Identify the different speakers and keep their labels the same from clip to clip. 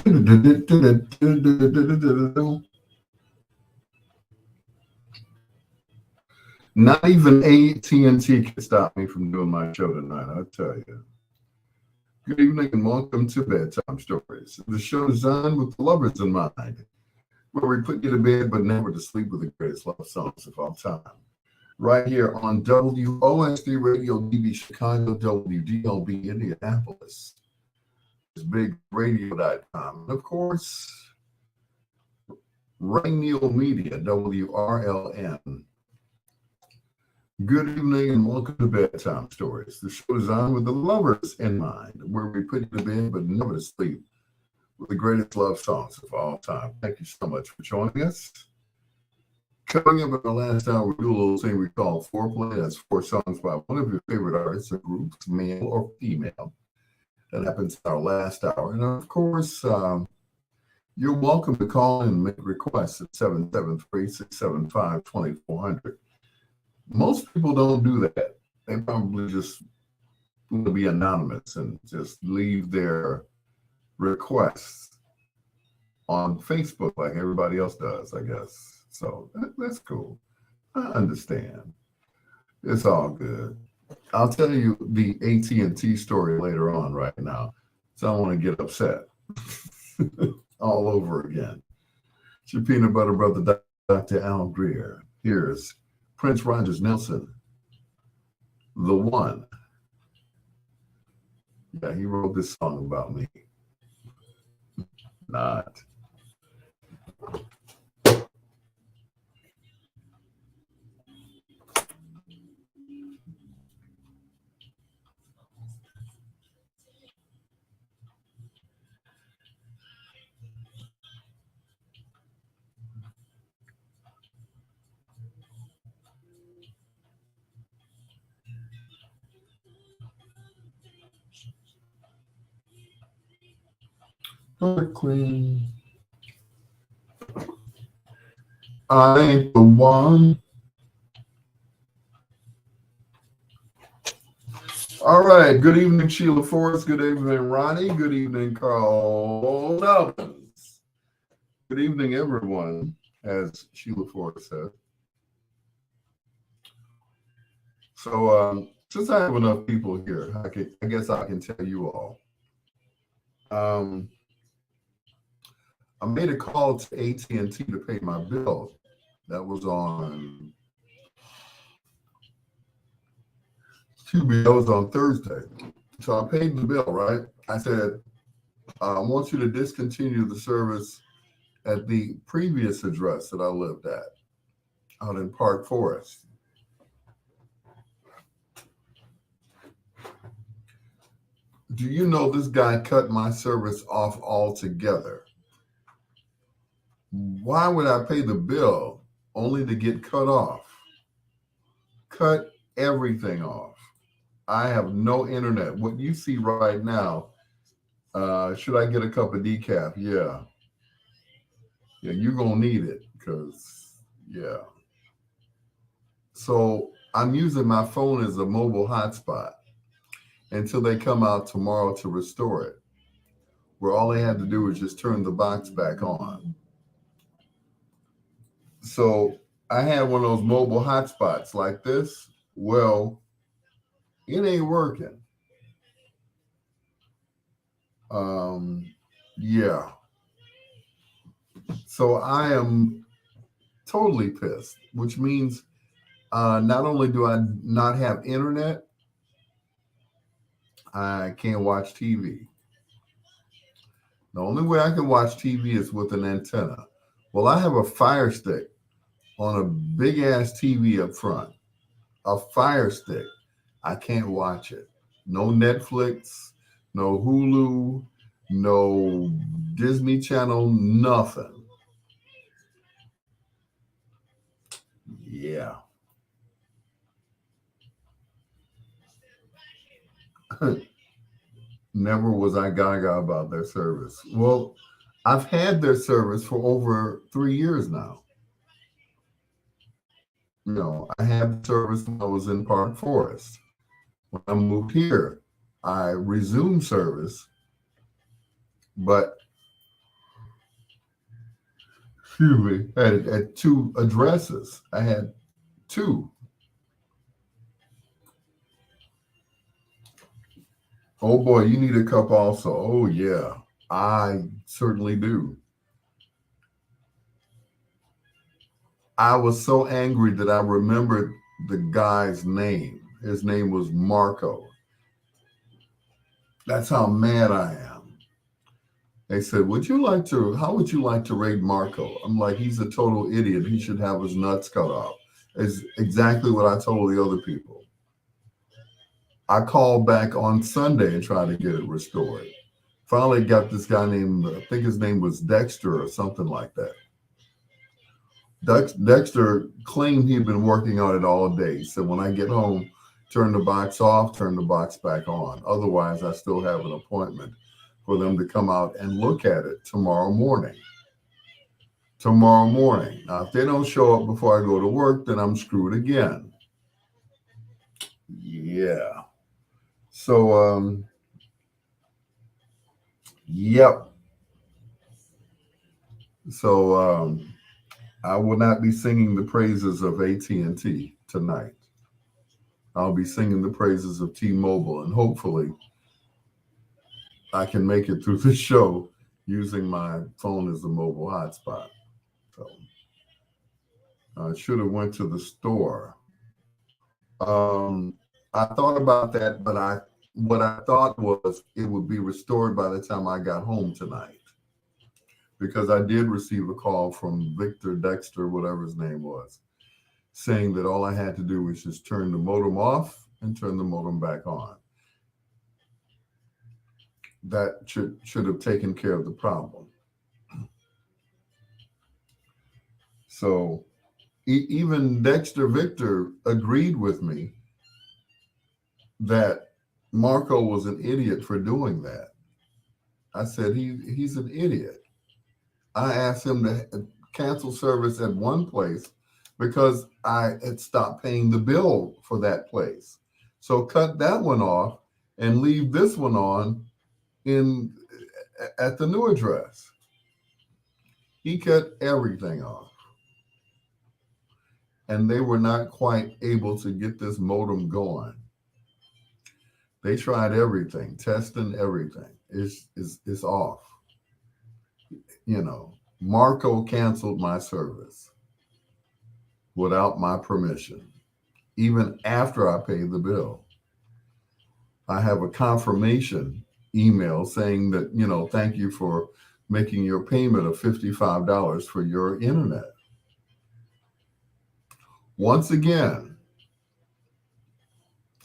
Speaker 1: Not even AT&T can stop me from doing my show tonight, I tell you. Good evening and welcome to Bedtime Stories, the show designed with the lovers in mind, where we put you to bed but never to sleep with the greatest love songs of all time. Right here on WOSD Radio DB Chicago, WDLB Indianapolis, BigRadio.com, and of course, Rainiel Media, WRLN. Good evening and welcome to Bedtime Stories, the show designed with the lovers in mind, where we put you to bed but never to sleep with the greatest love songs of all time. Thank you so much for joining us. Coming up in the last hour, we do a little thing we call foreplay. That's 4 songs by one of your favorite artists or groups, male or female. That happens in our last hour. And of course, you're welcome to call in and make requests at 773-675-2400. Most people don't do that. They probably just want to be anonymous and just leave their requests on Facebook like everybody else does, I guess. So that's cool. I understand. It's all good. I'll tell you the AT&T story later on right now, so I don't want to get upset all over again. It's your peanut butter brother, Dr. Al Greer. Here's Prince Rogers Nelson, The One. Yeah, he wrote this song about me. Not. Queen, I ain't the one. All right. Good evening, Sheila Forrest. Good evening, Ronnie. Good evening, Carl Dobbins. Good evening, everyone, as Sheila Forrest said. So, since I have enough people here, I guess I can tell you all. I made a call to AT&T to pay my bill. That was on Thursday. So I paid the bill, right? I said, I want you to discontinue the service at the previous address that I lived at, out in Park Forest. Do you know this guy cut my service off altogether? Why would I pay the bill only to get cut off? Cut everything off. I have no internet. What you see right now, should I get a cup of decaf? Yeah. Yeah, you're going to need it because, yeah. So I'm using my phone as a mobile hotspot until they come out tomorrow to restore it, where all they had to do was just turn the box back on. So I had one of those mobile hotspots like this. Well, it ain't working. Yeah. So I am totally pissed, which means not only do I not have internet, I can't watch TV. The only way I can watch TV is with an antenna. Well, I have a Fire Stick on a big ass TV up front. A Fire Stick. I can't watch it. No Netflix, no Hulu, no Disney Channel, nothing. Yeah. Never was I gaga about their service. Well, I've had their service for over 3 years now. You know, I had the service when I was in Park Forest. When I moved here, I resumed service, but excuse me, had two addresses. I had two. Oh boy, you need a cup also. Oh yeah, I certainly do. I was so angry that I remembered the guy's name. His name was Marco. That's how mad I am. They said, how would you like to rate Marco? I'm like, he's a total idiot. He should have his nuts cut off. Is exactly what I told the other people. I called back on Sunday and tried to get it restored. Finally got this guy named, I think his name was Dexter or something like that. Dexter claimed he'd been working on it all day. So when I get home, turn the box off, turn the box back on. Otherwise, I still have an appointment for them to come out and look at it tomorrow morning. Now, if they don't show up before I go to work, then I'm screwed again. Yeah. So, yep. So, I will not be singing the praises of AT&T tonight. I'll be singing the praises of T-Mobile, and hopefully I can make it through the show using my phone as a mobile hotspot. So I should have went to the store. I thought about that, but what I thought was it would be restored by the time I got home tonight, because I did receive a call from Victor Dexter, whatever his name was, saying that all I had to do was just turn the modem off and turn the modem back on. That should have taken care of the problem. So even Dexter Victor agreed with me that Marco was an idiot for doing that. I said he's an idiot. I asked him to cancel service at one place because I had stopped paying the bill for that place. So cut that one off and leave this one on in at the new address. He cut everything off. And they were not quite able to get this modem going. They tried everything, testing everything. It's off. You know, Marco canceled my service without my permission, even after I paid the bill. I have a confirmation email saying that, thank you for making your payment of $55 for your internet. Once again,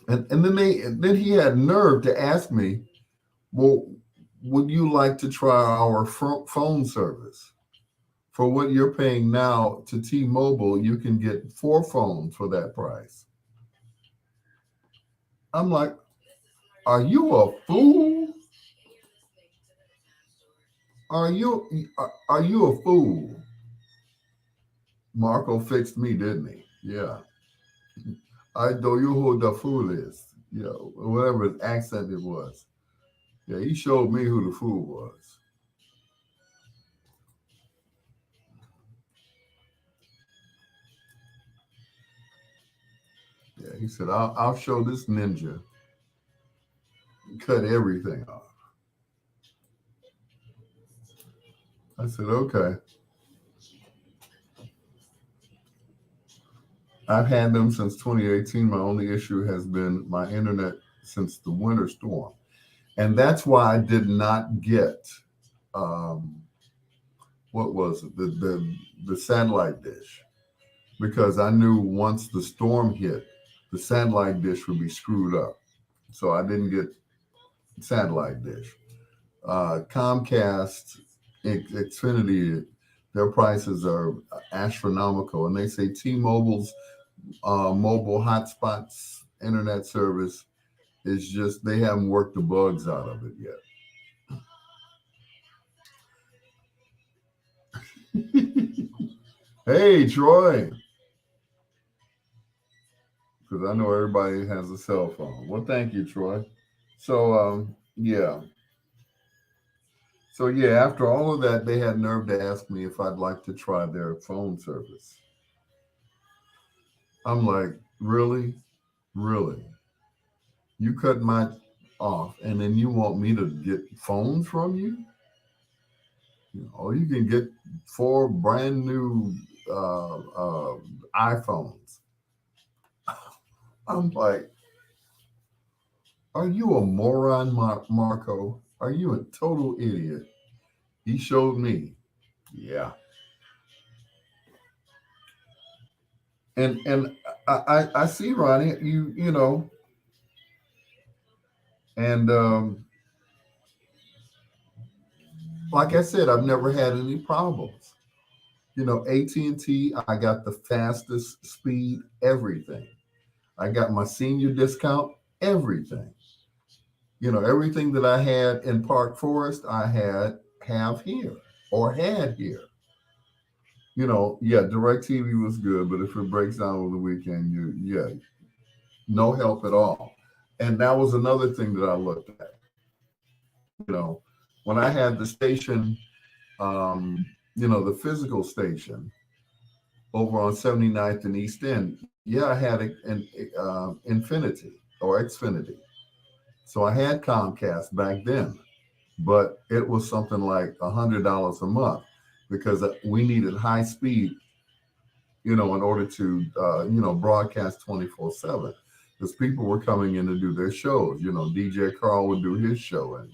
Speaker 1: and then he had nerve to ask me, well, would you like to try our phone service? For what you're paying now to T-Mobile, you can get 4 phones for that price. I'm like, are you a fool? Are you a fool? Marco fixed me, didn't he? Yeah. I know you who the fool is. Whatever his accent it was. Yeah, he showed me who the fool was. Yeah, he said, I'll show this ninja. Cut everything off. I said, okay. I've had them since 2018. My only issue has been my internet since the winter storm. And that's why I did not get, what was it, the satellite dish. Because I knew once the storm hit, the satellite dish would be screwed up. So I didn't get satellite dish. Comcast, Xfinity, their prices are astronomical. And they say T-Mobile's mobile hotspots internet service is just, they haven't worked the bugs out of it yet. Hey, Troy. Because I know everybody has a cell phone. Well, thank you, Troy. So, yeah. So yeah, after all of that, they had nerve to ask me if I'd like to try their phone service. I'm like, really, really? You cut my off, and then you want me to get phones from you? Or you can get 4 brand new iPhones. I'm like, are you a moron, Marco? Are you a total idiot? He showed me. Yeah. And I see, Ronnie, you know, and like I said, I've never had any problems. You know, AT&T, I got the fastest speed, everything. I got my senior discount, everything. You know, everything that I had in Park Forest, I have here or had here. You know, yeah, DirecTV was good, but if it breaks down over the weekend, yeah, no help at all. And that was another thing that I looked at. You know, when I had the station, um, you know, the physical station over on 79th and East End, yeah, I had an Infinity or Xfinity. So I had Comcast back then, but it was something like $100 a month because we needed high speed, you know, in order to, you know, broadcast 24/7. Because people were coming in to do their shows. You know, DJ Carl would do his show, and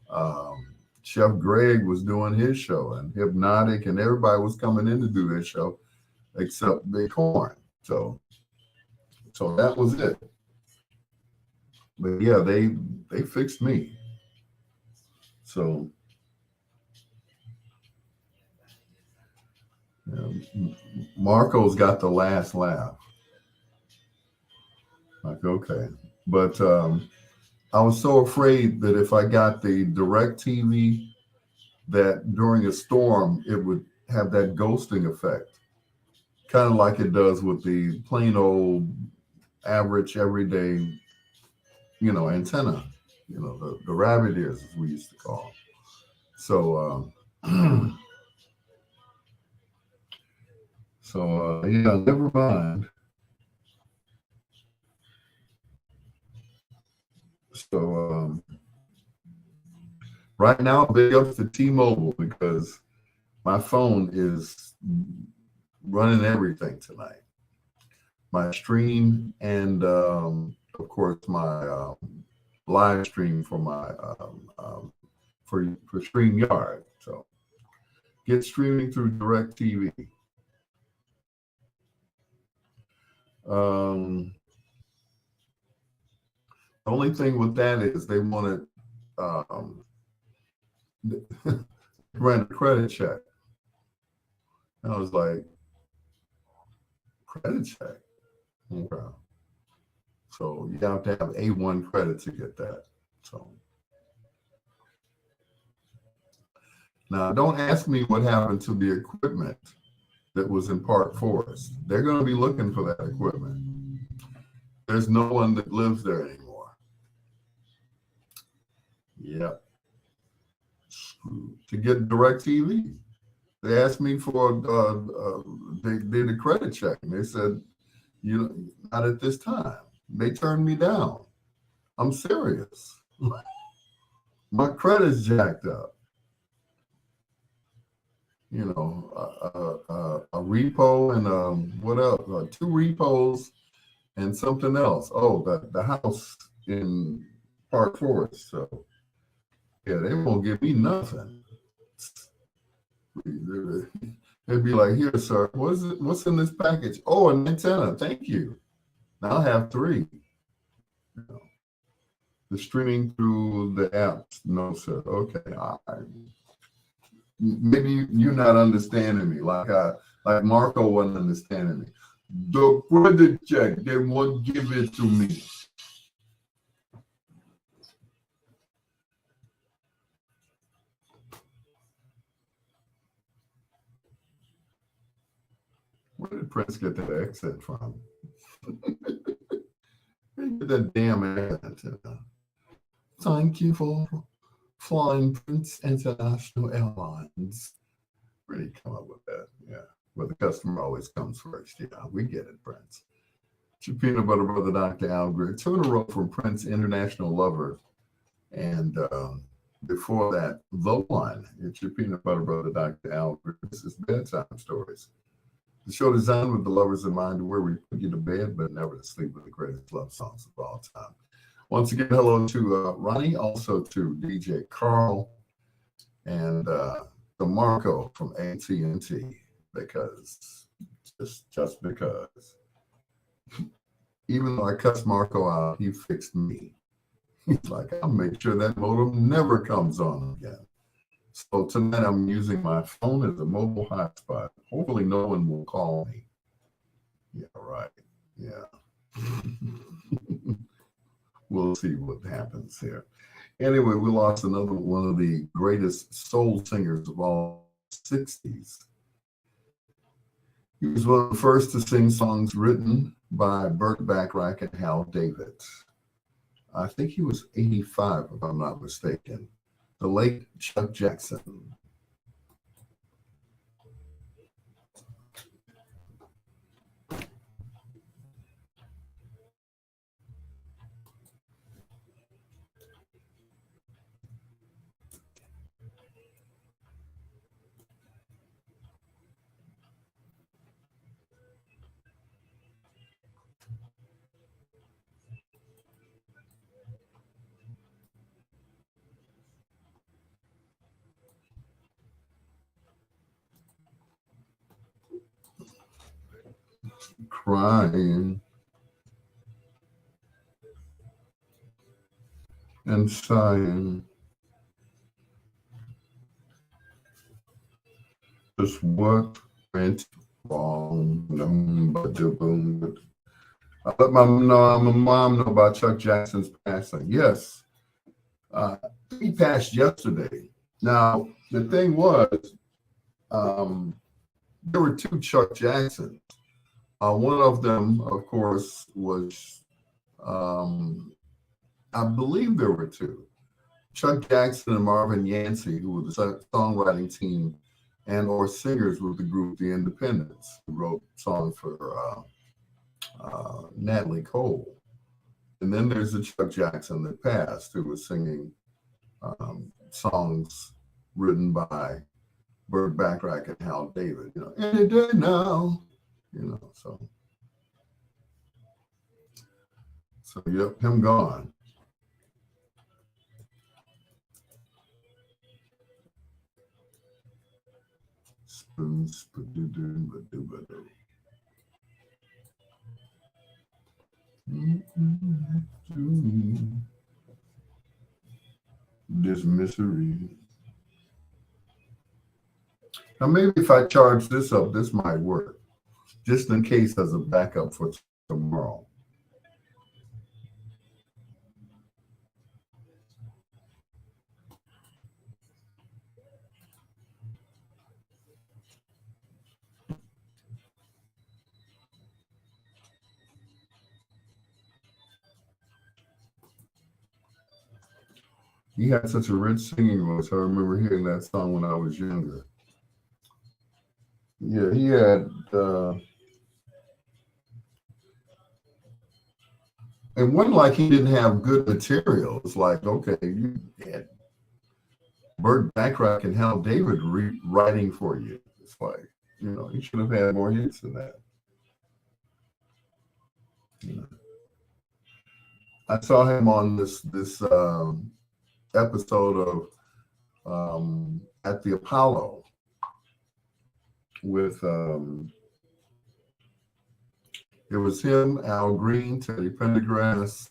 Speaker 1: um, Chef Greg was doing his show, and Hypnotic, and everybody was coming in to do their show except Big Horn. So that was it. But yeah, they fixed me. So Marco's got the last laugh. Like, okay. But I was so afraid that if I got the direct TV, that during a storm, it would have that ghosting effect, kind of like it does with the plain old average everyday, you know, antenna, you know, the rabbit ears, as we used to call them. So, yeah, never mind. So, right now, big ups to T-Mobile because my phone is running everything tonight. My stream and, of course, my live stream for my for StreamYard. So get streaming through DirecTV. The only thing with that is they wanted um, ran a credit check. And I was like, credit check. Okay. So you have to have A1 credit to get that. So now don't ask me what happened to the equipment that was in Park Forest. They're going to be looking for that equipment. There's no one that lives there anymore. Yep. To get DirecTV, they asked me for they did a credit check, and they said, you know, not at this time. They turned me down. I'm serious. My credit's jacked up. You know, a repo and what else? 2 repos and something else. Oh, the house in Park Forest. So yeah, they won't give me nothing. They'd be like, "Here, sir, what's it? What's in this package? Oh, an antenna. Thank you. Now I'll have 3." You know, the streaming through the apps. No, sir. Okay, maybe you're not understanding me. Like Marco wasn't understanding me. The credit check, they won't give it to me. Where did Prince get that accent from? Where did get that damn accent? Thank you for flying Prince International Airlines. Where did he come up with that? Yeah. Well, the customer always comes first. Yeah, we get it, Prince. It's your peanut butter brother, Dr. Al Greer. Two in a row from Prince International Lover. And before that, The One. It's your peanut butter brother, Dr. Al Greer. This is Bedtime Stories. The show designed with the lovers in mind, where we put you to bed, but never to sleep, with the greatest love songs of all time. Once again, hello to Ronnie, also to DJ Carl, and DeMarco from AT&T, because just because. Even though I cussed Marco out, he fixed me. He's like, I'll make sure that modem never comes on again. So tonight I'm using my phone as a mobile hotspot. Hopefully no one will call me. Yeah, right. Yeah. We'll see what happens here. Anyway, we lost another one of the greatest soul singers of all 60s. He was one of the first to sing songs written by Burt Bacharach and Hal David. I think he was 85, if I'm not mistaken. The late Chuck Jackson. Crying and sighing. Just what went wrong? I let my mom know about Chuck Jackson's passing. Yes, he passed yesterday. Now the thing was, there were two Chuck Jacksons. One of them, of course, was I believe there were two. Chuck Jackson and Marvin Yancey, who were the songwriting team and or singers with the group The Independents, who wrote songs for Natalie Cole. And then there's the Chuck Jackson that passed, who was singing songs written by Burt Bacharach and Hal David. You know, any day now. You know, so yep, him gone. This misery. Now maybe if I charge this up, this might work, just in case as a backup for tomorrow. He had such a rich singing voice. I remember hearing that song when I was younger. Yeah, he had, it wasn't like he didn't have good material. It's like, okay, you had Burt Bacharach and Hal David writing for you. It's like, you know, you should have had more hits than that. You know. I saw him on this episode of at the Apollo with it was him, Al Green, Teddy Pendergrass.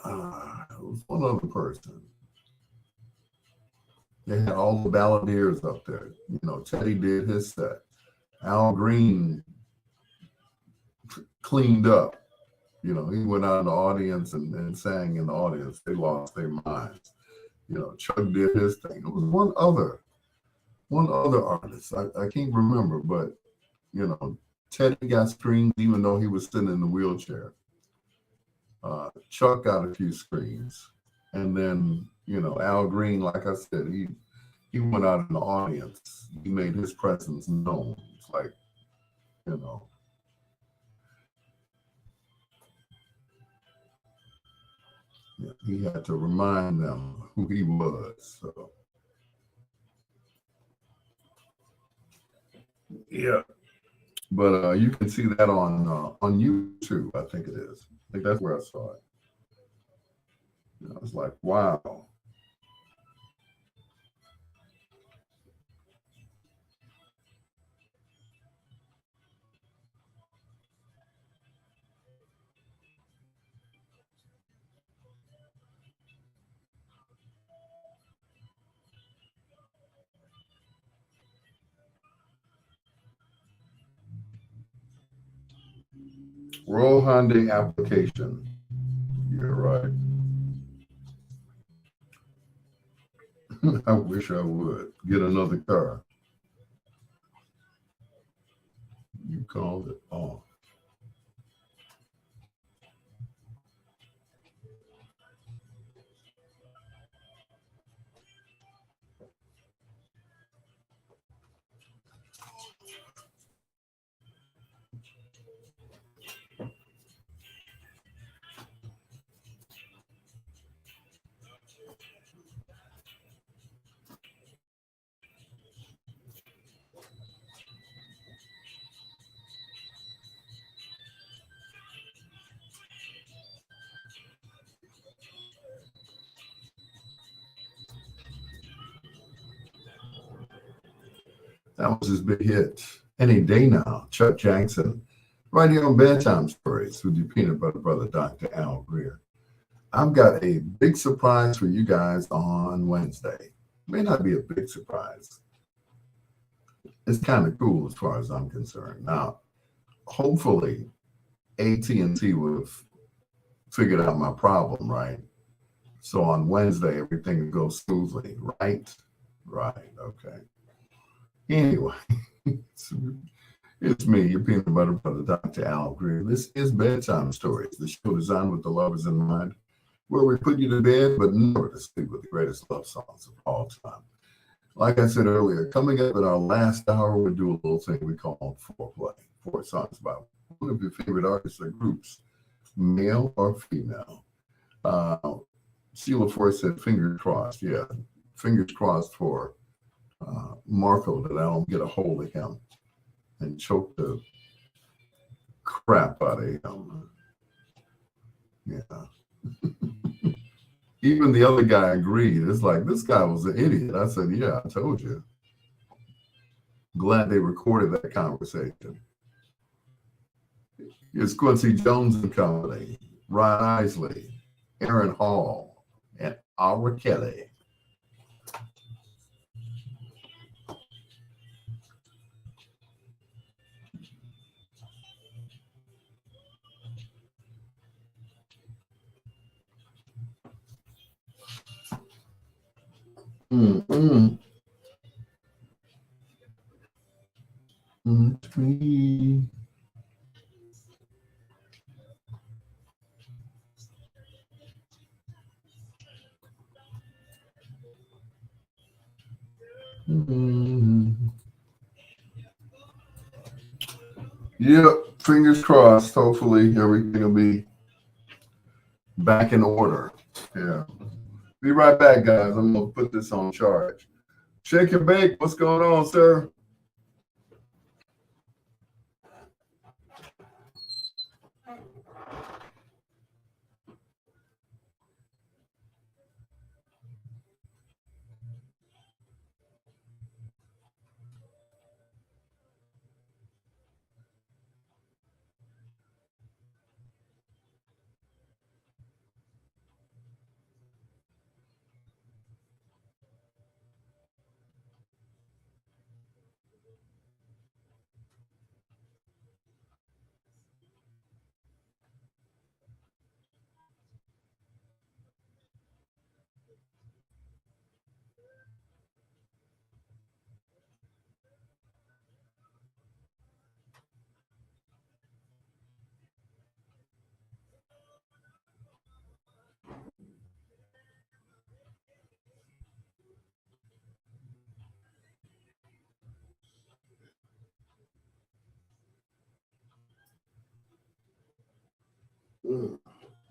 Speaker 1: It was one other person. They had all the balladeers up there. You know, Teddy did his set. Al Green cleaned up. You know, he went out in the audience and sang in the audience. They lost their minds. You know, Chuck did his thing. It was one other artist. I can't remember, but you know, Teddy got screens even though he was sitting in the wheelchair. Chuck got a few screens. And then, Al Green, like I said, he went out in the audience. He made his presence known. It's like, you know, he had to remind them who he was. So yeah, but you can see that on YouTube. I think it is. I think that's where I saw it. I was like, wow. Roll Hyundai application. You're right. I wish I would get another car. You called it off. That was his big hit. Any day now, Chuck Jackson, right here on Bedtime Stories with your peanut butter brother, Dr. Al Greer. I've got a big surprise for you guys on Wednesday. May not be a big surprise. It's kind of cool as far as I'm concerned. Now, hopefully, AT&T would have figured out my problem, right? So on Wednesday, everything would go smoothly, right? Right. Okay. Anyway, it's me, your peanut butter brother, Dr. Al Greer. This is Bedtime Stories, the show designed with the lovers in mind, where we put you to bed, but never to sleep with the greatest love songs of all time. Like I said earlier, coming up in our last hour, we'll do a little thing we call foreplay. Four songs about one of your favorite artists or groups, male or female. Uh, Sheila Ford said, fingers crossed. Yeah, fingers crossed for Marco that I don't get a hold of him and choke the crap out of him. Yeah. Even the other guy agreed. It's like, this guy was an idiot. I said, yeah, I told you. Glad they recorded that conversation. It's Quincy Jones and Company, Ron Isley, Aaron Hall, and Ara Kelly. Mm-mm. Mm-mm. Mm-mm. Yep, fingers crossed. Hopefully everything will be back in order. Yeah. Be right back, guys. I'm gonna put this on charge. Shake and bake. What's going on, sir?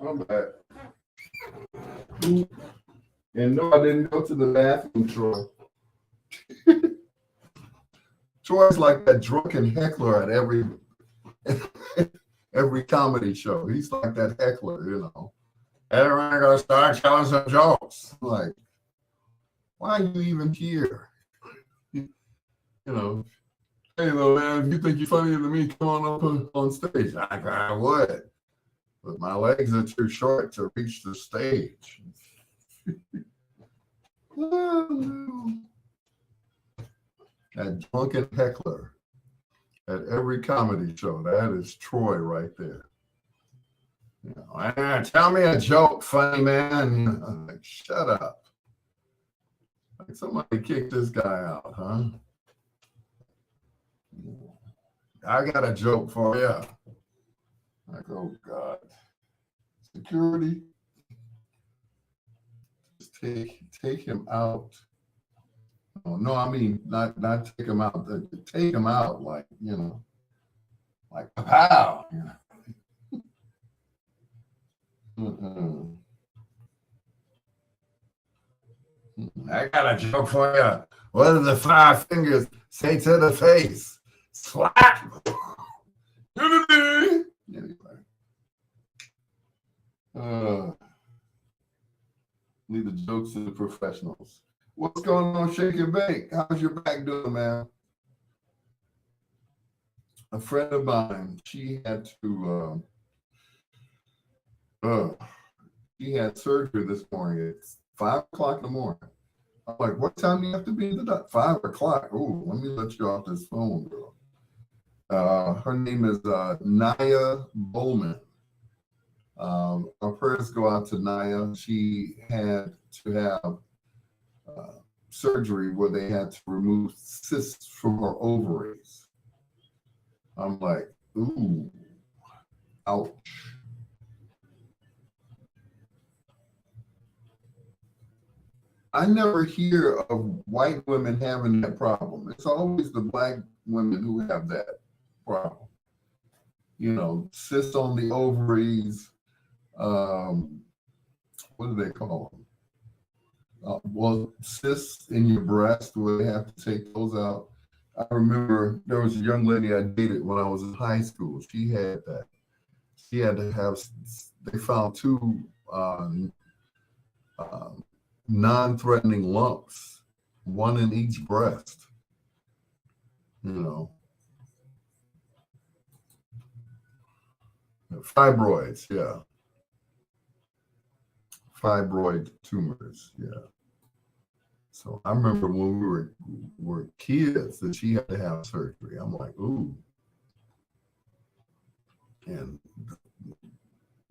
Speaker 1: I'm back. And no, I didn't go to the bathroom, Troy. Troy's like that drunken heckler at every comedy show. He's like that heckler, you know. Everyone gonna start telling some jokes. Like, why are you even here? You know, hey little man, if you think you're funnier than me, come on up on stage. I would, but my legs are too short to reach the stage. That drunken heckler at every comedy show. That is Troy right there. You know, tell me a joke, funny man. You know, I'm like, shut up. Like somebody kicked this guy out, huh? I got a joke for you. Like, oh God. Security. Just take him out. Oh, no, I mean not take him out. Take him out, like, you know, like pow. You know. I got a joke for you. What do the 5 fingers say to the face? Slap. Anyway. Leave the jokes to the professionals. What's going on, Shake and Bake? How's your back doing, man? A friend of mine, she had surgery this morning. It's 5 o'clock in the morning. I'm like, what time do you have to be in the doctor? 5 o'clock. Oh, let me let you off this phone, girl. Her name is Naya Bowman. Our prayers go out to Naya. She had to have surgery where they had to remove cysts from her ovaries. I'm like, ooh, ouch. I never hear of white women having that problem. It's always the black women who have that problem. You know, cysts on the ovaries. What do they call them? Well, cysts in your breast where they have to take those out. I remember there was a young lady I dated when I was in high school. She had that. She had to have, they found 2 non-threatening lumps, 1 in each breast. You know, fibroids, yeah. Fibroid tumors, yeah. So I remember when we were kids that she had to have surgery. I'm like, ooh. And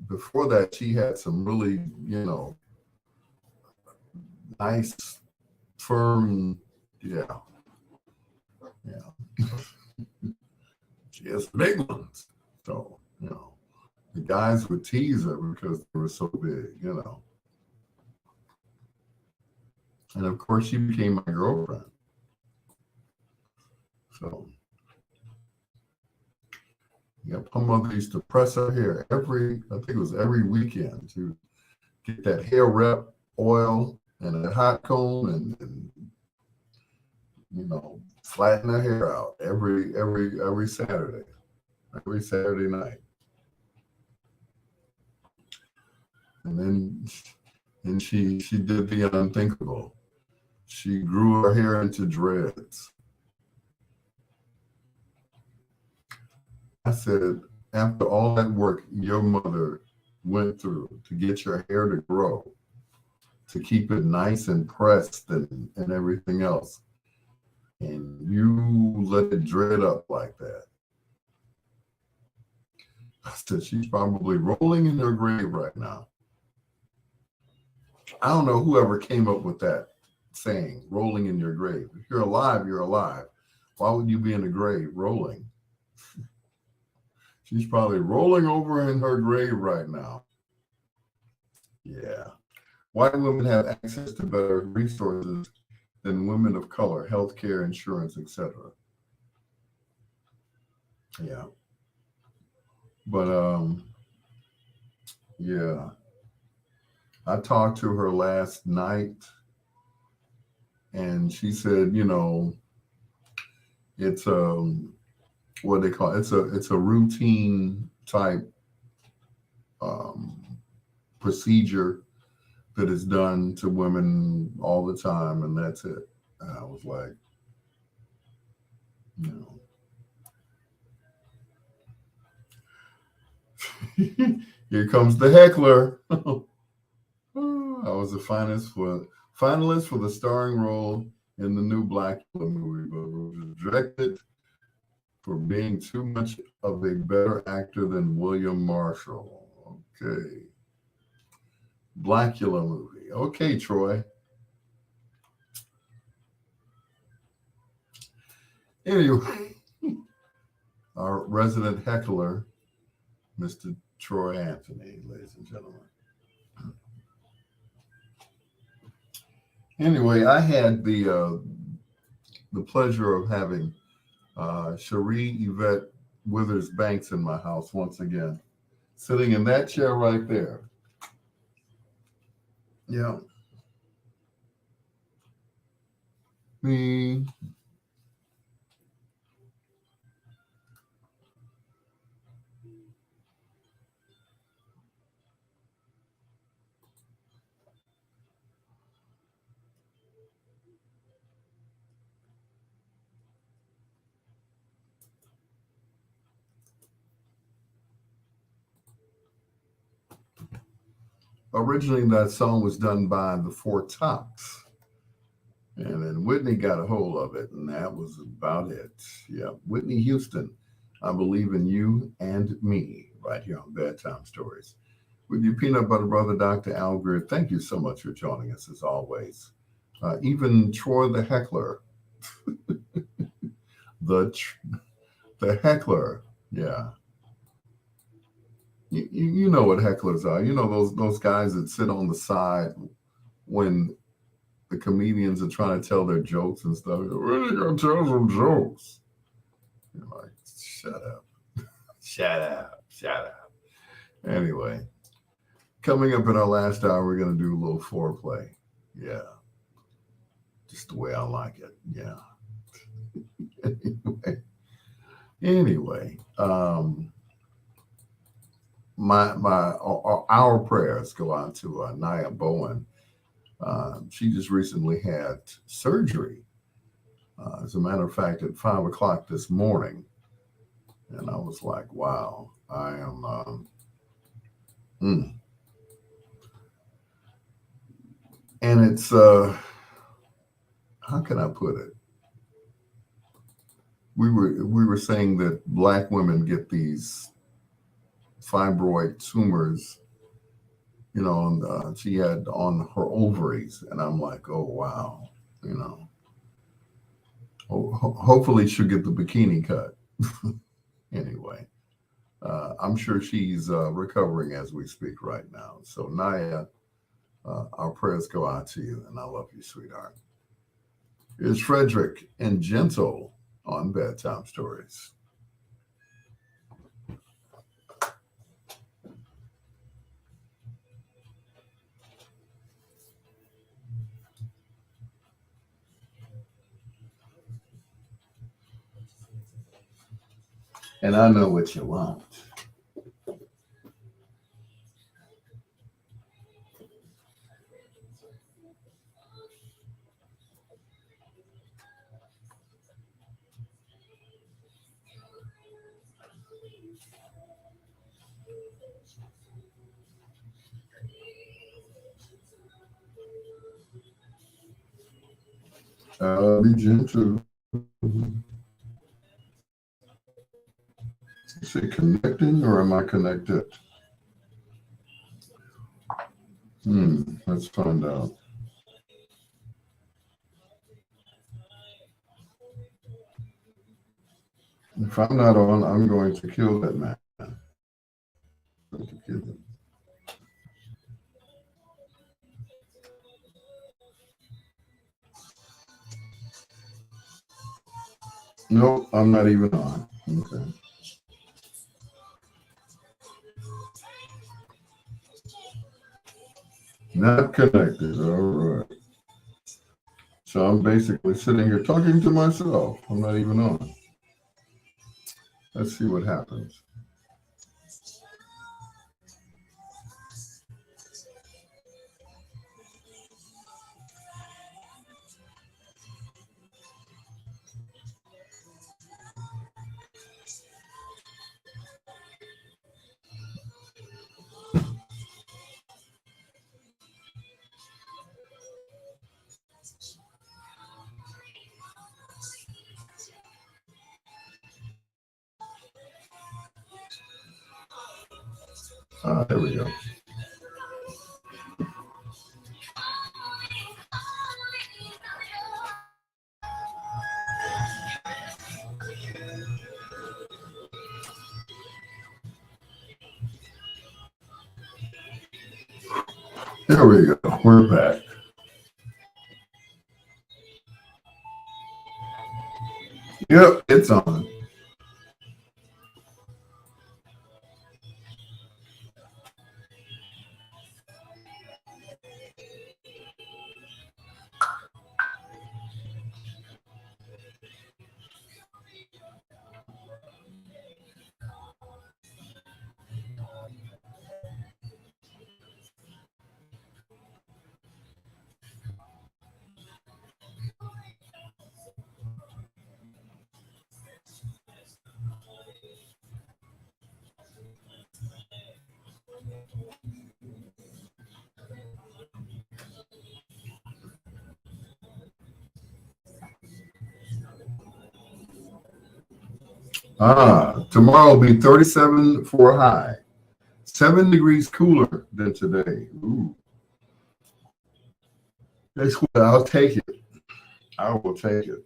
Speaker 1: before that, she had some really, you know, nice, firm, yeah. She has big ones. So, you know, the guys would tease her because they were so big, you know. And of course, she became my girlfriend. So, yep, her mother used to press her hair I think it was every weekend to get that hair rep oil and a hot comb and you know, flatten her hair out every Saturday night. And then she did the unthinkable. She grew her hair into dreads. I said, after all that work your mother went through to get your hair to grow, to keep it nice and pressed and everything else, and you let it dread up like that. I said, she's probably rolling in her grave right now. I don't know whoever came up with that saying, rolling in your grave. If you're alive, you're alive. Why would you be in a grave rolling? She's probably rolling over in her grave right now. Yeah. White women have access to better resources than women of color, healthcare, insurance, etc. Yeah. But Yeah. I talked to her last night and she said, it's what they call it's a routine type um, procedure that is done to women all the time, and that's it. And I was like, here comes the heckler. I was a finalist for the starring role in the new Blackula movie, but was rejected for being too much of a better actor than William Marshall. Okay. Blackula movie. Okay, Troy. Anyway, our resident heckler, Mr. Troy Anthony, ladies and gentlemen. Anyway, I had the pleasure of having Cherie Yvette Withers Banks in my house once again, sitting in that chair right there. Yeah. Me. Originally, that song was done by the Four Tops. And then Whitney got a hold of it, and that was about it. Yeah. Whitney Houston, I believe in you and me, right here on Bedtime Stories. With your peanut butter brother, Dr. Al Greer, thank you so much for joining us as always. Even Troy the heckler, the the heckler, yeah. You know what hecklers are. You know those guys that sit on the side when the comedians are trying to tell their jokes and stuff. You're really gonna tell some jokes? You're like, shut up, shut up, shut up. Anyway, coming up in our last hour, we're gonna do a little foreplay. Yeah, just the way I like it. Yeah. Anyway, our prayers go out to Nia Bowen. She just recently had surgery. As a matter of fact, at 5 o'clock this morning, and I was like, "Wow, I am." And it's how can I put it? We were saying that black women get these fibroid tumors, and she had on her ovaries, and I'm like, oh wow, you know. Hopefully she'll get the bikini cut. Anyway, I'm sure she's recovering as we speak right now. So Naya, our prayers go out to you, and I love you, sweetheart. It's Frederick and Gentle on Bedtime Stories. And I know what you want. Be gentle. Is it connecting or am I connected? Let's find out. If I'm not on, I'm going to kill that man. I'm going to kill him. Nope, I'm not even on. Okay. Not connected. All right. So I'm basically sitting here talking to myself. I'm not even on. Let's see what happens. There we go. There we go. We're back. Yep, it's on. Tomorrow will be 37 for a high, 7 degrees cooler than today. Ooh, that's what I'll take it. I will take it.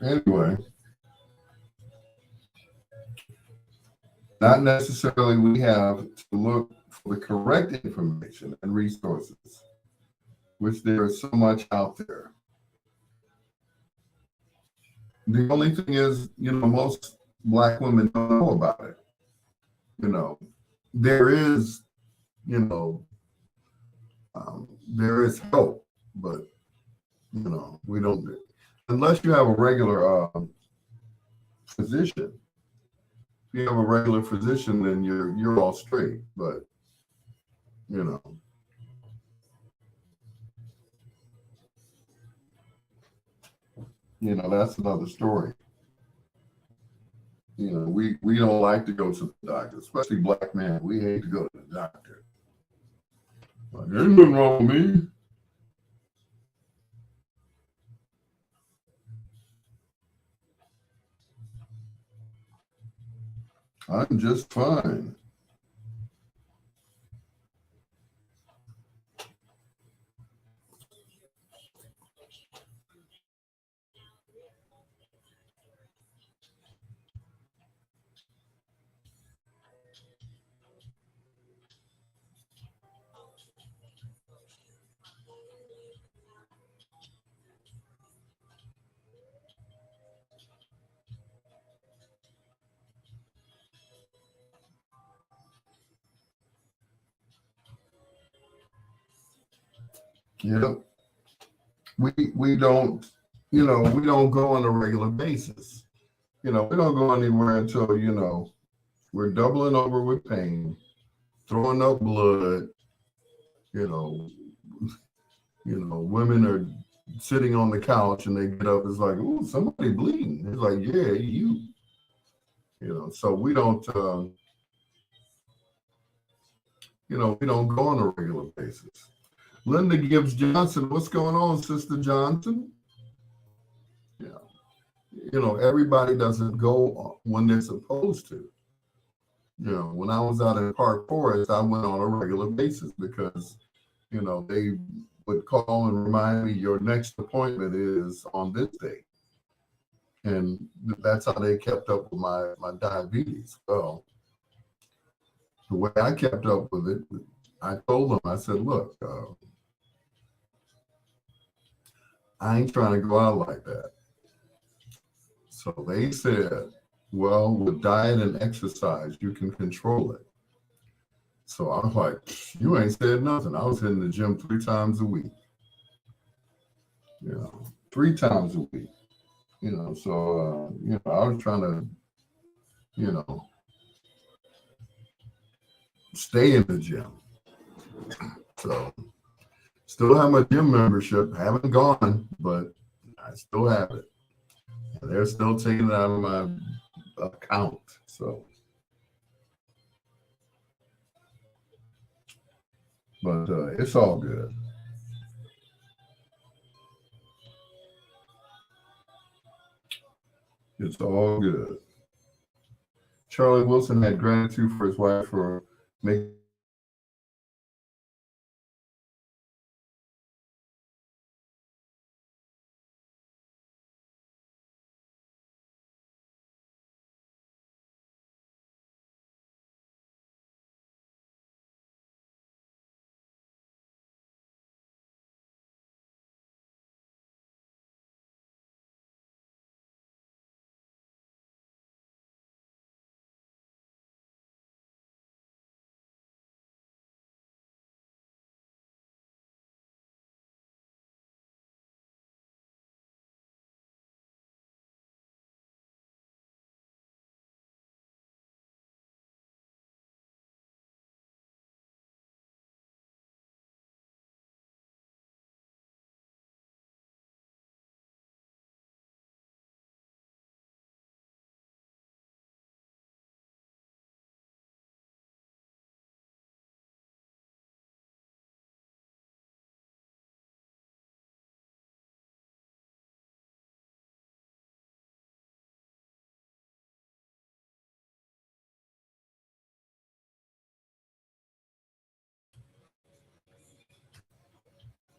Speaker 1: Anyway, not necessarily we have to look for the correct information and resources, which there is so much out there. The only thing is, most Black women don't know about it. There is, you know, there is help, but we don't, unless you have a regular physician. If you have a regular physician, then you're all straight. But you know, that's another story. We don't like to go to the doctor, especially Black men. We hate to go to the doctor. Like, there's nothing wrong with me. I'm just fine. Yep. We don't we don't go on a regular basis. We don't go anywhere until we're doubling over with pain, throwing up blood. You know, women are sitting on the couch and they get up. It's like, ooh, somebody bleeding. It's like, yeah, you. So we don't. We don't go on a regular basis. Linda Gibbs Johnson, what's going on, Sister Johnson? Yeah. Everybody doesn't go when they're supposed to. When I was out in Park Forest, I went on a regular basis because, they would call and remind me your next appointment is on this day. And that's how they kept up with my diabetes. Well, the way I kept up with it, I told them, I said, look, I ain't trying to go out like that. So they said, well, with diet and exercise, you can control it. So I was like, you ain't said nothing. I was hitting the gym 3 times a week. 3 times a week. So I was trying to, you know, stay in the gym. So still have my gym membership. Haven't gone, but I still have it. And they're still taking it out of my account. So, but it's all good. It's all good. Charlie Wilson had gratitude for his wife for making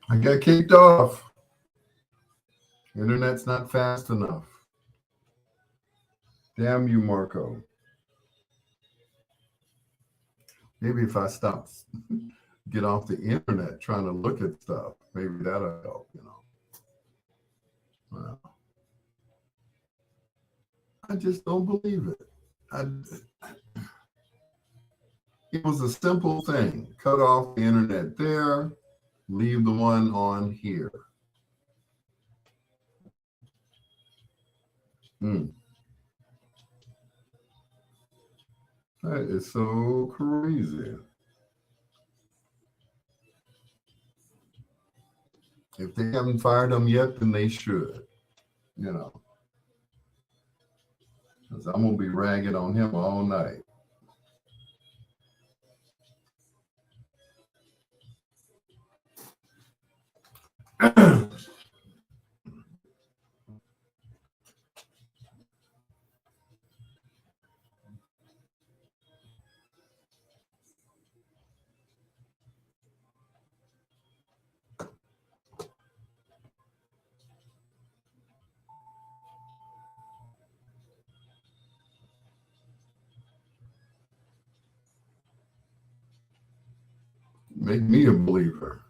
Speaker 1: I got kicked off. Internet's not fast enough. Damn you, Marco. Maybe if I stop, get off the internet trying to look at stuff, maybe that'll help. Well, I just don't believe it. I, it was a simple thing. Cut off the internet there, leave the one on here. Hmm. That is so crazy. If they haven't fired him yet, then they should, you know, because I'm going to be ragging on him all night. Make me a believer.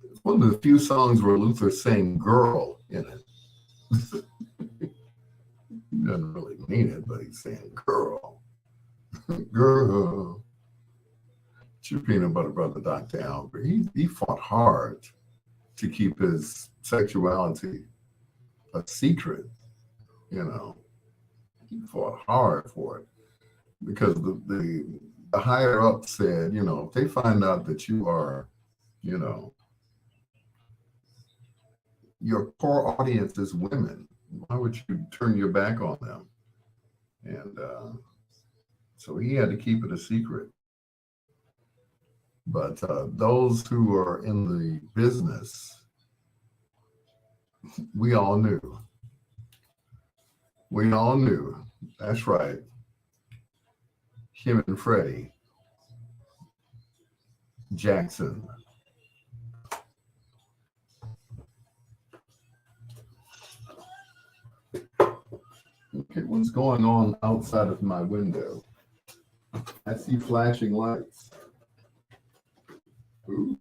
Speaker 1: It's one of the few songs where Luther's saying girl in it. He doesn't really mean it, but he's saying girl. Girl. It's your peanut butter brother, Dr. Albert. He fought hard to keep his sexuality a secret, you know. He fought hard for it because the higher up said, if they find out that you are, you know, your core audience is women, why would you turn your back on them? And so he had to keep it a secret. But those who are in the business, we all knew. We all knew. That's right. Him and Freddie Jackson. Okay, what's going on outside of my window? I see flashing lights. Ooh,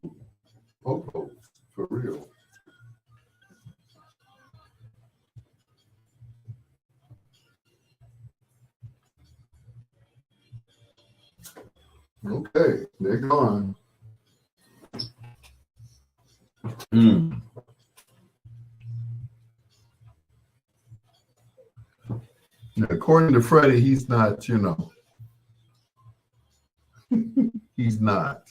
Speaker 1: po-pos, for real. Okay, they're gone. Mm. Now, according to Freddie, he's not, he's not.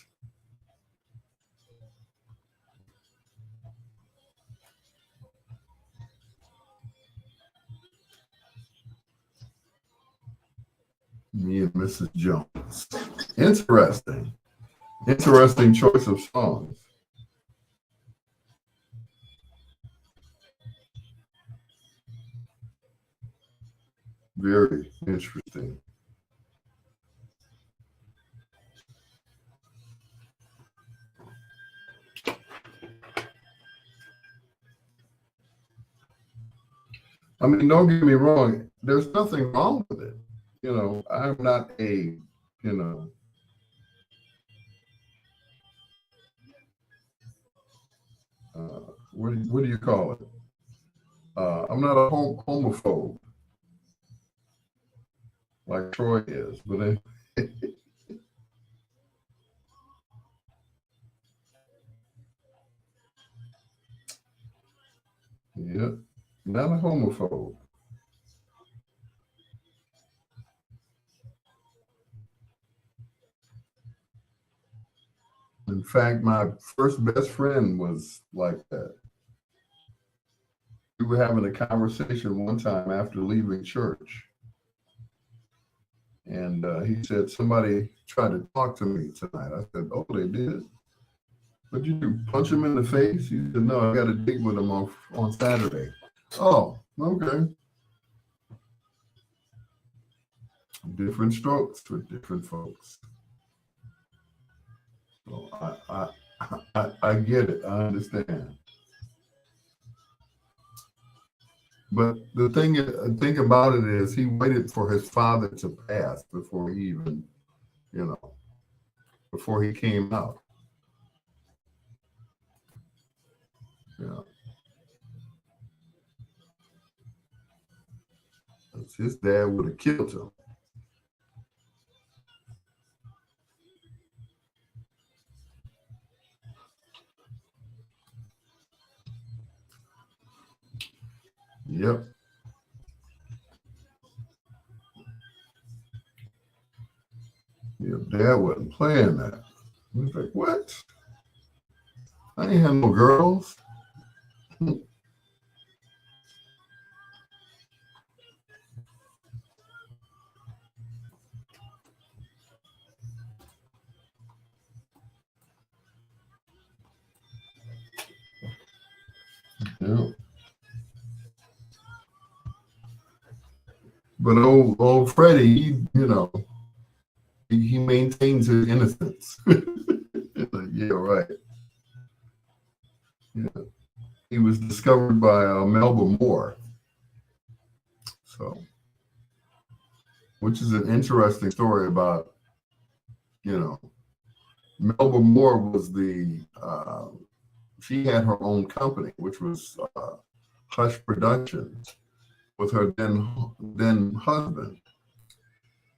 Speaker 1: Me and Mrs. Jones. Interesting. Interesting choice of songs. Very interesting. I mean, don't get me wrong. There's nothing wrong with it. I'm not you know, what do you call it? I'm not a homophobe like Troy is, but yeah, not a homophobe. In fact, my first best friend was like that. We were having a conversation one time after leaving church, and he said, somebody tried to talk to me tonight. I said, oh, they did? What'd you do? Punch him in the face? He said, no, I got a date with him on Saturday. Oh, okay. Different strokes for different folks. So I get it. I understand. But the thing about it is he waited for his father to pass before he even, you know, before he came out. Yeah. His dad would have killed him. Yep. Your dad wasn't playing that. He was like, what? I ain't have no girls. Yeah. But old Freddie, he maintains his innocence. Like, yeah, right. Yeah. He was discovered by Melba Moore. So, which is an interesting story about, you know, Melba Moore was she had her own company, which was Hush Productions, with her then husband.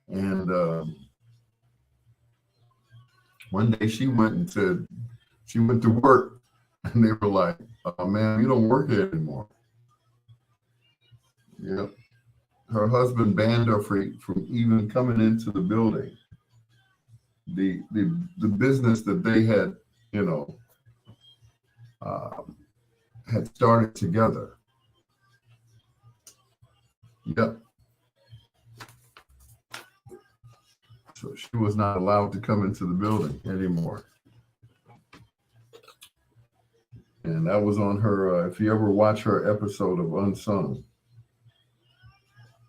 Speaker 1: And one day she went to work, and they were like, "Oh man, you don't work here anymore." Yep. Her husband banned her from even coming into the building. The business that they had, you know, uh, had started together. Yep. So she was not allowed to come into the building anymore. And that was on her. If you ever watch her episode of Unsung,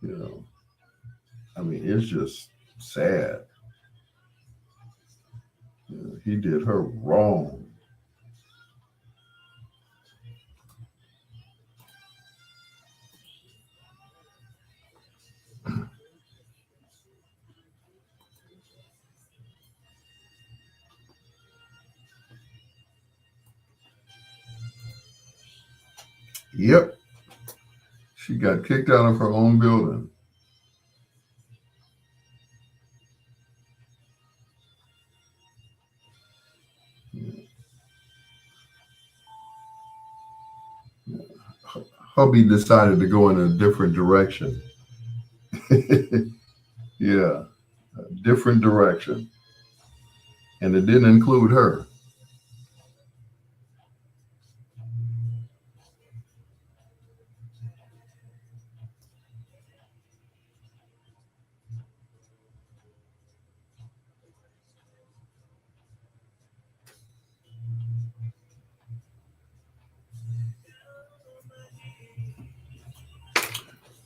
Speaker 1: you know, I mean, it's just sad. You know, he did her wrong. Yep, she got kicked out of her own building. Hubby decided to go in a different direction. Yeah, a different direction. And it didn't include her.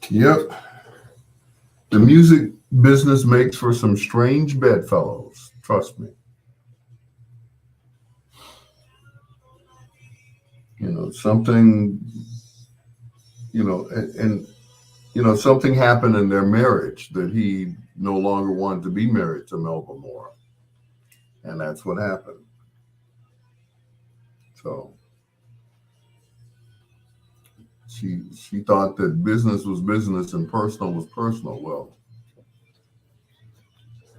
Speaker 1: Yep. The music business makes for some strange bedfellows. Trust me. You know, something, and something happened in their marriage that he no longer wanted to be married to Melba Moore. And that's what happened. So she thought that business was business and personal was personal. Well,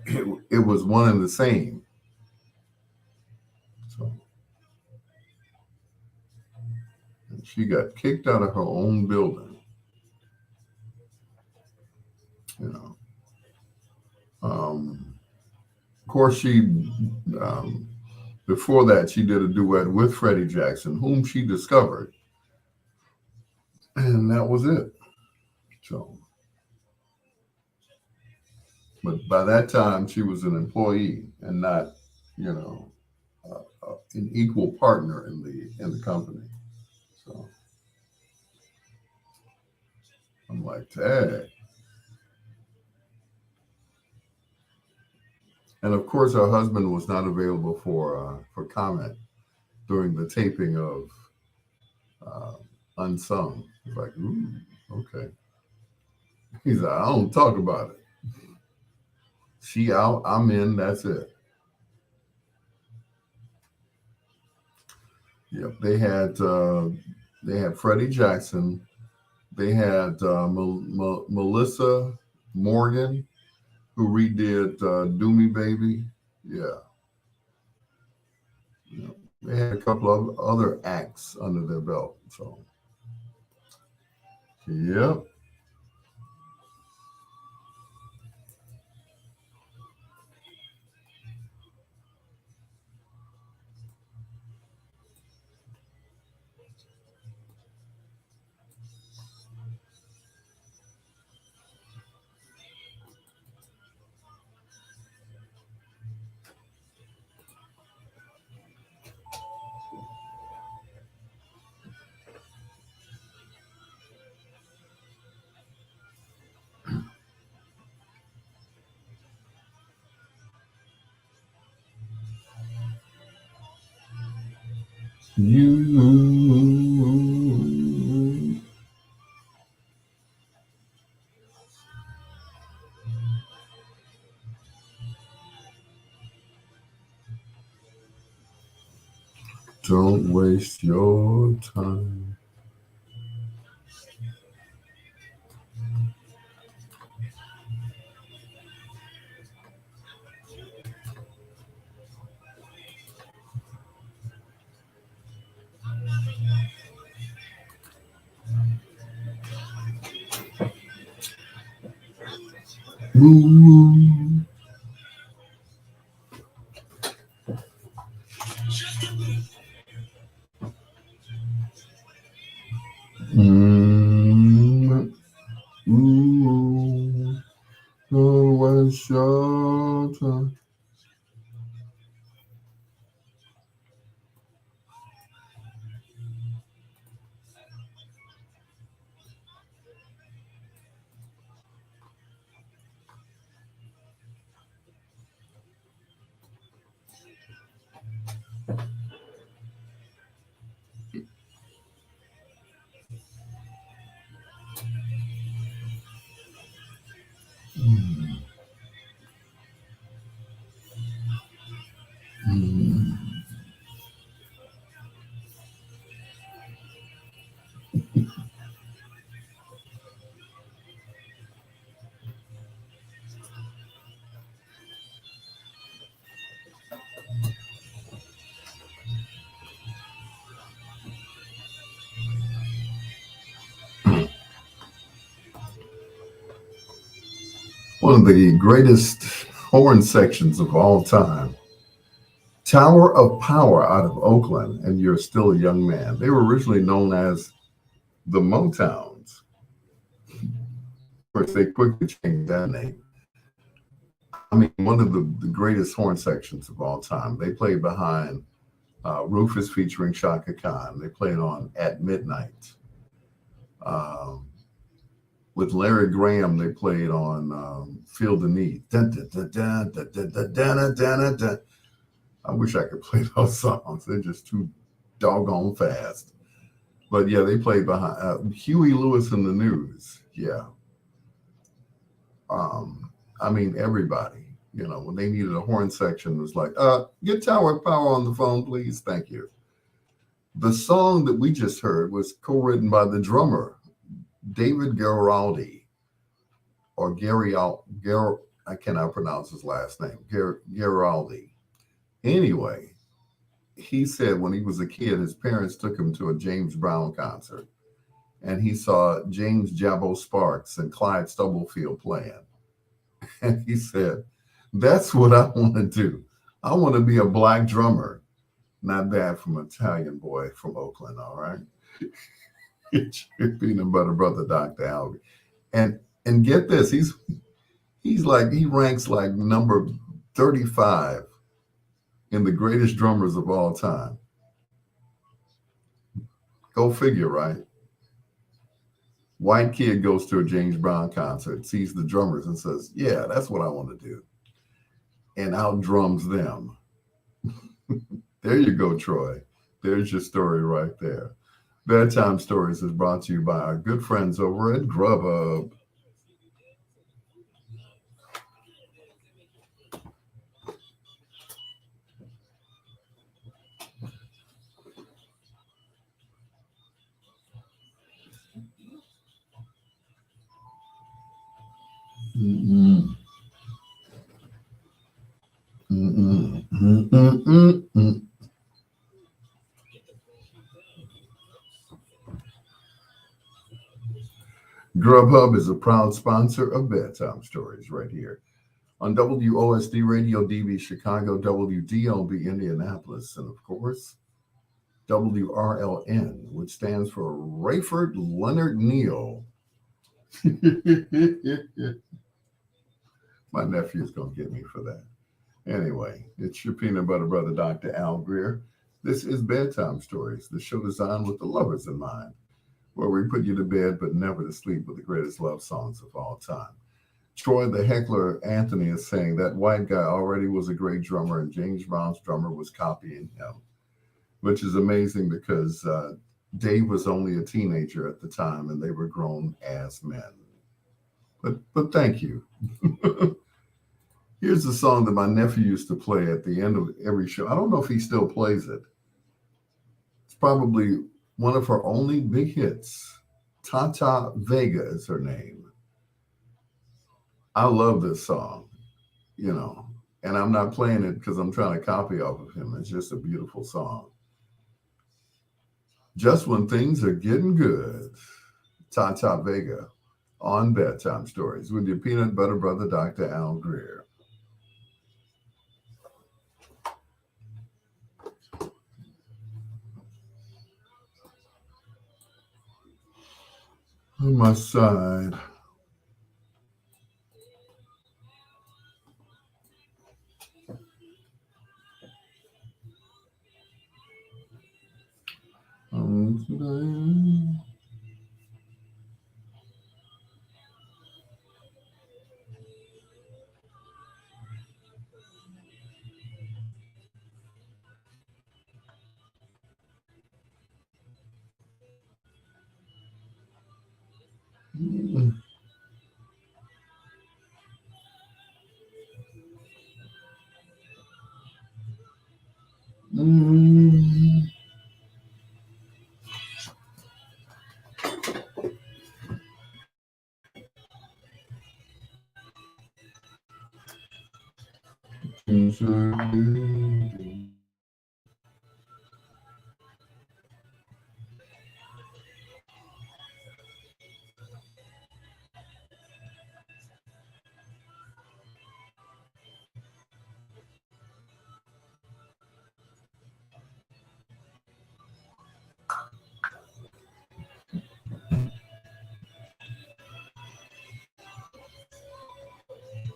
Speaker 1: it was one and the same. So and she got kicked out of her own building. You know, of course um, before that she did a duet with Freddie Jackson, whom she discovered, and that was it. So, but by that time she was an employee and not, you know, an equal partner in the company. So I'm like, dang. And of course, her husband was not available for comment during the taping of uh, Unsung. He's like, ooh, okay. He's like, I don't talk about it. She out, I'm in. That's it. Yep. They had Freddie Jackson. They had Melissa Morgan, who redid "Do Me Baby." Yeah. You know, they had a couple of other acts under their belt. So, yep. You don't waste your time. Ooh. Mm, ooh. Don't waste your time. One of the greatest horn sections of all time. Tower of Power out of Oakland, and You're Still a Young Man. They were originally known as the Motowns. Of course, they quickly changed that name. I mean, one of the greatest horn sections of all time. They played behind Rufus featuring Shaka Khan. They played on At Midnight. Um, with Larry Graham, they played on Feel the Need. Dun, dun, dun, dun, dun, dun, dun, dun, dun, dun, dun. I wish I could play those songs. They're just too doggone fast. But yeah, they played behind Huey Lewis and the News. Yeah. I mean, everybody, when they needed a horn section, it was like, get Tower Power on the phone, please. Thank you. The song that we just heard was co-written by the drummer, David Geraldi, or I cannot pronounce his last name, Geraldi. Anyway, he said when he was a kid, his parents took him to a James Brown concert, and he saw James Jabbo Sparks and Clyde Stubblefield playing. And he said, that's what I want to do. I want to be a black drummer. Not bad from an Italian boy from Oakland, all right? It's your peanut butter brother, Dr. Albie. And get this, he ranks like number 35 in the greatest drummers of all time. Go figure, right? White kid goes to a James Brown concert, sees the drummers and says, yeah, that's what I want to do. And outdrums them. There you go, Troy. There's your story right there. Bedtime Stories is brought to you by our good friends over at Grubhub. Mm-mm. Mm-mm. Mm-mm. Grubhub is a proud sponsor of Bedtime Stories right here on WOSD Radio DB Chicago, WDLB Indianapolis, and of course, WRLN, which stands for Rayford Leonard Neal. My nephew's going to get me for that. Anyway, it's your peanut butter brother, Dr. Al Greer. This is Bedtime Stories, the show designed with the lovers in mind, where we put you to bed but never to sleep with the greatest love songs of all time. Troy the Heckler Anthony is saying that white guy already was a great drummer and James Brown's drummer was copying him, which is amazing because Dave was only a teenager at the time and they were grown as men. But thank you. Here's a song that my nephew used to play at the end of every show. I don't know if he still plays it. It's probably one of her only big hits. Tata Vega is her name. I love this song, and I'm not playing it because I'm trying to copy off of him. It's just a beautiful song. Just when things are getting good, Tata Vega on Bedtime Stories with your peanut butter brother, Dr. Al Greer. On my side.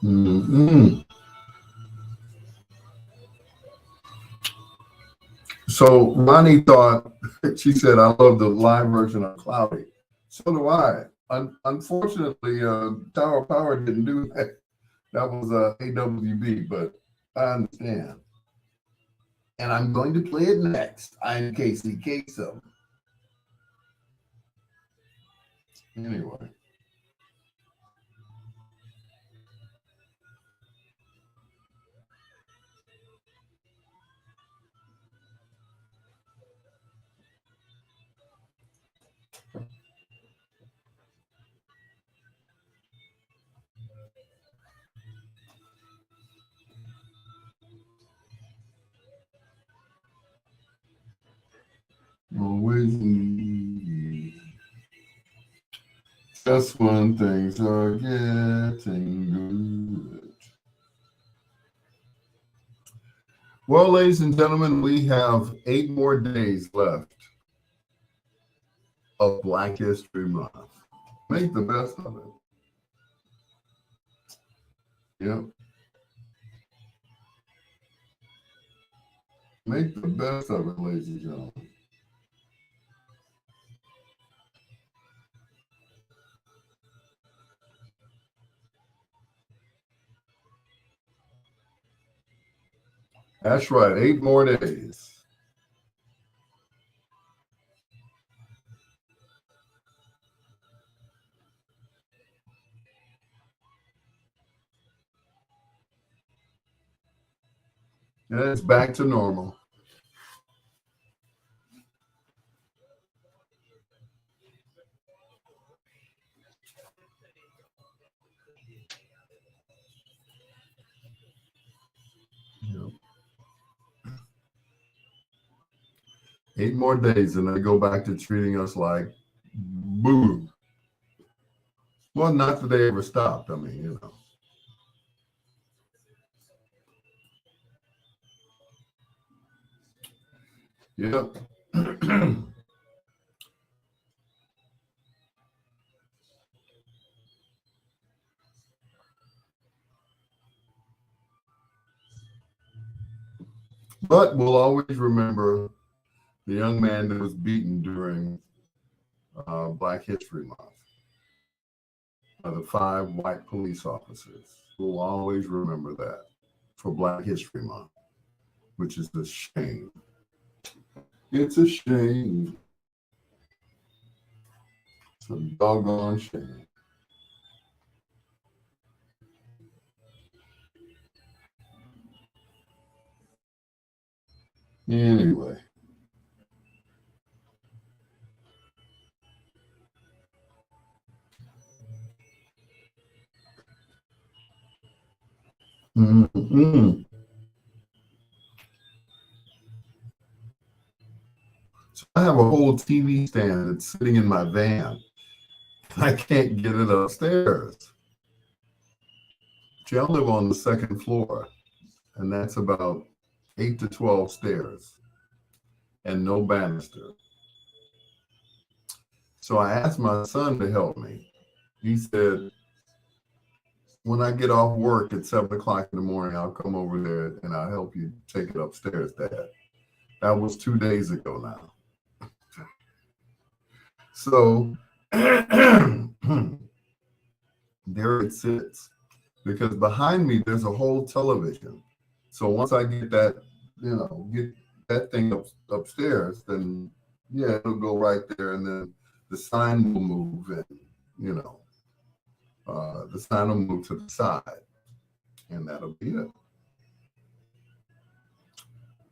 Speaker 1: Mm-mm. So Ronnie thought, she said, I love the live version of Cloudy. So do I. Unfortunately, Tower of Power didn't do that. That was AWB, but I understand. And I'm going to play it next. I'm Casey Kasem. Anyway. Always just when things are getting good. Well, ladies and gentlemen, we have 8 more days left of Black History Month. Make the best of it. Yep. Make the best of it, ladies and gentlemen. That's right, 8 more days. And it's back to normal. Yep. 8 more days, and they go back to treating us like boo. Well, not that they ever stopped. I mean, you know. Yep. But we'll always remember the young man that was beaten during Black History Month by the 5 white police officers. We'll always remember that for Black History Month, which is a shame. It's a shame. It's a doggone shame. Anyway. Mm-hmm. So I have a whole TV stand that's sitting in my van. I can't get it upstairs. See, I live on the 2nd floor, and that's about 8 to 12 stairs and no banister. So I asked my son to help me. He said, when I get off work at 7 o'clock in the morning, I'll come over there and I'll help you take it upstairs, Dad. That was 2 days ago now. So there it sits, because behind me there's a whole television. So once I get that, get that thing upstairs, then yeah, it'll go right there, and then the sign will move, and the sign will move to the side, and that'll be it.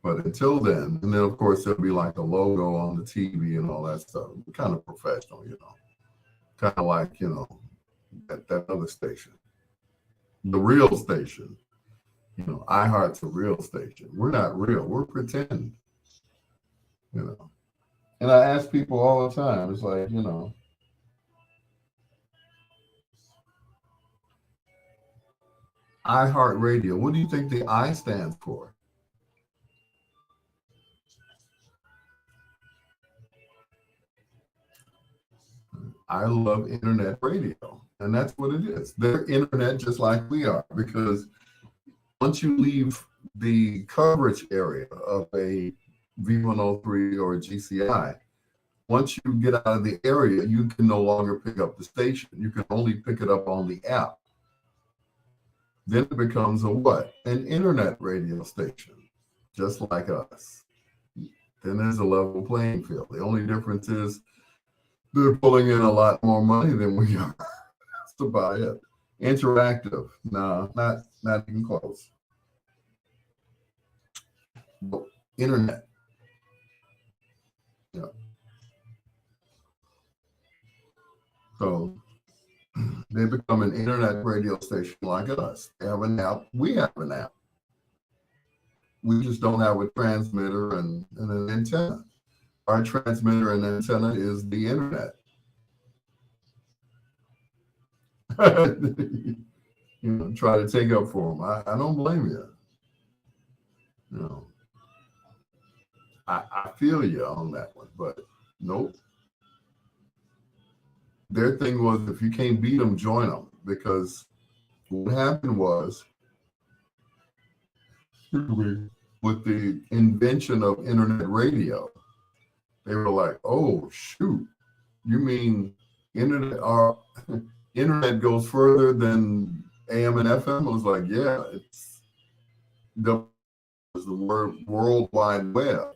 Speaker 1: But until then, and then of course there'll be like a logo on the TV and all that stuff. Kind of professional, kind of like that other station, the real station. iHeart's a real station. We're not real. We're pretend. You know. And I ask people all the time. It's like, iHeartRadio. What do you think the I stands for? I love internet radio. And that's what it is. They're internet just like we are, because once you leave the coverage area of a V103 or a GCI, once you get out of the area, you can no longer pick up the station. You can only pick it up on the app. Then it becomes a what? An internet radio station, just like us. Then there's a level playing field. The only difference is they're pulling in a lot more money than we are. That's about it. Interactive, no, not even close. But internet, yeah. So they become an internet radio station like us. They have an app. We have an app. We just don't have a transmitter and an antenna. Our transmitter and antenna is the internet. Try to take up for them. I don't blame you. You know, I feel you on that one, but nope. Their thing was, if you can't beat them, join them. Because what happened was, with the invention of internet radio, they were like, "Oh shoot, you mean internet goes further than AM and FM?" I was like, "Yeah, it's the word World Wide Web."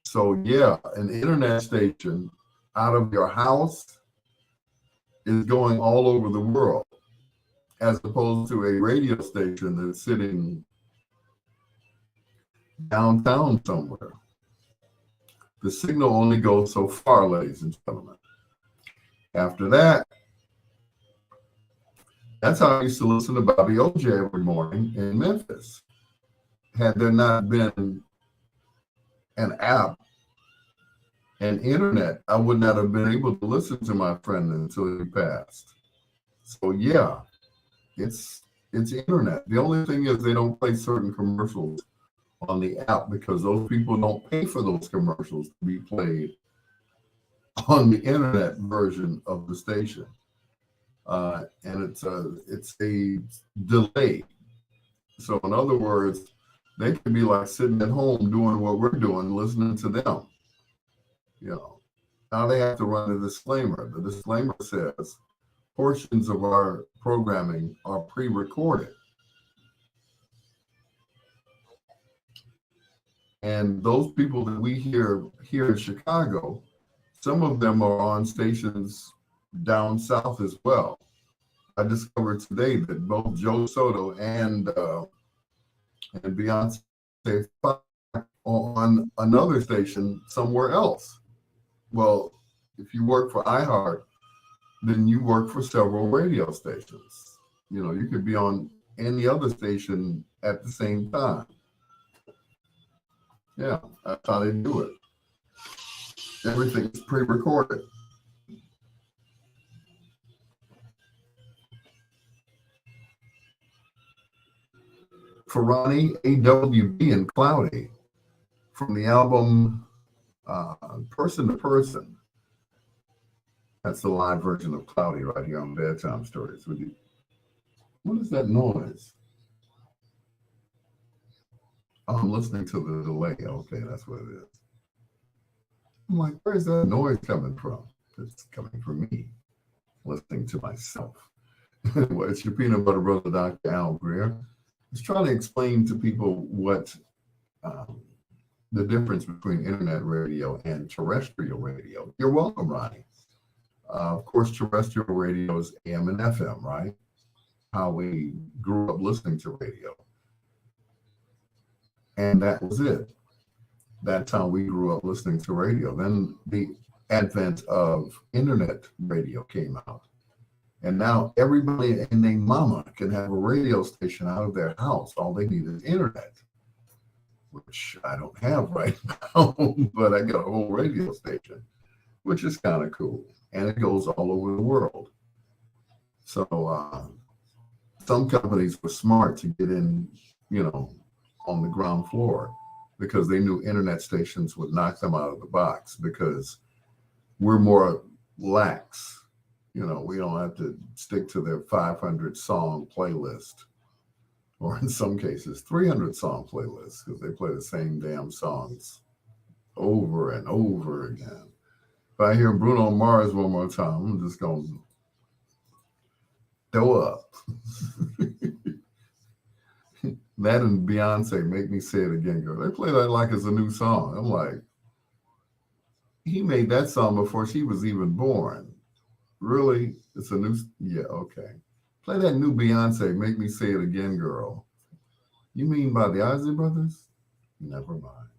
Speaker 1: So yeah, an internet station out of your house is going all over the world, as opposed to a radio station that's sitting downtown somewhere. The signal only goes so far, ladies and gentlemen. After that, that's how I used to listen to Bobby OJ every morning in Memphis. Had there not been an app and internet, I would not have been able to listen to my friend until he passed. So yeah, it's internet. The only thing is they don't play certain commercials on the app because those people don't pay for those commercials to be played on the internet version of the station. And it's a delay. So in other words, they could be like sitting at home doing what we're doing, listening to them. Now they have to run a disclaimer. The disclaimer says portions of our programming are pre-recorded. And those people that we hear here in Chicago, some of them are on stations down south as well. I discovered today that both Joe Soto and Beyonce are on another station somewhere else. Well, if you work for iHeart, then you work for several radio stations. You could be on any other station at the same time. Yeah, that's how they do it. Everything is pre-recorded. Ferrani, AWB, and Cloudy from the album Person to Person. That's the live version of Cloudy right here on Bedtime Stories. What is that noise? Oh, I'm listening to the delay. Okay, that's what it is. I'm like, where's that noise coming from? It's coming from me, listening to myself. Well, it's your peanut butter brother, Dr. Al Greer. He's trying to explain to people what the difference between internet radio and terrestrial radio. You're welcome, Ronnie. Of course, terrestrial radio is AM and FM, right? How we grew up listening to radio. And that was it. That's how we grew up listening to radio. Then the advent of internet radio came out. And now everybody and their mama can have a radio station out of their house. All they need is internet, which I don't have right now, but I got a whole radio station, which is kind of cool. And it goes all over the world. So some companies were smart to get in, you know, on the ground floor because they knew internet stations would knock them out of the box because we're more lax. You know, we don't have to stick to their 500 song playlist, or in some cases, 300 song playlists because they play the same damn songs over and over again. If I hear Bruno Mars one more time, I'm just going to throw up. That and Beyonce, Make Me Say It Again, girl. They play that like it's a new song. I'm like, he made that song before she was even born. Really? It's a new, yeah, okay. Play that new Beyonce, Make Me Say It Again, girl. You mean by the Isley Brothers? Never mind.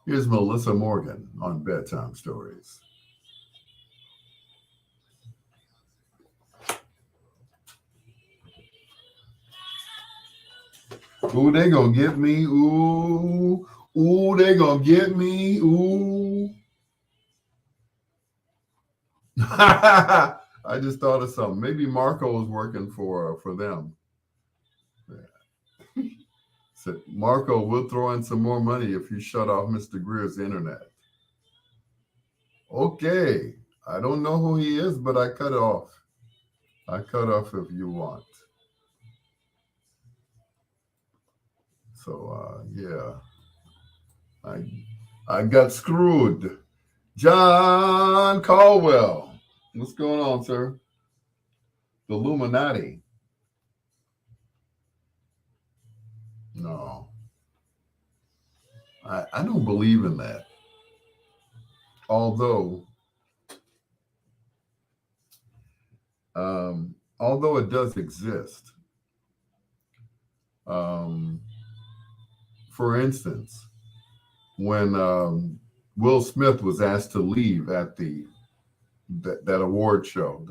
Speaker 1: Here's Melissa Morgan on Bedtime Stories. Ooh, they gonna get me. Ooh, ooh, they gonna get me. Ooh. I just thought of something. Maybe Marco is working for them. Yeah. Said Marco, we'll throw in some more money if you shut off Mr. Greer's internet. Okay. I don't know who he is, but I cut off. I cut off if you want. So yeah, I I got screwed. John Caldwell, what's going on, sir? The Illuminati? No, I don't believe in that. Although although it does exist. Um, for instance, when Will Smith was asked to leave at that award show,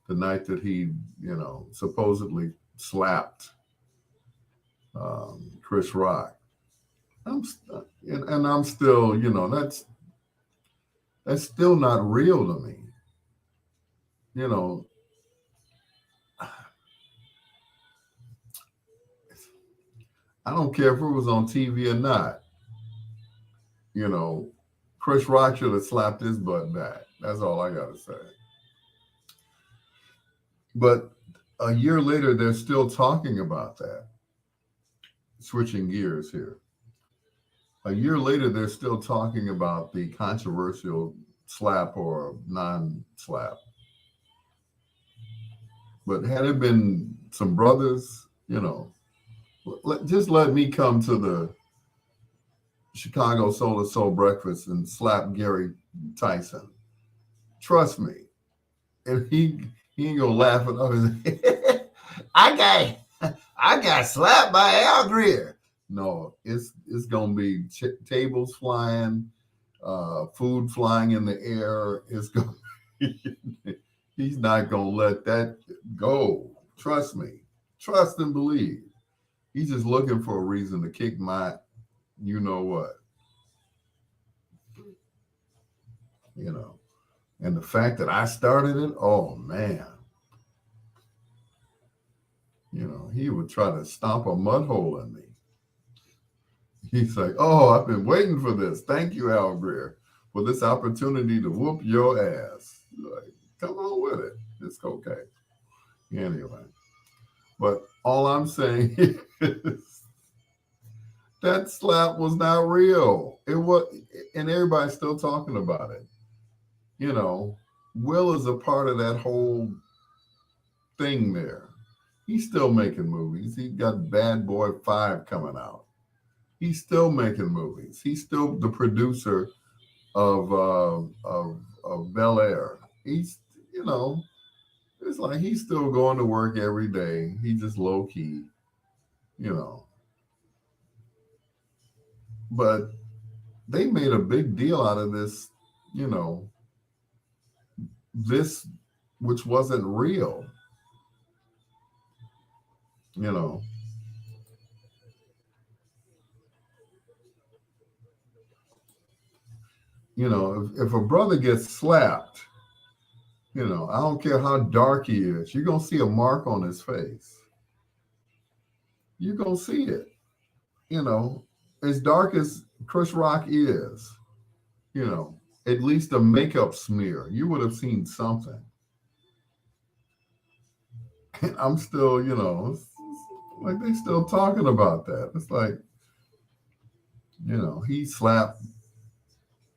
Speaker 1: the night that he, you know, supposedly slapped Chris Rock. And I'm still, you know, that's still not real to me. You know, I don't care if it was on TV or not. You know, Chris Rock should have slapped his butt back. That's all I gotta say. But a year later, they're still talking about that. Switching gears here. A year later, they're still talking about the controversial slap or non-slap. But had it been some brothers, you know, just let me come to the Chicago Soul to Soul breakfast and slap Gary Tyson. Trust me, if he ain't gonna laugh at others. I got slapped by Al Greer. No, it's gonna be tables flying, food flying in the air. It's going. He's not gonna let that go. Trust me. Trust and believe. He's just looking for a reason to kick my, you know what, you know. And the fact that I started it, oh man, you know, he would try to stomp a mud hole in me. He's like, oh, I've been waiting for this. Thank you, Al Greer, for this opportunity to whoop your ass. Like, come on with it. It's okay. Anyway, but all I'm saying is that slap was not real. It was, and everybody's still talking about it. You know, Will is a part of that whole thing there. He's still making movies. He got Bad Boy 5 coming out. He's still making movies. He's still the producer of Bel Air. He's, you know, it's like he's still going to work every day. He just low key, you know. But they made a big deal out of this, you know, this which wasn't real. You know, if a brother gets slapped, I don't care how dark he is, you're gonna see a mark on his face. You're gonna see it. You know, as dark as Chris Rock is, you know, at least a makeup smear, you would have seen something. And I'm still, it's like they still talking about that. It's like, he slapped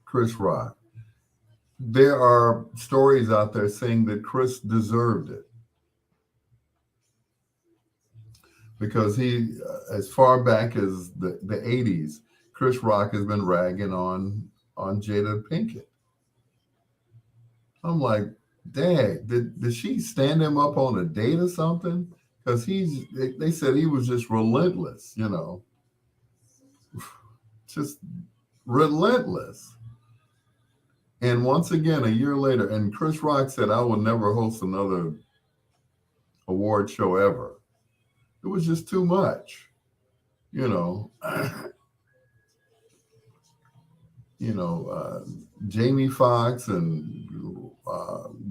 Speaker 1: Chris Rock. There are stories out there saying that Chris deserved it because as far back as the 80s, Chris Rock has been ragging on Jada Pinkett. I'm like, Dad, did she stand him up on a date or something? Because they said he was just relentless, just relentless. And once again, a year later, and Chris Rock said, I will never host another award show ever. It was just too much, you know. Jamie Foxx and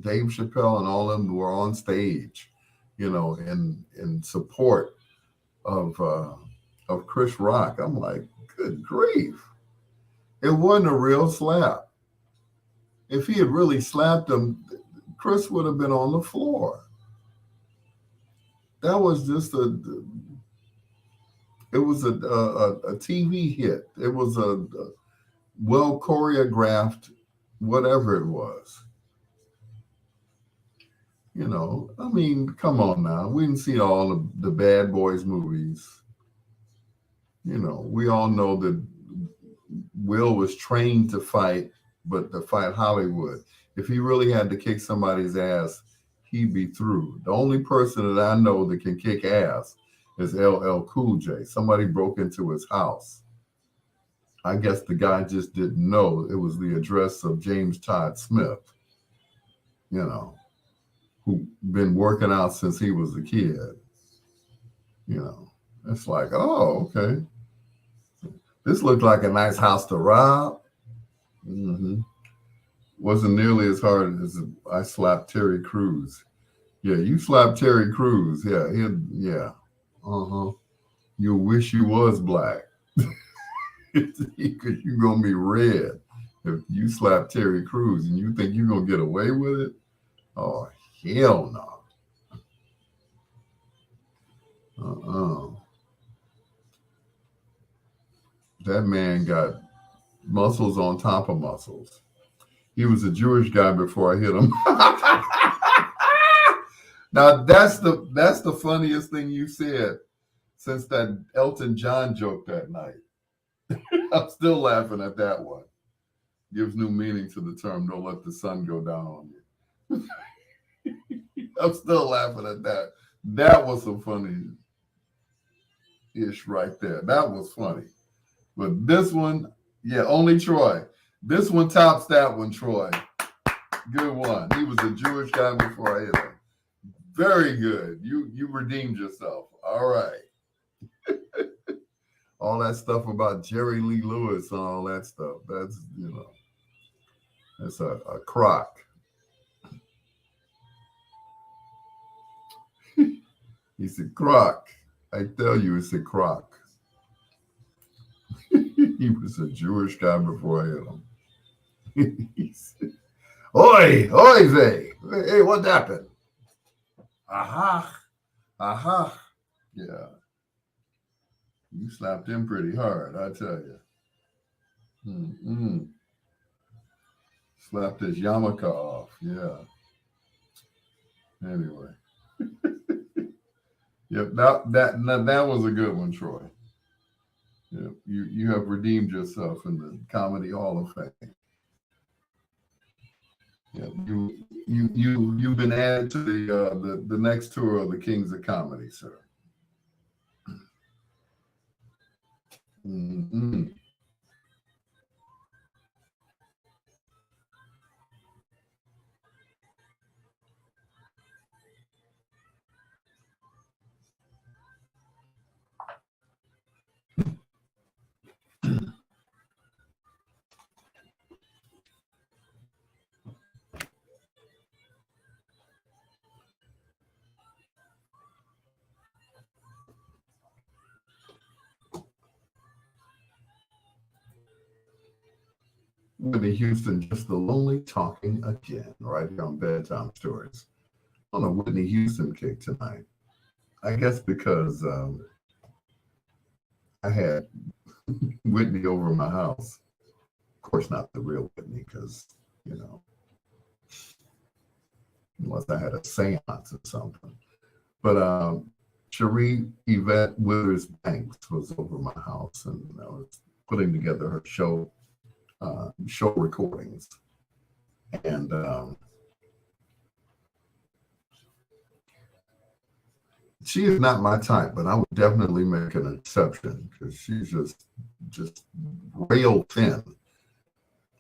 Speaker 1: Dave Chappelle and all of them were on stage, in support of Chris Rock. I'm like, good grief. It wasn't a real slap. If he had really slapped him, Chris would have been on the floor. That was just it was a TV hit. It was a well choreographed, whatever it was. I mean, come on now. We didn't see all of the Bad Boys movies. We all know that Will was trained to fight, but to fight Hollywood. If he really had to kick somebody's ass, he'd be through. The only person that I know that can kick ass is LL Cool J. Somebody broke into his house. I guess the guy just didn't know it was the address of James Todd Smith, who been working out since he was a kid. It's like, oh, okay. This looked like a nice house to rob. Wasn't nearly as hard as I slapped Terry Crews. Yeah, you slapped Terry Crews. Yeah, yeah. You wish you was black. You're gonna be red if you slap Terry Crews and you think you're gonna get away with it. Oh, hell no. That man got muscles on top of muscles. He was a Jewish guy before I hit him. Now that's the funniest thing you said since that Elton John joke that night. I'm still laughing at that one. Gives new meaning to the term, don't let the sun go down on you. I'm still laughing at that. That was some funny-ish right there. That was funny. But this one, yeah, only Troy. This one tops that one, Troy. Good one. He was a Jewish guy before I hit him. Very good. You redeemed yourself. All right. All that stuff about Jerry Lee Lewis and all that stuff. That's, that's a crock. He's a crock. I tell you, it's a crock. He was a Jewish guy before I hit him. He said, oi, oi, vey. Hey, what happened? Aha. Yeah. You slapped him pretty hard, I tell you. Slapped his yarmulke off. Yeah. Anyway. Yep, that was a good one, Troy. Yep, you have redeemed yourself in the Comedy Hall of Fame. Yep, you've been added to the next tour of the Kings of Comedy, sir. Mm-hmm. Whitney Houston, just the lonely talking again, right here on Bedtime Stories. On a Whitney Houston kick tonight. I guess because I had Whitney over my house. Of course, not the real Whitney, because, you know, unless I had a seance or something. But Cherie Yvette Withers Banks was over my house, and I was putting together her show recordings. And she is not my type, but I would definitely make an exception because she's just rail thin.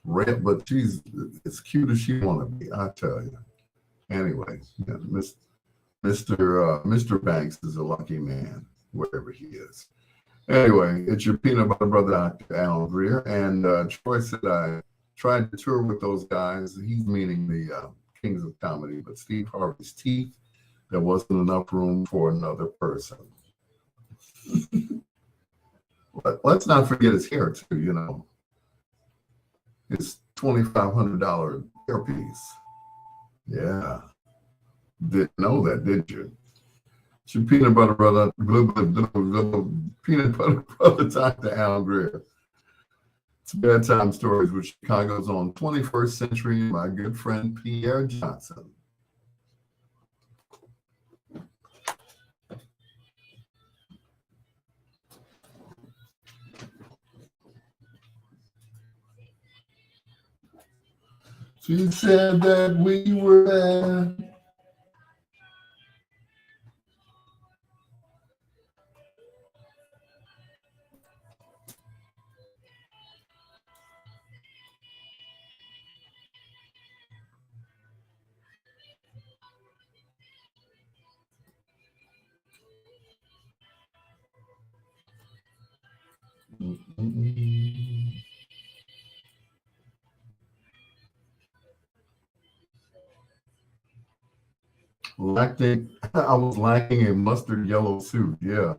Speaker 1: Rail, but she's as cute as she want to be, I tell you. Anyway, yeah, Mr. Banks is a lucky man, wherever he is. Anyway, it's your peanut butter brother, Dr. Alan Greer, and Troy said I tried to tour with those guys. He's meaning the Kings of Comedy, but Steve Harvey's teeth, there wasn't enough room for another person. But let's not forget his hair too. You know, his $2,500 hairpiece. Yeah, didn't know that, did you? It's your peanut butter brother, peanut butter brother, Dr. Al Greer. It's Bedtime Stories with Chicago's own 21st Century, my good friend Pierre Johnson. She said that we were there. I was lacking a mustard yellow suit. Yeah.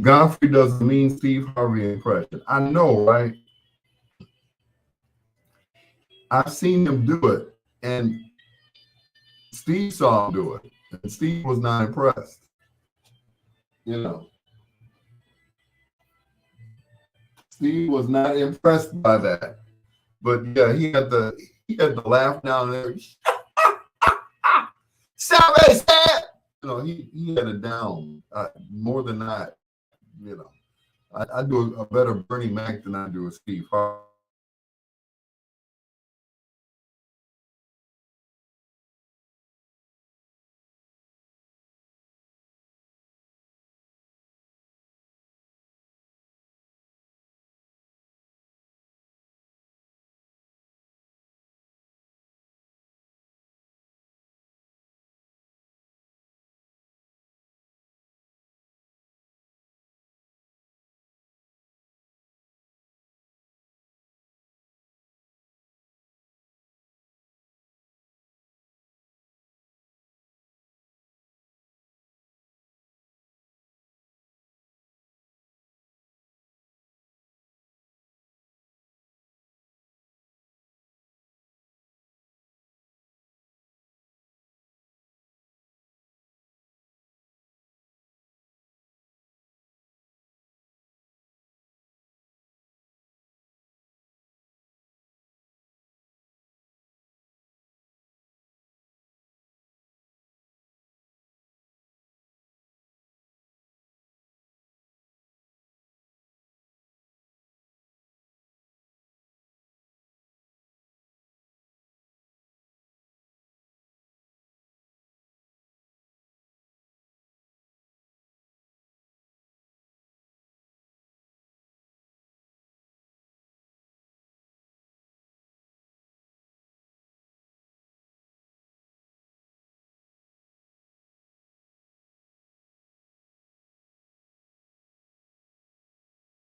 Speaker 1: Godfrey does a mean Steve Harvey impression. I know, right? I've seen him do it, and Steve saw him do it, and Steve was not impressed. You know, Steve was not impressed by that. But yeah, he had the laugh down there. Somebody said, he had it down more than that. You know, I do a better Bernie Mac than I do a Steve Harvey.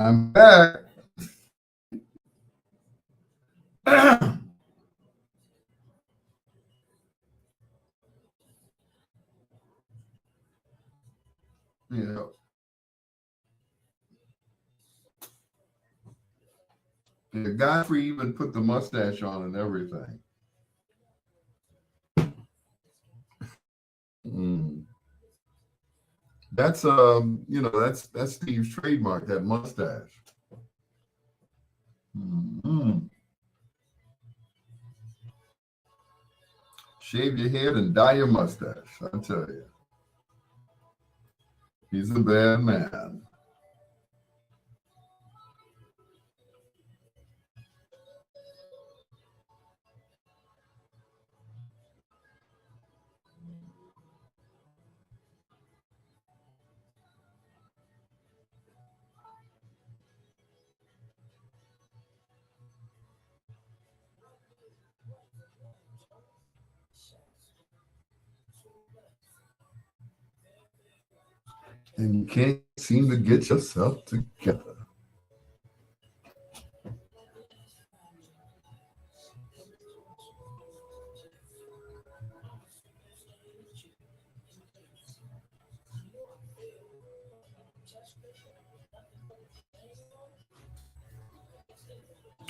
Speaker 1: I'm back. You know, the Godfrey even put the mustache on and everything. Mm. That's that's Steve's trademark, that mustache. Mm. Shave your head and dye your mustache. I tell you, he's a bad man. And you can't seem to get yourself together.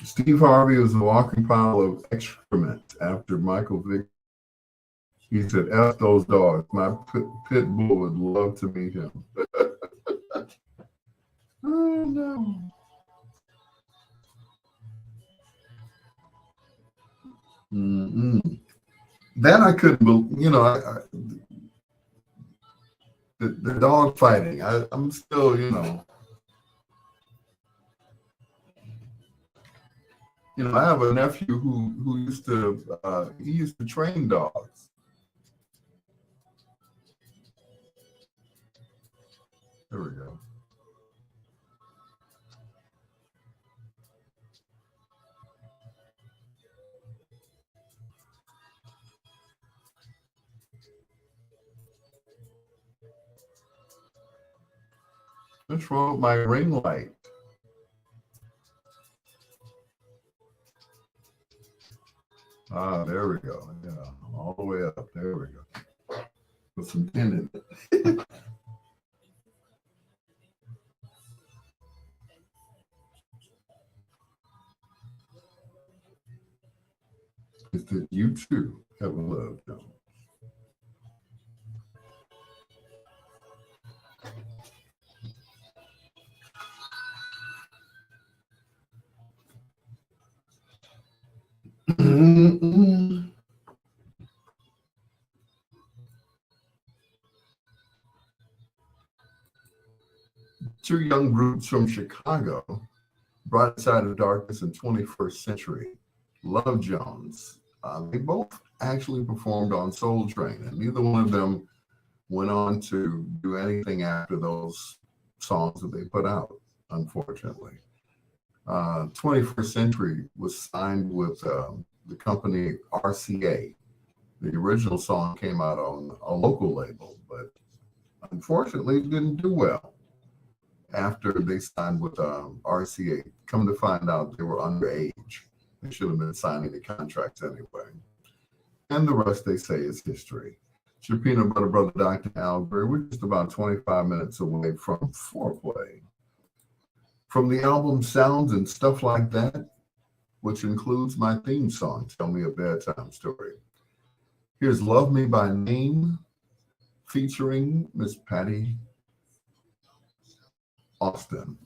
Speaker 1: Steve Harvey was a walking pile of excrement after Michael Vick. He said, F those dogs. My pit bull would love to meet him. Oh, no. Mm-mm. That I couldn't believe. The dog fighting. I'm still, I have a nephew who used to train dogs. There we go. What's wrong with my ring light? Ah, there we go. Yeah, all the way up. There we go. With some pin in it. It's that you too have a love, Joan. Two young groups from Chicago, Bright Side of Darkness and 21st Century, Love Jones. They both actually performed on Soul Train, and neither one of them went on to do anything after those songs that they put out, unfortunately. 21st Century was signed with the company RCA. The original song came out on a local label, but unfortunately it didn't do well after they signed with RCA. Come to find out, they were underage. They should have been signing the contracts anyway. And the rest, they say, is history. It's your peanut butter brother, Dr. Al Greer. We're just about 25 minutes away from foreplay. From the album Sounds and Stuff Like That, which includes my theme song, Tell Me a Bedtime Story. Here's Love Me by Name, featuring Miss Patty Austin.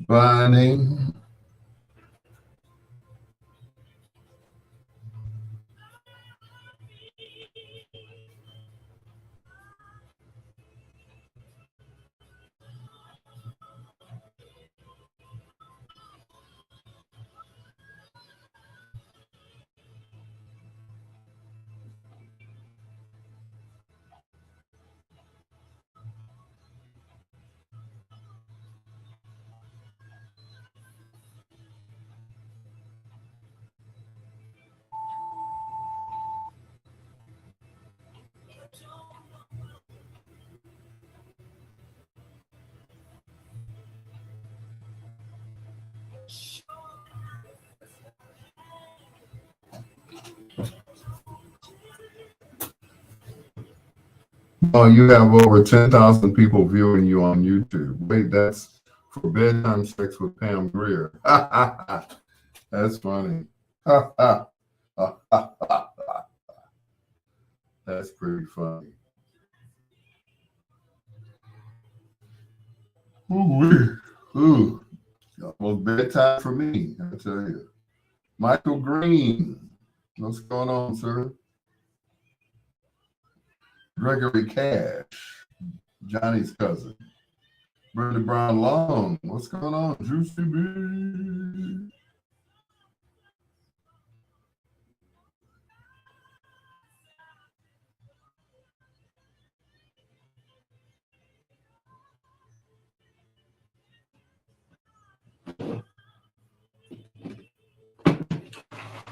Speaker 1: Burning. Oh, you have over 10,000 people viewing you on YouTube. Wait, that's for Bedtime Sex with Pam Greer. That's funny. That's pretty funny. Ooh, ooh, almost bedtime for me, I tell you. Michael Green, what's going on, sir? Gregory Cash, Johnny's cousin. Brenda Brown Long, what's going on? Juicy B.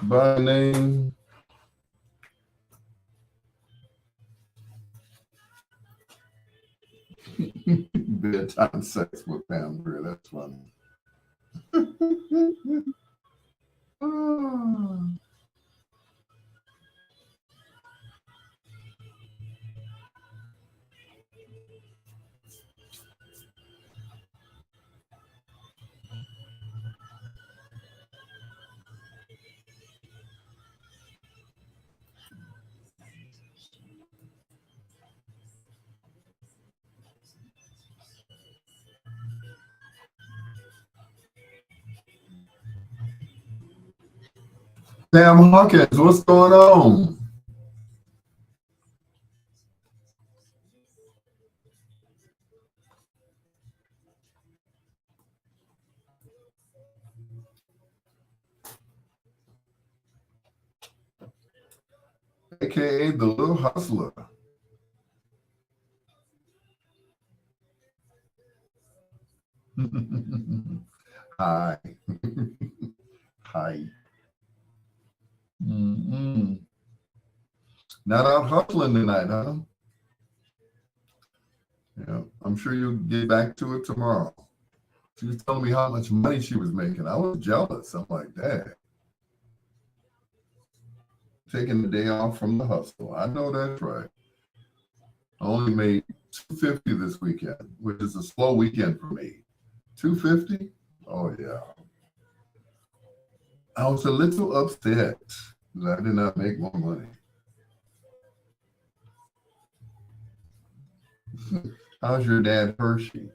Speaker 1: By name. Bedtime sex with Pam Grier. That's funny. Ah. Sam Hawkins, what's going on? AKA the Little Hustler. Hi. Hi. Mm-mm. Not out hustling tonight, huh? Yeah, I'm sure you'll get back to it tomorrow. She was telling me how much money she was making. I was jealous. I'm like, Dad, taking the day off from the hustle. I know that's right. I only made 250 this weekend, which is a slow weekend for me. 250? Oh yeah. I was a little upset that I did not make more money. How's your dad Hershey?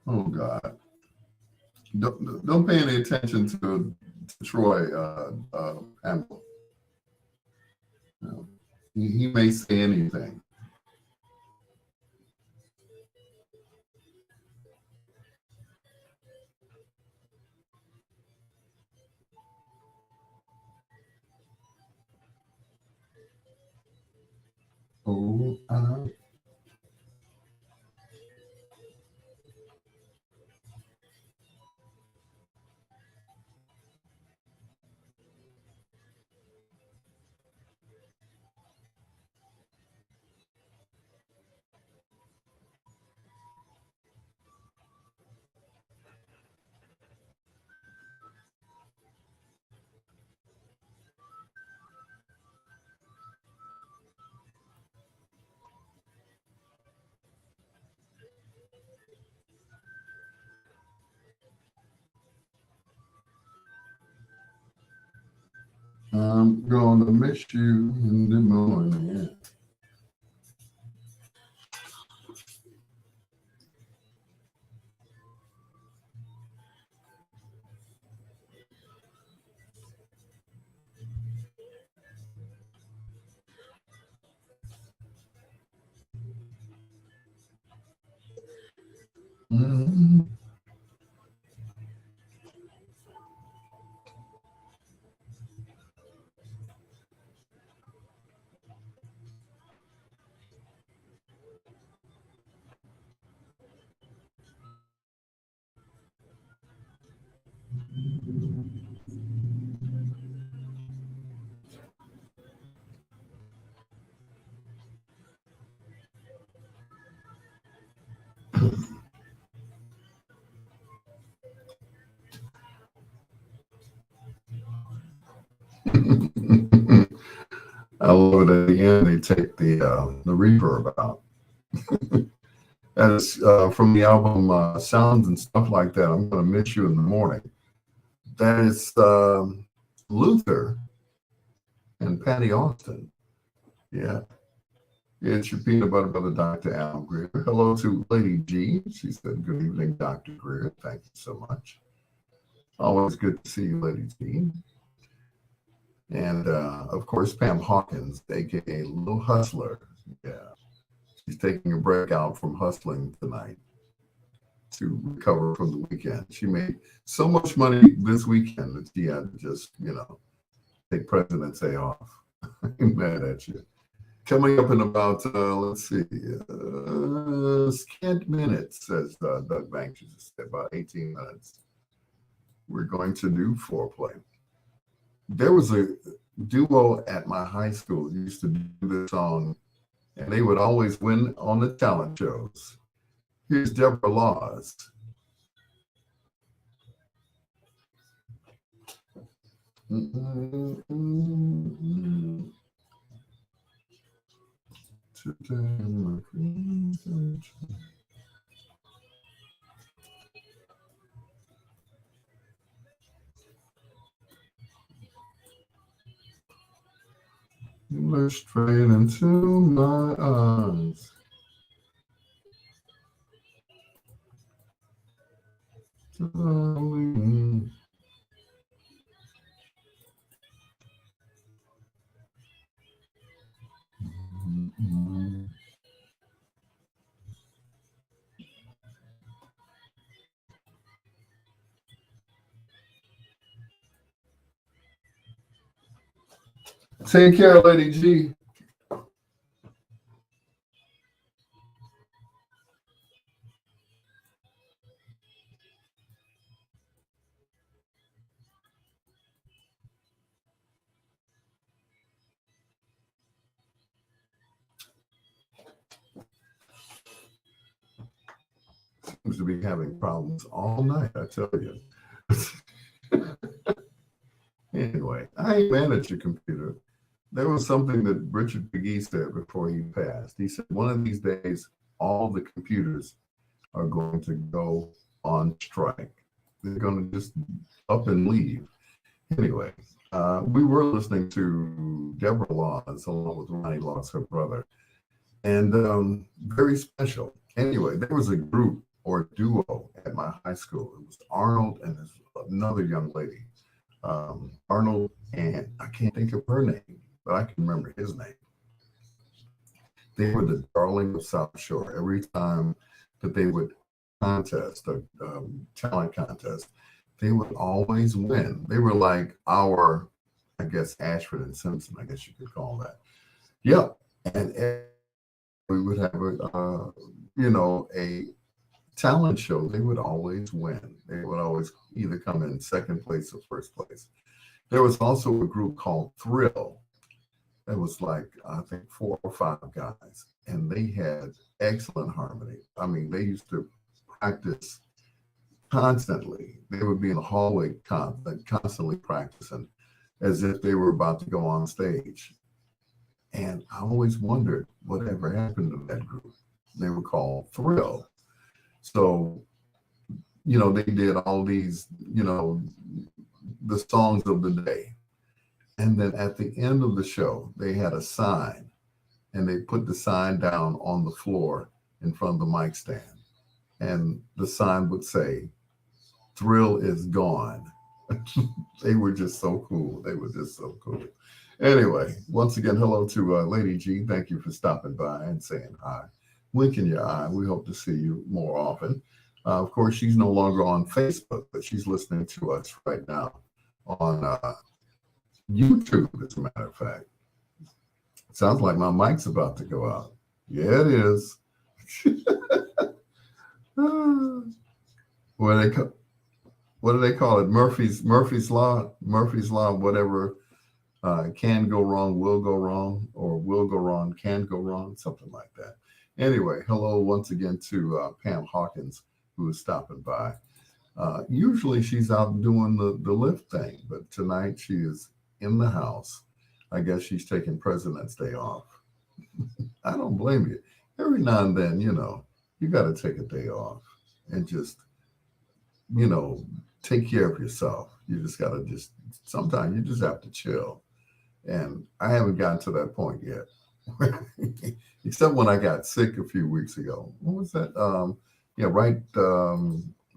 Speaker 1: Oh God. Don't pay any attention to Troy Hamill. You know, he may say anything. Oh, I'm gonna miss you in the morning. Mhm. I love it. At the end, they take the reverb out. And it's from the album Sounds and Stuff Like That. I'm gonna miss you in the morning. That is Luther and Patty Austin. Yeah. It's your peanut butter brother, Dr. Al Greer. Hello to Lady G. She said, "Good evening, Dr. Greer. Thank you so much. Always good to see you, Lady G." And of course, Pam Hawkins, aka Little Hustler. Yeah. She's taking a break out from hustling tonight to recover from the weekend. She made so much money this weekend that she had to just, take President's Day off. I'm mad at you. Coming up in about, let's see, scant minutes, says Doug Banks. Just about 18 minutes. We're going to do foreplay. There was a duo at my high school used to do this song, and they would always win on the talent shows. Here's Deborah Laws. Look straight into my eyes. Darling. Take care, Lady G. Seems to be having problems all night, I tell you. Anyway, I ain't mad at your computer. There was something that Richard McGee said before he passed. He said, one of these days, all the computers are going to go on strike. They're going to just up and leave. Anyway, we were listening to Deborah Laws along with Ronnie Laws, her brother, and very special. Anyway, there was a group or duo at my high school. It was Arnold and another young lady. Arnold, and I can't think of her name, but I can remember his name. They were the darling of South Shore. Every time that they would contest a talent contest, they would always win. They were like our, I guess, Ashford and Simpson, I guess you could call that. Yep. And we would have a talent show. They would always win. They would always either come in second place or first place. There was also a group called Thrill. It was like, I think, 4 or 5 guys, and they had excellent harmony. I mean, they used to practice constantly. They would be in the hallway constantly practicing as if they were about to go on stage. And I always wondered whatever happened to that group. They were called Thrill. So, they did all these, the songs of the day. And then at the end of the show, they had a sign, and they put the sign down on the floor in front of the mic stand. And the sign would say, "Thrill is gone." They were just so cool. They were just so cool. Anyway, once again, hello to Lady G. Thank you for stopping by and saying hi. Wink in your eye. We hope to see you more often. Of course, she's no longer on Facebook, but she's listening to us right now on YouTube, as a matter of fact. Sounds like my mic's about to go out. Yeah, it is. what they ca- what do they call it? Murphy's law. Murphy's law. Whatever can go wrong will go wrong, or will go wrong can go wrong. Something like that. Anyway, hello once again to Pam Hawkins, who is stopping by. Usually she's out doing the lift thing, but tonight she is in the house. I guess she's taking President's Day off. I don't blame you. Every now and then, you got to take a day off and just, take care of yourself. You just got to sometimes you just have to chill. And I haven't gotten to that point yet. Except when I got sick a few weeks ago. What was that? Right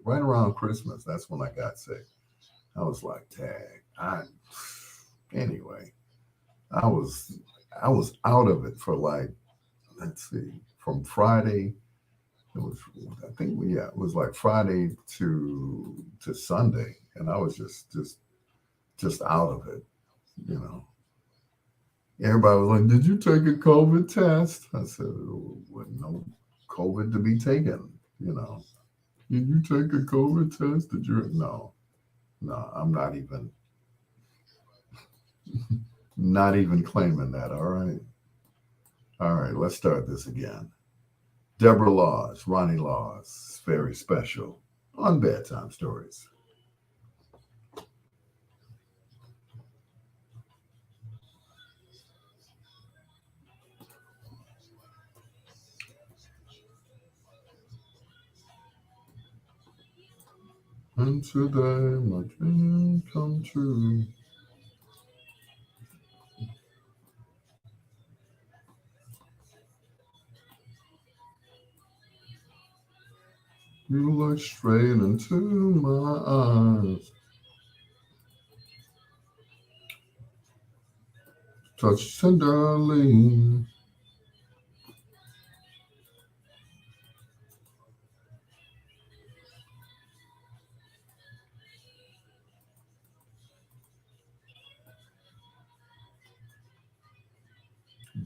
Speaker 1: around Christmas. That's when I got sick. I was like, dang. Anyway, I was out of it for like, let's see, from Friday. It was, I think, it was like Friday to Sunday, and I was just out of it. Everybody was like, "Did you take a COVID test?" I said, well, "No COVID to be taken." Did you take a COVID test? Did you? No, I'm not even claiming that. All right. Let's start this again. Deborah Laws, Ronnie Laws, very special on Bedtime Stories. And today my dream come true. You look straight into my eyes. Touch tenderly.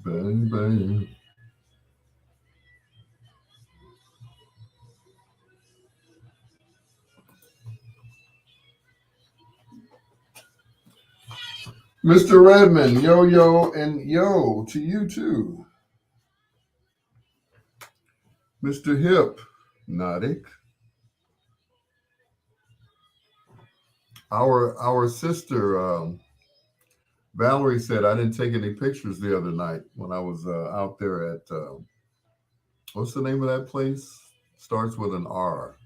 Speaker 1: Baby. Mr. Redmond, yo, and yo to you too. Mr. Hip, Nadik. Our sister Valerie said I didn't take any pictures the other night when I was out there at what's the name of that place? Starts with an R.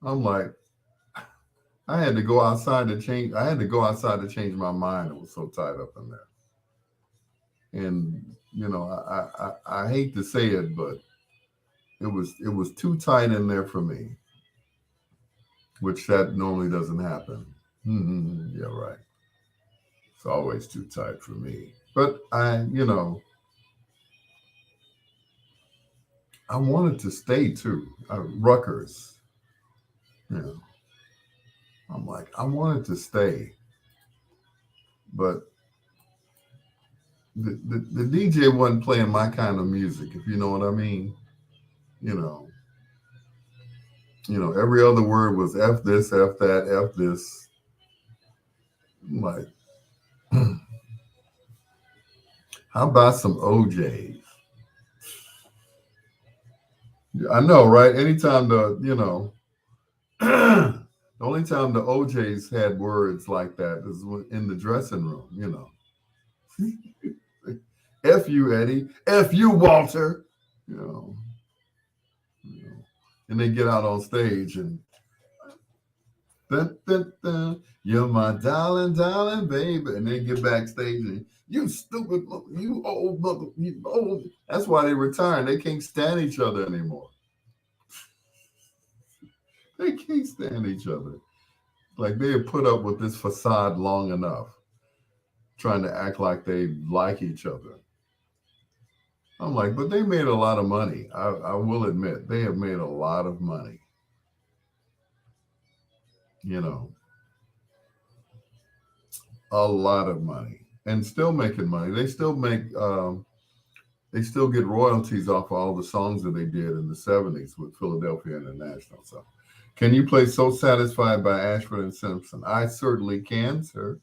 Speaker 1: I'm like, I had to go outside to change. I had to go outside to change my mind. It was so tied up in there. And I hate to say it, but it was too tight in there for me, which that normally doesn't happen. Yeah, right. It's always too tight for me. But I wanted to stay too. Rutgers, you know. I'm like, I wanted to stay, but the DJ wasn't playing my kind of music, if you know what I mean. You know, every other word was F this, F that, F this. I'm like, how about some OJs? I know, right? Anytime the only time the OJs had words like that is in the dressing room. F you, Eddie. F you, Walter. You know, and they get out on stage and dun, dun, dun, you're my darling, baby. And they get backstage and you stupid, you old mother, you old. That's why they retired. They can't stand each other anymore. They can't stand each other. Like they had put up with this facade long enough, trying to act like they like each other. I'm like, but they made a lot of money. I will admit, they have made a lot of money, you know, a lot of money, and still making money. They still get royalties off of all the songs that they did in the 70s with Philadelphia International. So, can you play So Satisfied by Ashford and Simpson? I certainly can, sir.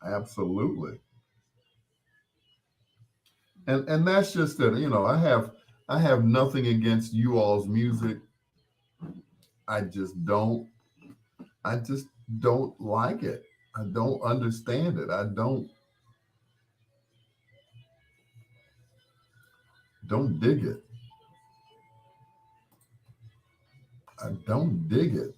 Speaker 1: Absolutely. And that's just it. I have nothing against you all's music. I just don't I just don't like it. I don't understand it. I don't dig it. I don't dig it.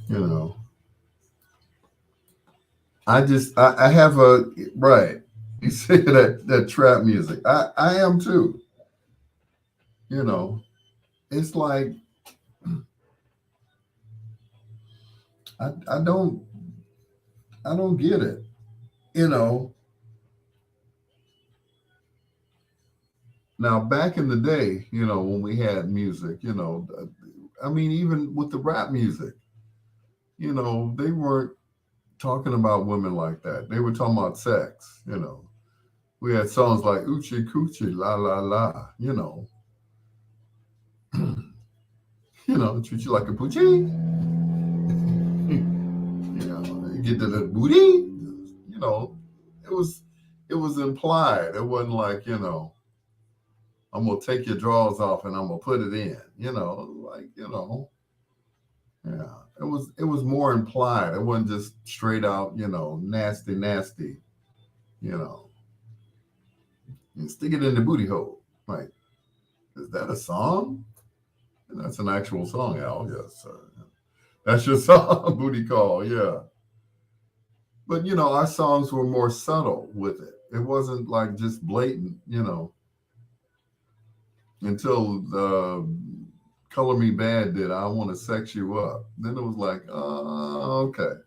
Speaker 1: You know. I have a right. You say that trap music. I am too. You know. It's like I I don't get it. You know. Now back in the day, when we had music, I mean even with the rap music, they weren't talking about women like that. They were talking about sex, We had songs like Oochie Coochie La La La, treat you like a poochie, get to the booty, you know, it was it was implied. It wasn't like, I'm gonna take your drawers off and I'm gonna put it in, like, yeah. It was more implied. It wasn't just straight out, nasty, nasty, you know, and stick it in the booty hole. Like, is that a song? And that's an actual song, Al. Yes, sir. That's your song, booty call. Yeah. But our songs were more subtle with it. It wasn't like just blatant, until Color Me Bad did I Want to Sex You Up. Then it was like, oh, okay.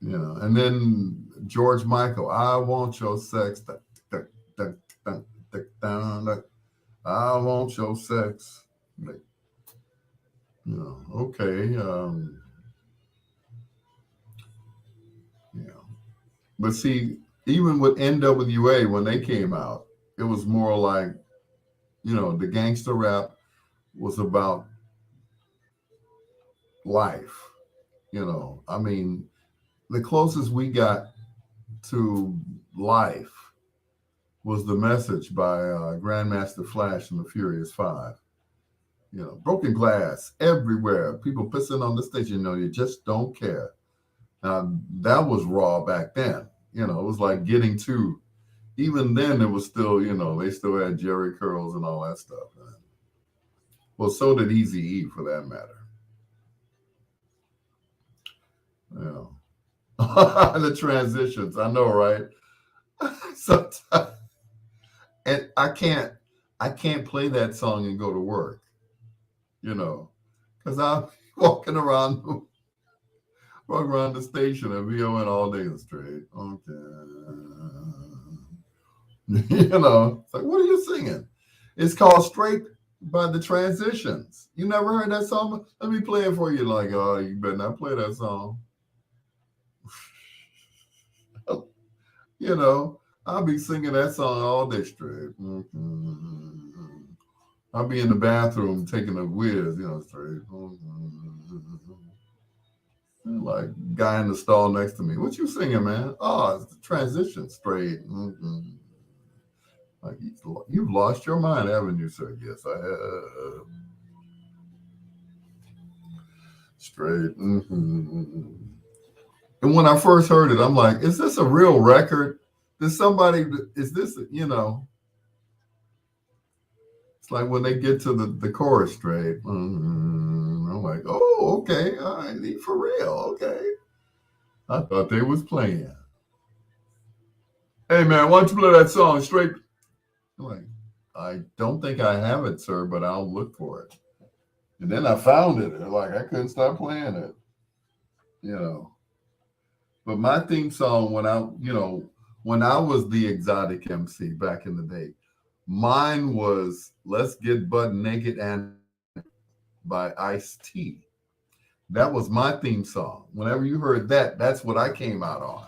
Speaker 1: And then George Michael, I want your sex. I want your sex. Like, okay. Yeah. But see, even with NWA, when they came out, it was more like, the gangster rap was about life. I mean, the closest we got to life was The Message by Grandmaster Flash and the Furious Five. Broken glass everywhere. People pissing on the station. You just don't care. Now, that was raw back then. It was like getting to, even then, it was still, they still had Jerry curls and all that stuff. Well, so did Easy E for that matter. The transitions, I know, right? Sometimes, and I can't play that song and go to work, because I'm walking around, walking around the station and VOing all day straight. Okay, it's like, what are you singing? It's called Straight by the Transitions. You never heard that song? Let me play it for you. Like, oh, you better not play that song. I'll be singing that song all day straight. I'll be in the bathroom taking a whiz, straight. Like guy in the stall next to me. What you singing, man? Oh, it's the transition straight. Like you've lost your mind, haven't you, sir? Yes, I have. Straight. And when I first heard it, I'm like, is this a real record? Is this, it's like when they get to the chorus straight. I'm like, oh, okay. All right. For real. Okay. I thought they was playing. Hey, man, why don't you play that song straight? I'm like, I don't think I have it, sir, but I'll look for it. And then I found it. Like I couldn't stop playing it, you know. But my theme song when I was the exotic MC back in the day, mine was "Let's Get Butt Naked and" by Ice-T. That was my theme song. Whenever you heard that, that's what I came out on.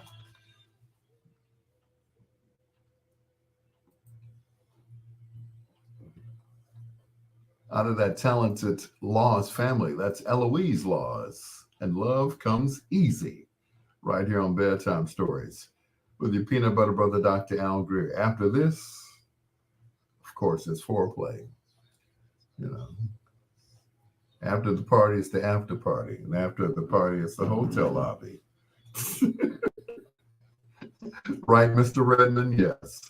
Speaker 1: Out of that talented Laws family, that's Eloise Laws. And Love Comes Easy, right here on Bedtime Stories with your peanut butter brother, Dr. Al Greer. After this, of course, it's foreplay. You know, after the party, it's the after party. And after the party, it's the hotel lobby. Right, Mr. Redmond? Yes.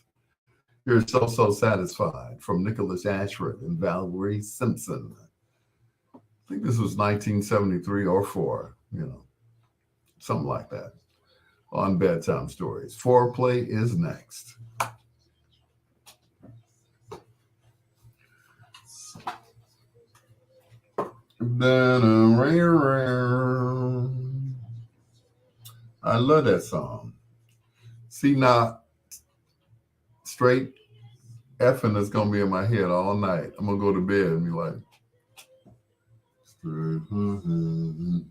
Speaker 1: You're so satisfied from Nicholas Ashford and Valerie Simpson. I think this was 1973 or 4, something like that on Bedtime Stories. Foreplay is next. I love that song. See, now, straight effing is going to be in my head all night. I'm going to go to bed and be like, who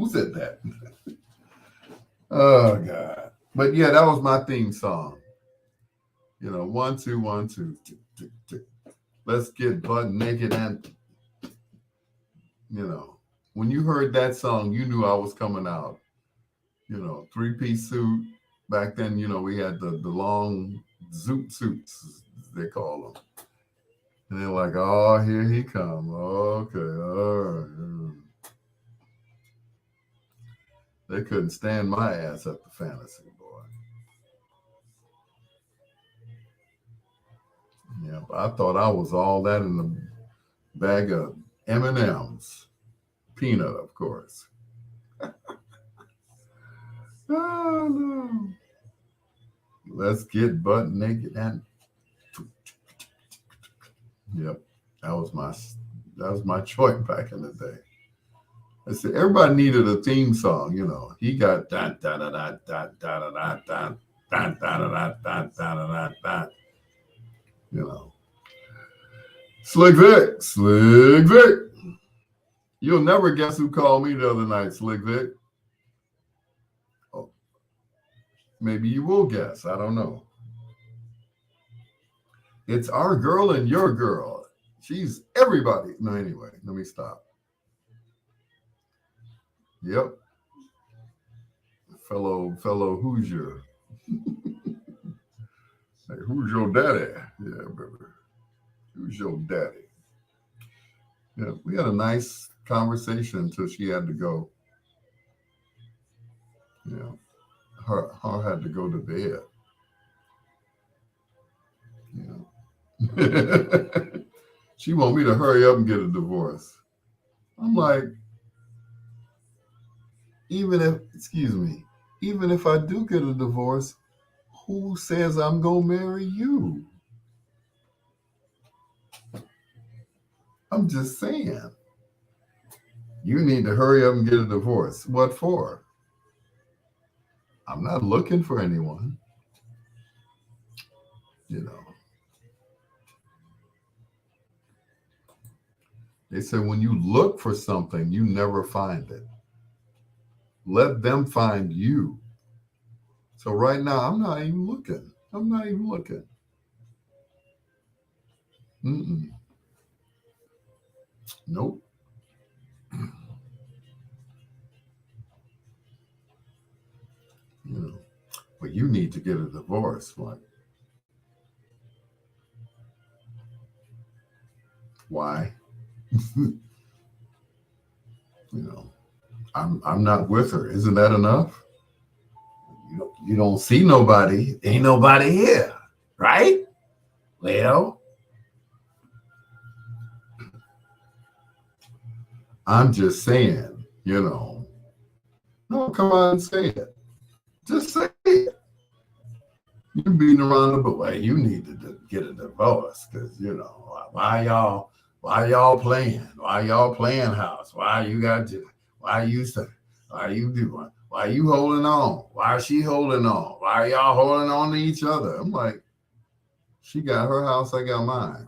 Speaker 1: said that? Oh, God. But yeah, that was my theme song. 1, 2, 1, 2. Tick, tick. Let's get butt naked and, when you heard that song, you knew I was coming out. 3-piece suit. Back then, we had the long zoot suits, they call them. And they're like, oh, here he come. Okay, all right. They couldn't stand my ass at the fantasy, boy. Yeah, but I thought I was all that in the bag of M&Ms. Peanut, of course. Oh, no. Let's get butt naked and yep, that was my choice back in the day. I said everybody needed a theme song, He got da da da da da da da da da da da da da da da. Slick Vic. You'll never guess who called me the other night, Slick Vic. Oh, maybe you will guess. I don't know. It's our girl and your girl. She's everybody. No, anyway, let me stop. Yep. Fellow Hoosier. Hey, who's your daddy? Yeah, baby. Who's your daddy? Yeah, we had a nice conversation until she had to go. Her had to go to bed. She want me to hurry up and get a divorce. I'm like, even if I do get a divorce, who says I'm gonna marry you? I'm just saying. You need to hurry up and get a divorce. What for? I'm not looking for anyone. They say when you look for something, you never find it. Let them find you. So right now, I'm not even looking. Mm-mm. Nope. But you need to get a divorce. Like, why? I'm not with her. Isn't that enough? You don't see nobody. Ain't nobody here, right? Well, I'm just saying, No, come on and say it. Just say it. You're beating around the bush. Well, you need to get a divorce because, why y'all Why y'all playing? Why y'all playing house? Why you got to? Why you say? Why you doing? Why you holding on? Why is she holding on? Why are y'all holding on to each other? I'm like, she got her house, I got mine.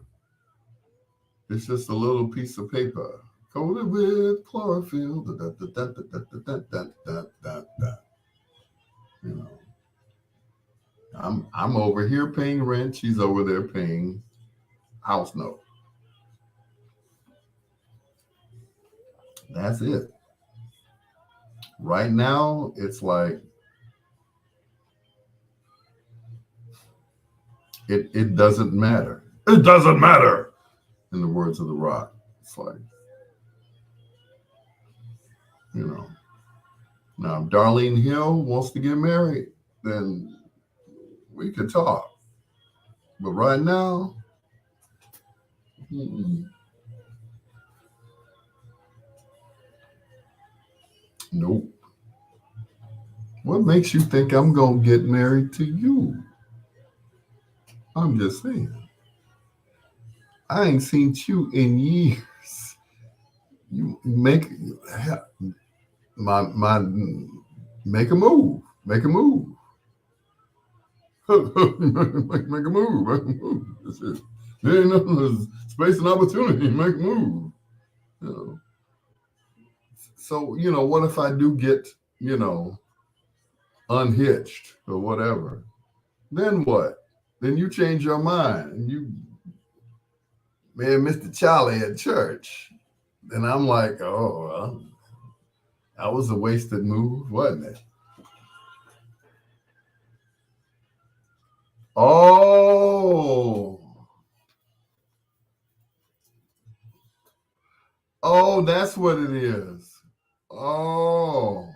Speaker 1: It's just a little piece of paper coated with chlorophyll. Da, da, da, da, da, da, da, da, da, da. You know, I'm over here paying rent. She's over there paying house note. That's it. Right now, it's like it doesn't matter. It doesn't matter. In the words of the Rock, it's like, you know. Now, if Darlene Hill wants to get married, then we could talk. But right now, mm-mm, nope. What makes you think I'm gonna get married to you? I'm just saying. I ain't seen you in years. You make my make a move. Make a move. Make a move. Make a move. That's it. There ain't nothing space and opportunity. Make a move. You know. So, what if I do get, you know, unhitched or whatever? Then what? Then you change your mind and you, man, Mr. Charlie at church. Then I'm like, oh, well, that was a wasted move, wasn't it? Oh, oh, that's what it is. Oh,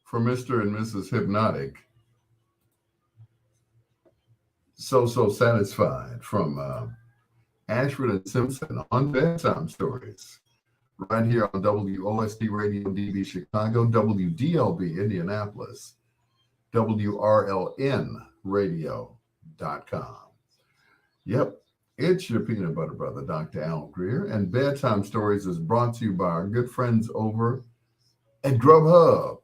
Speaker 1: for Mr. and Mrs. Hypnotic. So satisfied from Ashford and Simpson on Bedtime Stories. Right here on WOSD Radio DB Chicago, WDLB Indianapolis, WRLN Radio.com. Yep, it's your peanut butter brother, Dr. Al Greer, and Bedtime Stories is brought to you by our good friends over at Grubhub.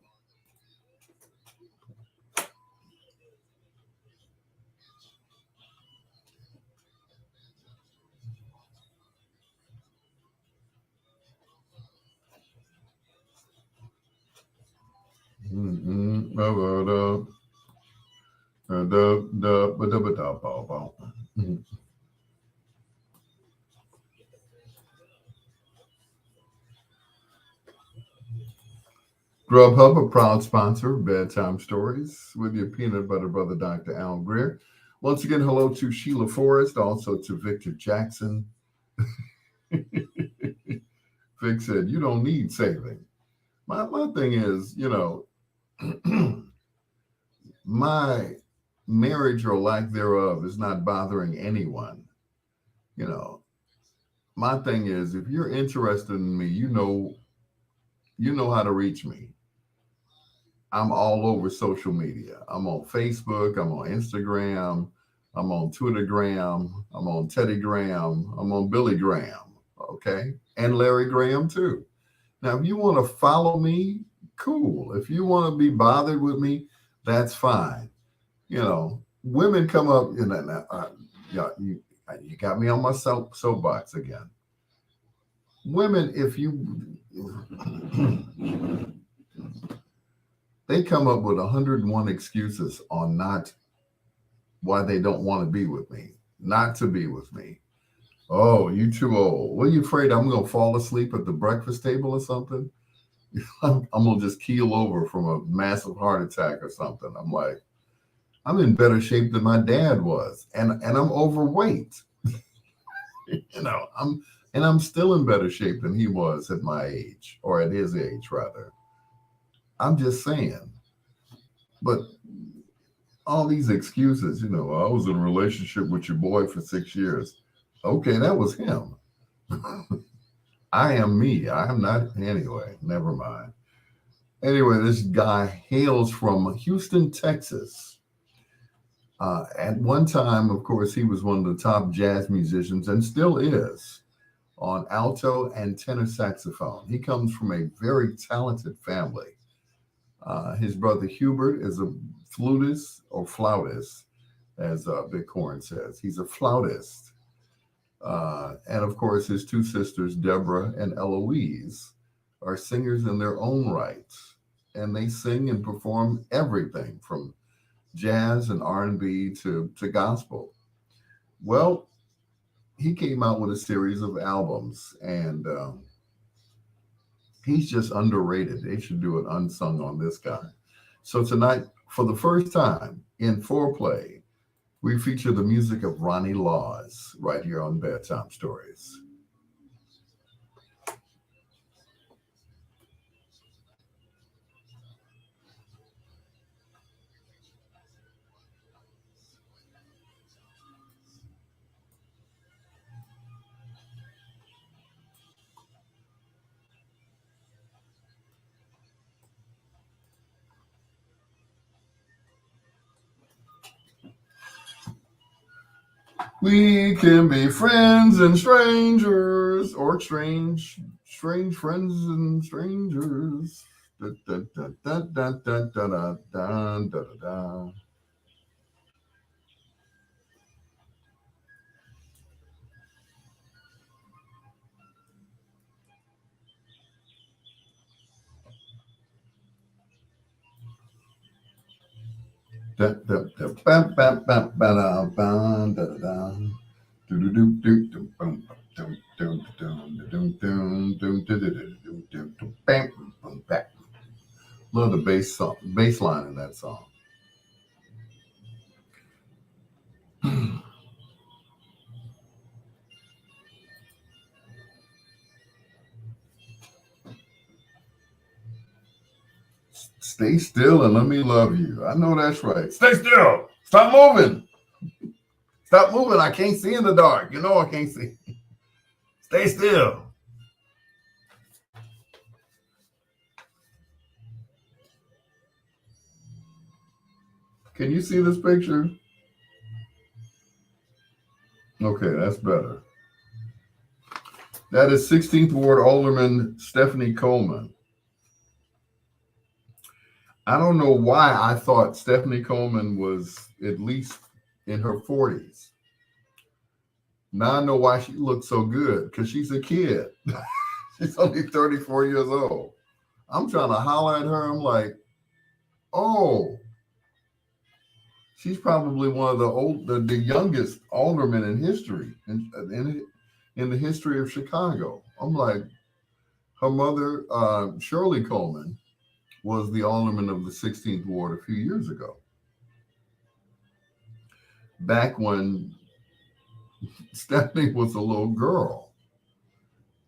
Speaker 1: Mm-hmm. Grubhub, a proud sponsor of Bedtime Stories with your peanut butter brother, Dr. Al Greer. Once again, hello to Sheila Forrest, also to Victor Jackson. Vic said, you don't need saving. My thing is, my marriage or lack thereof is not bothering anyone. You know, my thing is, if you're interested in me, you know how to reach me. I'm all over social media. I'm on Facebook. I'm on Instagram. I'm on Twittergram. I'm on Teddygram. I'm on Billy Graham. Okay. And Larry Graham too. Now, if you want to follow me, cool. If you want to be bothered with me, that's fine. Women come up, yeah, you got me on my soapbox again. Women, if you they come up with 101 excuses on not why they don't want to be with me, not to be with me. Oh, you too old. What are you afraid I'm going to fall asleep at the breakfast table or something? I'm going to just keel over from a massive heart attack or something. I'm like, I'm in better shape than my dad was, and I'm overweight. I'm still in better shape than he was at my age, or at his age rather. I'm just saying. But all these excuses, I was in a relationship with your boy for 6 years. Okay, that was him. I am me. I am not. Anyway, never mind. Anyway, this guy hails from Houston, Texas. At one time, of course, he was one of the top jazz musicians and still is on alto and tenor saxophone. He comes from a very talented family. His brother Hubert is a flutist or flautist, as Big Horn says. He's a flautist. And of course, his two sisters, Deborah and Eloise, are singers in their own rights. And they sing and perform everything from jazz and R&B to gospel. Well, he came out with a series of albums, and he's just underrated. They should do an unsung on this guy. So tonight, for the first time in Foreplay, we feature the music of Ronnie Laws right here on Bedtime Stories. We can be friends and strangers, or strange friends and strangers. Da, da, da, da, da, da, da, da, da, da, da. Da, da, da, ba, ba, ba, ba, da, ba, da, da, da. Do, do, do, do, do, boom, dum, dum, dum, dum, dum, dum, do, do, do, do, do, do, bam, boom, back. Love the bass line in that song. Stay still and let me love you. I know that's right. Stay still. Stop moving. Stop moving. I can't see in the dark. You know I can't see. Stay still. Can you see this picture? Okay, that's better. That is 16th Ward Alderman Stephanie Coleman. I don't know why I thought Stephanie Coleman was at least in her 40s. Now I know why she looks so good, because she's a kid. She's only 34 years old. I'm trying to holler at her. I'm like, oh, she's probably one of the youngest aldermen in history, in the history of Chicago. I'm like, her mother, Shirley Coleman, was the alderman of the 16th Ward a few years ago, back when Stephanie was a little girl.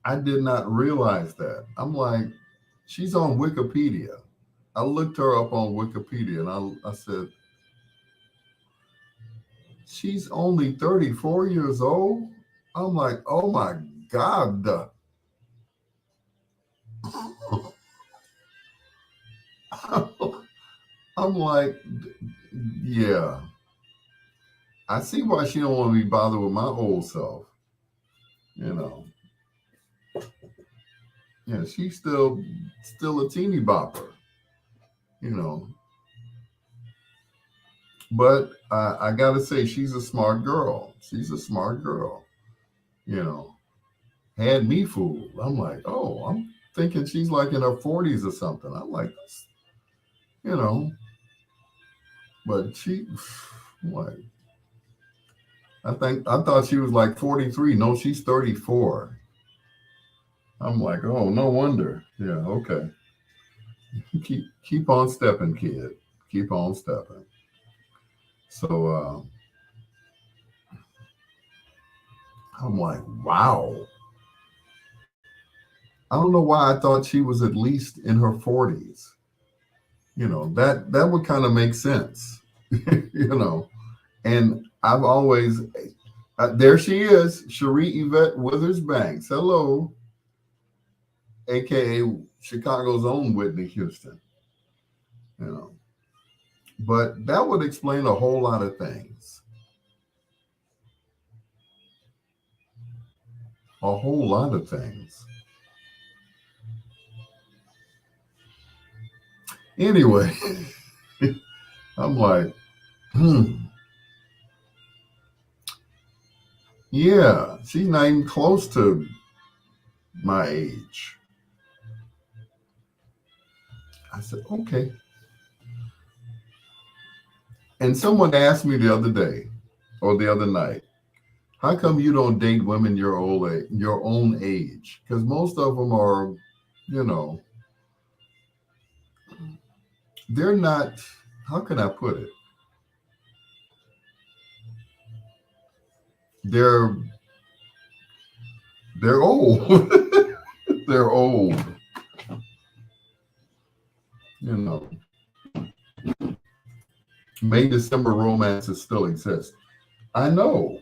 Speaker 1: I did not realize that. I'm like, she's on Wikipedia. I looked her up on Wikipedia, and I said, she's only 34 years old? I'm like, oh my God. I'm like, yeah. I see why she don't want to be bothered with my old self. You know. Yeah, she's still a teeny bopper. You know. But I gotta say, she's a smart girl. She's a smart girl. You know. Had me fooled. I'm like, oh, I'm thinking she's like in her 40s or something. I'm like, you know. But she, like, I thought she was like 43. No, she's 34. I'm like, oh, no wonder. Yeah, okay. Keep on stepping, kid. Keep on stepping. So I'm like, wow. I don't know why I thought she was at least in her 40s. You know, that would kind of make sense. You know, and I've always there she is, Cherie Yvette Withers Banks. Hello. aka Chicago's own Whitney Houston. You know, but that would explain a whole lot of things. A whole lot of things. Anyway, I'm like, yeah, she's not even close to my age. I said, okay. And someone asked me the other day or the other night, how come you don't date women your own age? Because most of them are, you know, they're not. How can I put it? They're they're old. They're old. You know, May December romances still exist. I know.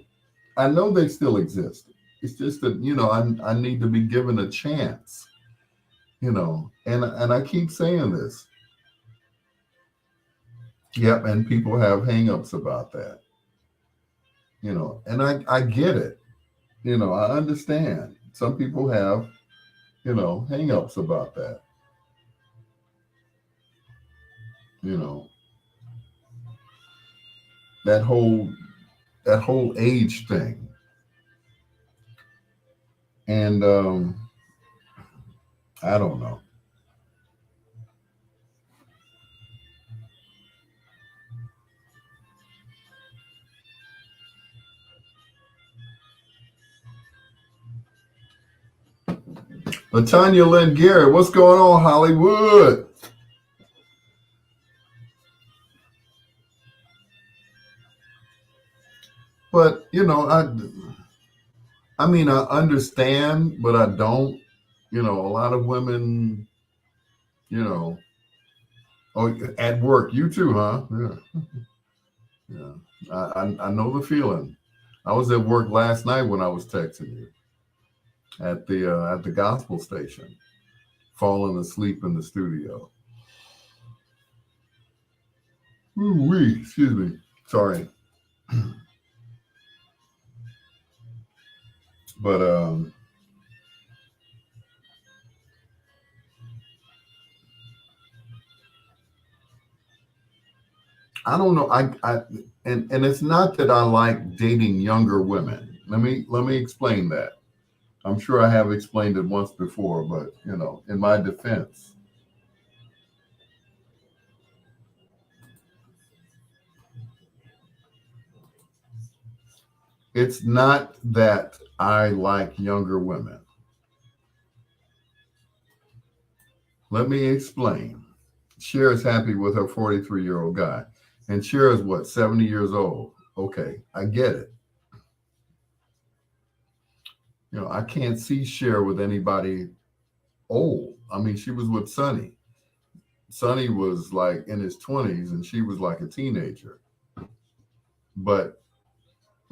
Speaker 1: I know they still exist. It's just that I need to be given a chance. And I keep saying this. Yep, and people have hangups about that. And I get it. I understand. Some people have, hangups about that. You know, that whole age thing. And I don't know. Latanya Lynn Garrett, what's going on, Hollywood? But I mean, I understand, but I don't. A lot of women, you know, oh, at work, you too, huh? Yeah, yeah. I know the feeling. I was at work last night when I was texting you at the gospel station, falling asleep in the studio. Ooh wee, excuse me. Sorry, but I don't know. And it's not that I like dating younger women. Let me explain that. I'm sure I have explained it once before, but in my defense, it's not that I like younger women. Let me explain. Cher is happy with her 43-year-old guy, and Cher is what, 70 years old. Okay, I get it. I can't see Cher with anybody old. I mean, she was with Sonny. Sonny was like in his 20s, and she was like a teenager. But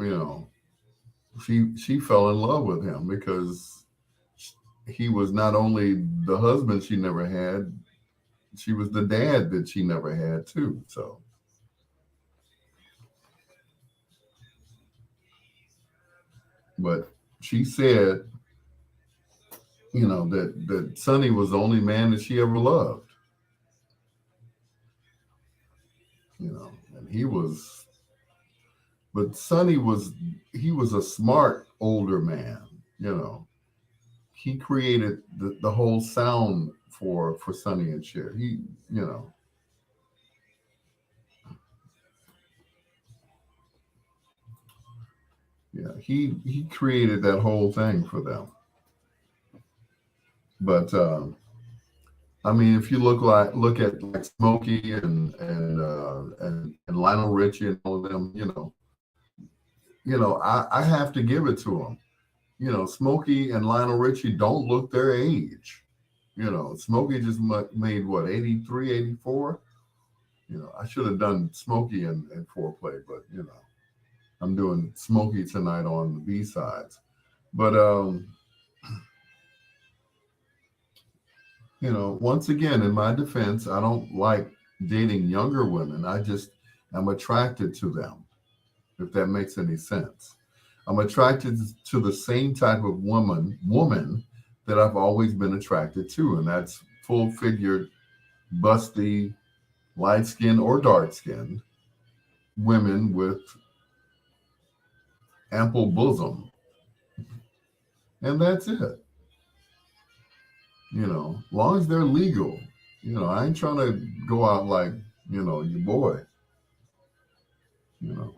Speaker 1: you know, she fell in love with him because he was not only the husband she never had, she was the dad that she never had too. So, but she said, that Sonny was the only man that she ever loved. And he was, but Sonny was, he was a smart older man. You know, he created the whole sound for Sonny and Cher. You know, yeah, he created that whole thing for them. But I mean, if you look at like Smokey and Lionel Richie and all of them, I have to give it to them. Smokey and Lionel Richie don't look their age. Smokey just made what, 83, 84. I should have done Smokey and Foreplay, but I'm doing Smokey tonight on the B sides. But Once again, in my defense, I don't like dating younger women. I just am attracted to them, if that makes any sense. I'm attracted to the same type of woman that I've always been attracted to, and that's full figured, busty, light skinned or dark skinned women with ample bosom. And that's it. As long as they're legal. I ain't trying to go out like, your boy, you know.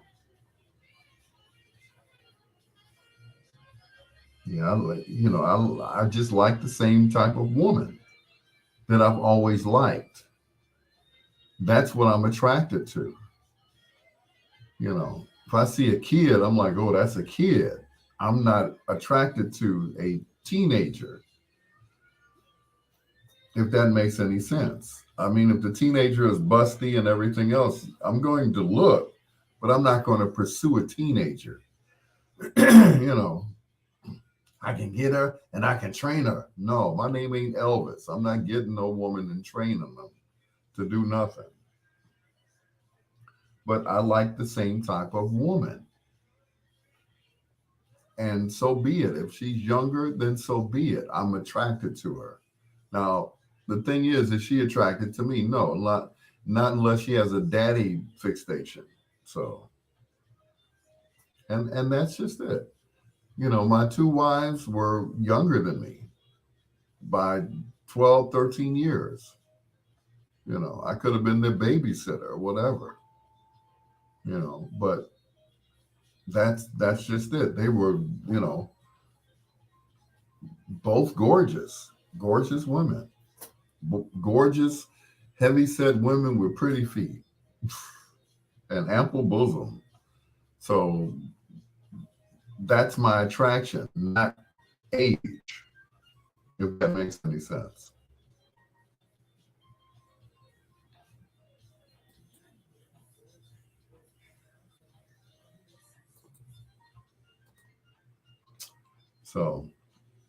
Speaker 1: Yeah, I just like the same type of woman that I've always liked. That's what I'm attracted to. If I see a kid, I'm like, oh, that's a kid. I'm not attracted to a teenager, if that makes any sense. I mean, if the teenager is busty and everything else, I'm going to look, but I'm not going to pursue a teenager. you know, I can get her and I can train her. No, my name ain't Elvis. I'm not getting no woman and training them to do nothing. But I like the same type of woman. And so be it. If she's younger, then so be it. I'm attracted to her. Now, the thing is she attracted to me? No, not unless she has a daddy fixation. So, and that's just it. My two wives were younger than me by 12, 13 years. I could have been their babysitter or whatever, but that's just it. They were, both gorgeous women, gorgeous, heavy set women with pretty feet and ample bosom. So that's my attraction, not age, if that makes any sense. So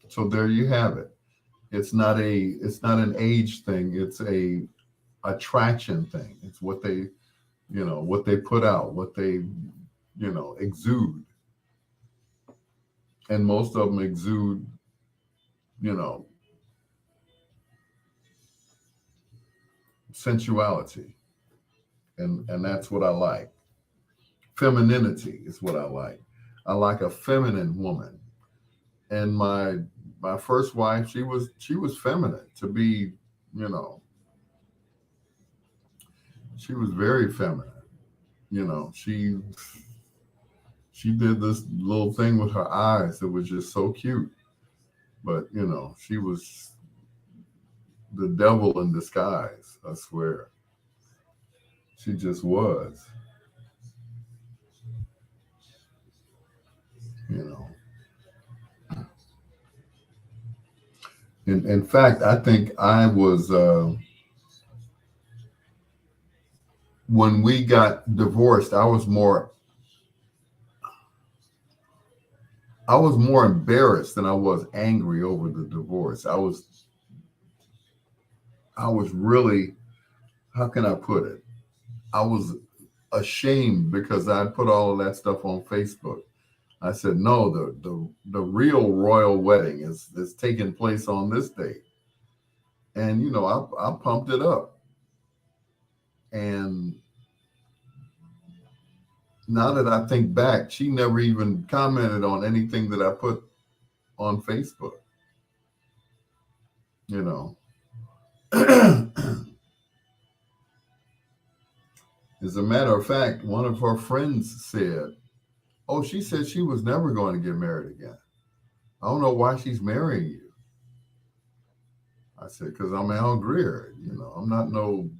Speaker 1: so there you have it. It's not an age thing, it's a attraction thing. It's what they put out, what they exude. And most of them exude, you know, sensuality. And that's what I like. Femininity is what I like. I like a feminine woman. And my first wife, she was feminine to be, you know, she was very feminine. She did this little thing with her eyes that was just so cute. But she was the devil in disguise, I swear. She just was, you know. In fact, I think I was when we got divorced, I was more embarrassed than I was angry over the divorce. I was really, how can I put it? I was ashamed because I put all of that stuff on Facebook. I said, no, the real royal wedding is taking place on this date. And I pumped it up. And now that I think back, she never even commented on anything that I put on Facebook, you know. As a matter of fact, one of her friends said, oh, she said she was never going to get married again. I don't know why she's marrying you. I said, because I'm Al Greer. I'm not no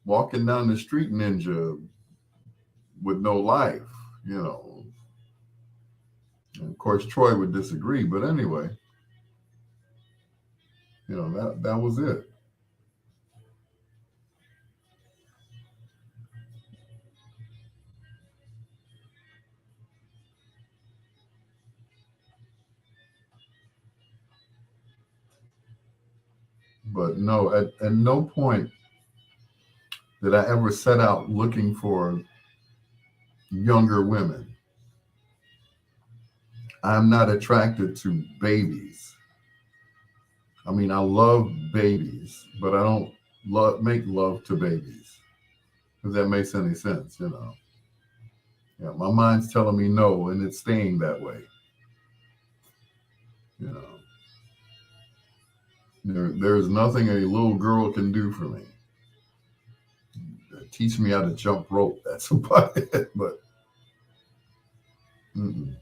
Speaker 1: walking down the street ninja with no life, you know. And of course, Troy would disagree, but anyway, that was it. But no, at no point did I ever set out looking for younger women. I'm not attracted to babies. I mean, I love babies, but I don't make love to babies. If that makes any sense, you know. Yeah, my mind's telling me no, and it's staying that way. You know, there's nothing a little girl can do for me. Teach me how to jump rope. That's about it. But mm-mm,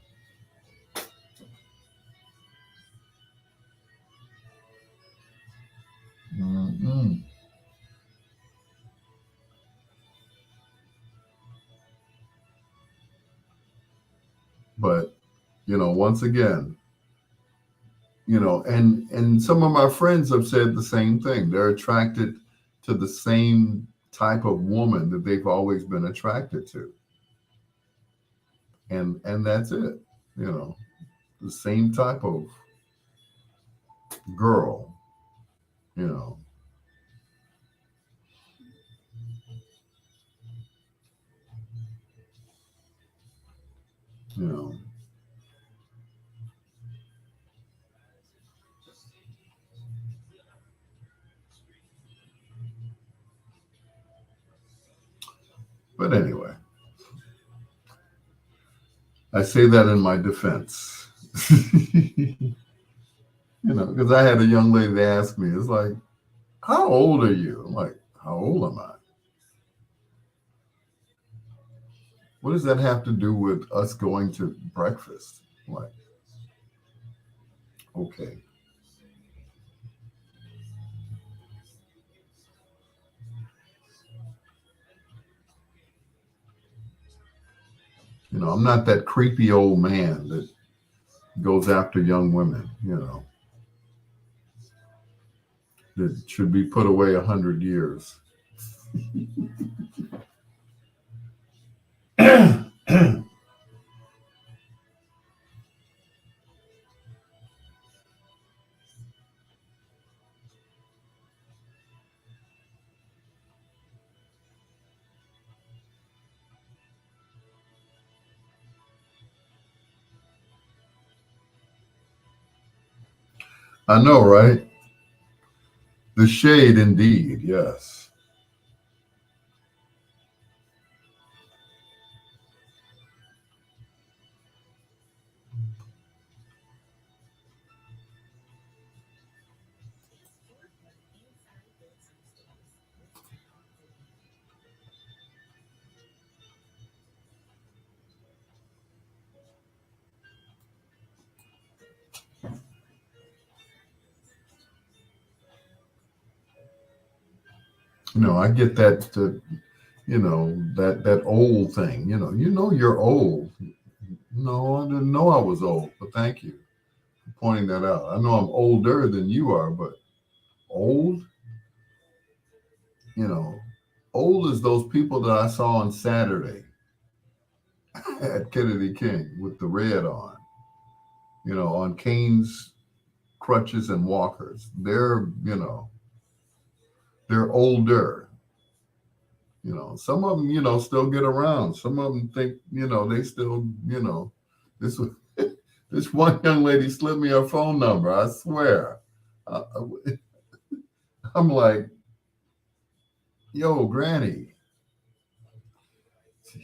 Speaker 1: mm-mm. But once again, and some of my friends have said the same thing. They're attracted to the same type of woman that they've always been attracted to, and that's it. You know, the same type of girl. You know, you know. But anyway, I say that in my defense. Because I had a young lady ask me, it's like, how old are you? I'm like, how old am I? What does that have to do with us going to breakfast? I'm like, okay. I'm not that creepy old man that goes after young women, that should be put away 100 years. I know, right? The shade, indeed, yes. I get that. That old thing. You're old. No, I didn't know I was old, but thank you for pointing that out. I know I'm older than you are, but old, you know, old as those people that I saw on Saturday at Kennedy King with the red on, on canes, crutches, and walkers. They're older. Some of them, still get around. Some of them think, they still, this this one young lady slipped me her phone number. I swear. I, I'm like, yo, Granny.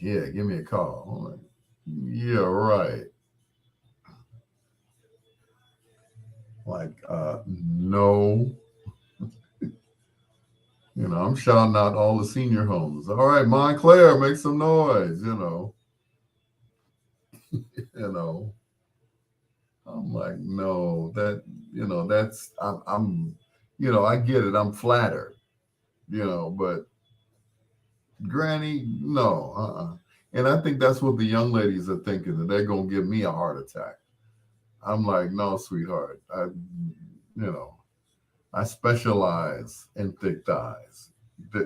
Speaker 1: Yeah, give me a call. I'm like, yeah, right. Like, no. I'm shouting out all the senior homes. All right, Montclair, make some noise. You know. I'm like, no, that's I get it. I'm flattered, but Granny, no, And I think that's what the young ladies are thinking, that they're gonna give me a heart attack. I'm like, no, sweetheart. I specialize in thick thighs. I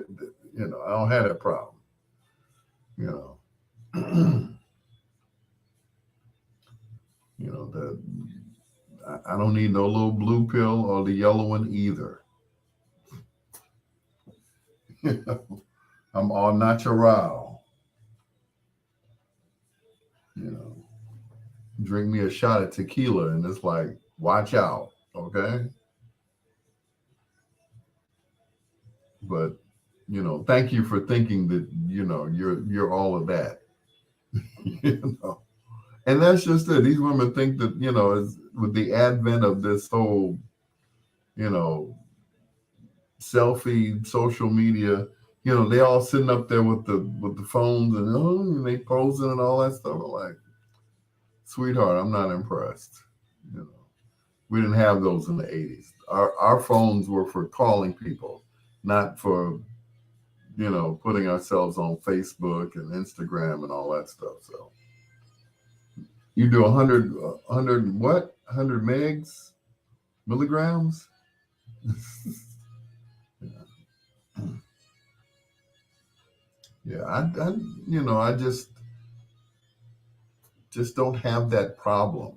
Speaker 1: don't have that problem. You know, the I don't need no little blue pill or the yellow one either. You know, I'm all natural. You know, drink me a shot of tequila, and it's like, watch out, okay? But thank you for thinking that you're all of that. you know, and that's just it. These women think that with the advent of this whole you know selfie social media, they all sitting up there with the phones and they posing and all that stuff. I'm like, sweetheart, I'm not impressed. You know, we didn't have those in the '80s. Our phones were for calling people, not for putting ourselves on Facebook and Instagram and all that stuff. So you do 100 what? 100 megs, milligrams? Yeah, I just don't have that problem.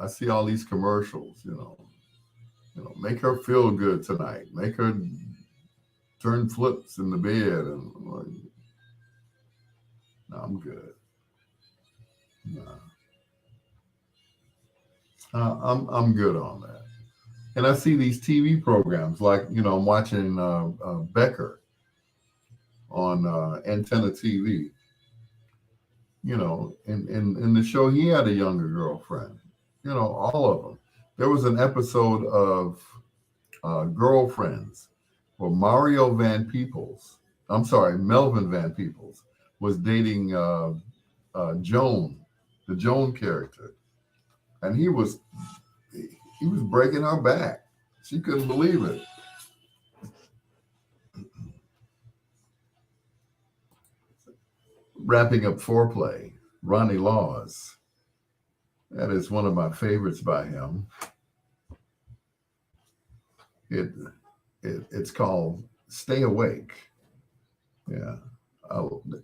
Speaker 1: I see all these commercials. Make her feel good tonight. Make her turn flips in the bed, and I'm like, no, I'm good. No, I'm good on that. And I see these TV programs like I'm watching Becker on Antenna TV. In the show he had a younger girlfriend. All of them. There was an episode of Girlfriends where Mario Van Peebles, I'm sorry, Melvin Van Peebles was dating Joan, the Joan character, and he was breaking her back. She couldn't believe it. Wrapping up Foreplay, Ronnie Laws. That is one of my favorites by him. It's called Stay Awake. Yeah.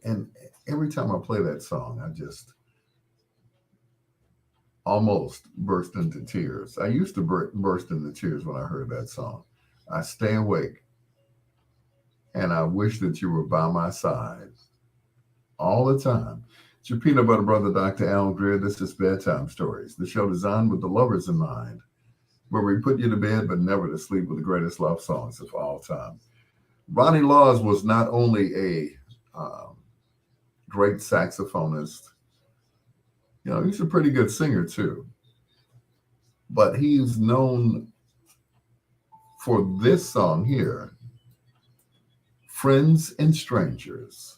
Speaker 1: And every time I play that song, I just almost burst into tears. I used to burst into tears when I heard that song. I stay awake, and I wish that you were by my side all the time. It's your peanut butter brother, Dr. Al Greer. This is Bedtime Stories, the show designed with the lovers in mind, where we put you to bed but never to sleep with the greatest love songs of all time. Ronnie Laws was not only a great saxophonist, he's a pretty good singer too, but he's known for this song here, Friends and Strangers.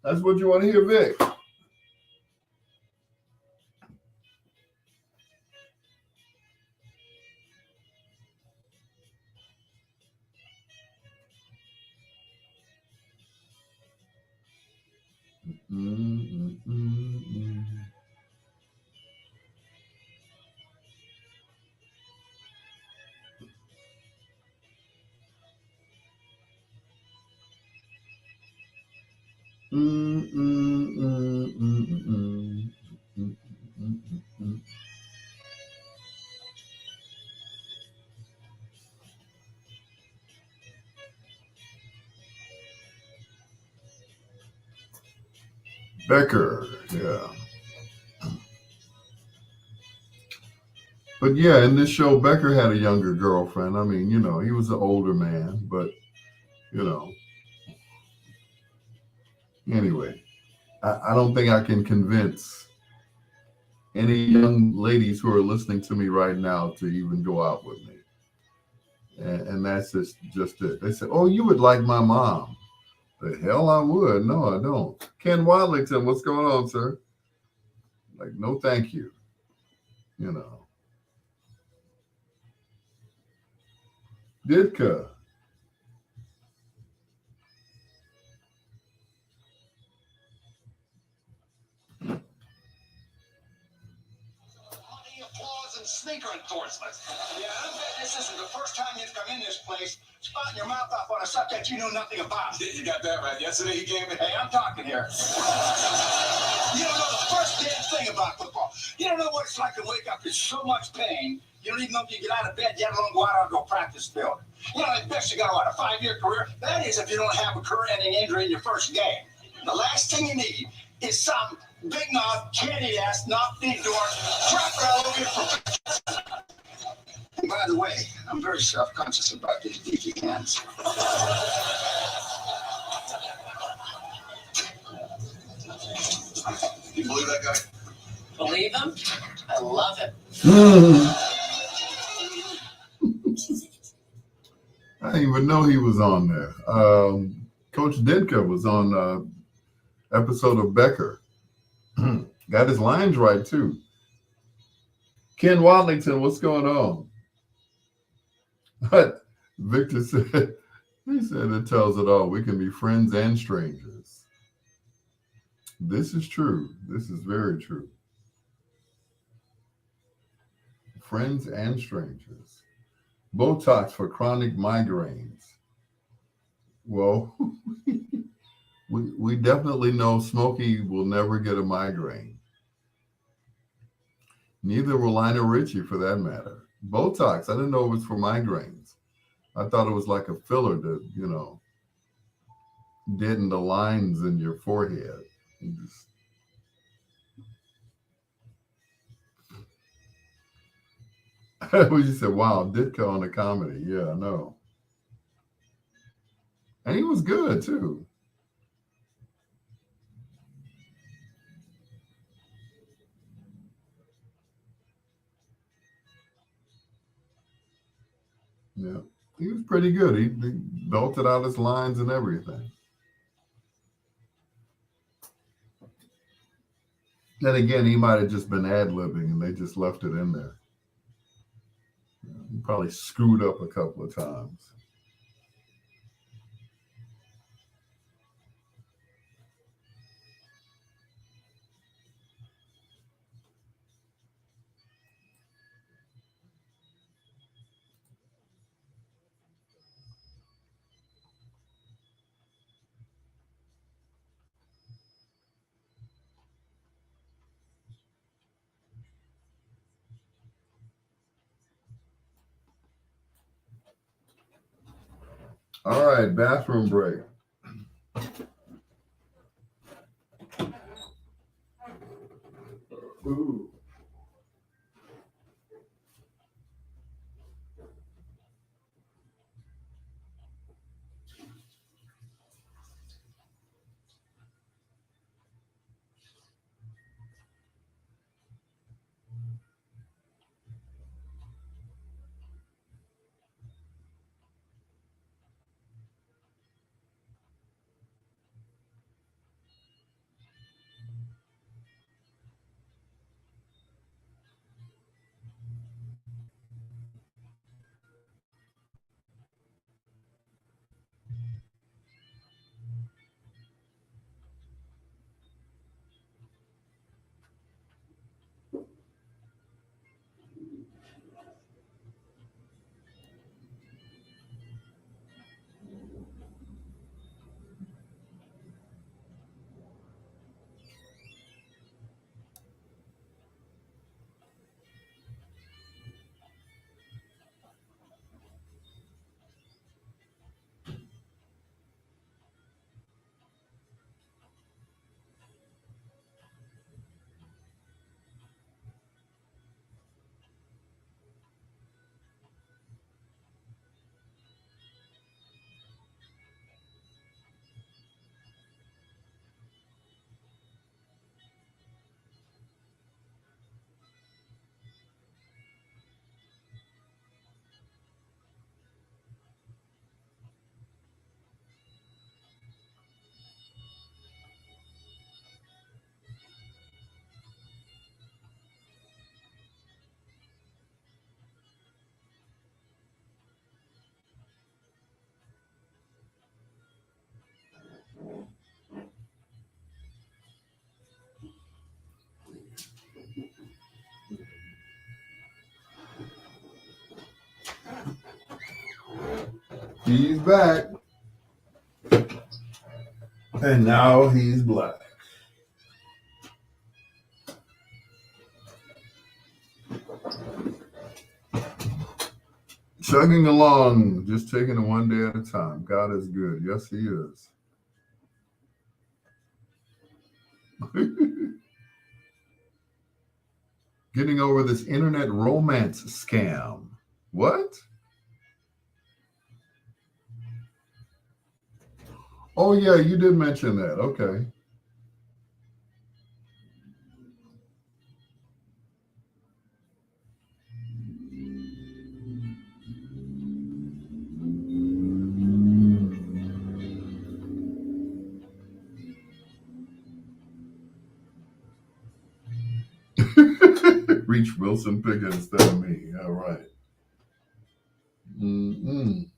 Speaker 1: That's what you want to hear, Vic. Mm, mm, mm, mm. Mm, mm, mm, mm, mm, mm, mm, mm. Becker, yeah. But yeah, in this show, Becker had a younger girlfriend. I mean, he was an older man, but you know, anyway, I don't think I can convince any young ladies who are listening to me right now to even go out with me. And that's just it. They say, "Oh, you would like my mom." The hell I would. No, I don't. Ken Wadlington, what's going on, sir? Like, no, thank you. You know. Ditka.
Speaker 2: Money, applause, and sneaker endorsements. Yeah, I bet this isn't the first time you've come in this place spouting your mouth off on a subject you know nothing about.
Speaker 3: You got that right. Yesterday he gave me.
Speaker 2: Hey, I'm talking here. You don't know the first damn thing about football. You don't know what it's like to wake up in so much pain. You don't even know if you get out of bed, yet alone go out onto a practice field. You know, at best you got, what, a 5-year career? That is if you don't have a career-ending injury in your first game. The last thing you need is some big-mouth, candy-ass, knock-feed door, crap over your. And by the way, I'm very self-conscious about these beefy hands.
Speaker 3: You believe that guy?
Speaker 4: Believe him? I love him.
Speaker 1: I didn't even know he was on there. Coach Ditka was on episode of Becker. Got his lines right too. Ken Wadlington, what's going on? But Victor said, he said it tells it all. We can be friends and strangers. This is true. This is very true. Friends and strangers. Botox for chronic migraines. Well, we definitely know Smokey will never get a migraine. Neither will Lionel Richie, for that matter. Botox, I didn't know it was for migraines. I thought it was like a filler to, deaden the lines in your forehead. You said, wow, Ditka on a comedy. Yeah, I know. And he was good, too. Yeah, he was pretty good. He belted out his lines and everything. Then again, he might have just been ad-libbing and they just left it in there. He probably screwed up a couple of times. All right, bathroom break. Ooh. He's back. And now he's black. Chugging along, just taking it one day at a time. God is good. Yes, he is. Getting over this internet romance scam. What? Oh, yeah, you did mention that. Okay. Reach Wilson Pickett instead of me. All right. Mm-mm.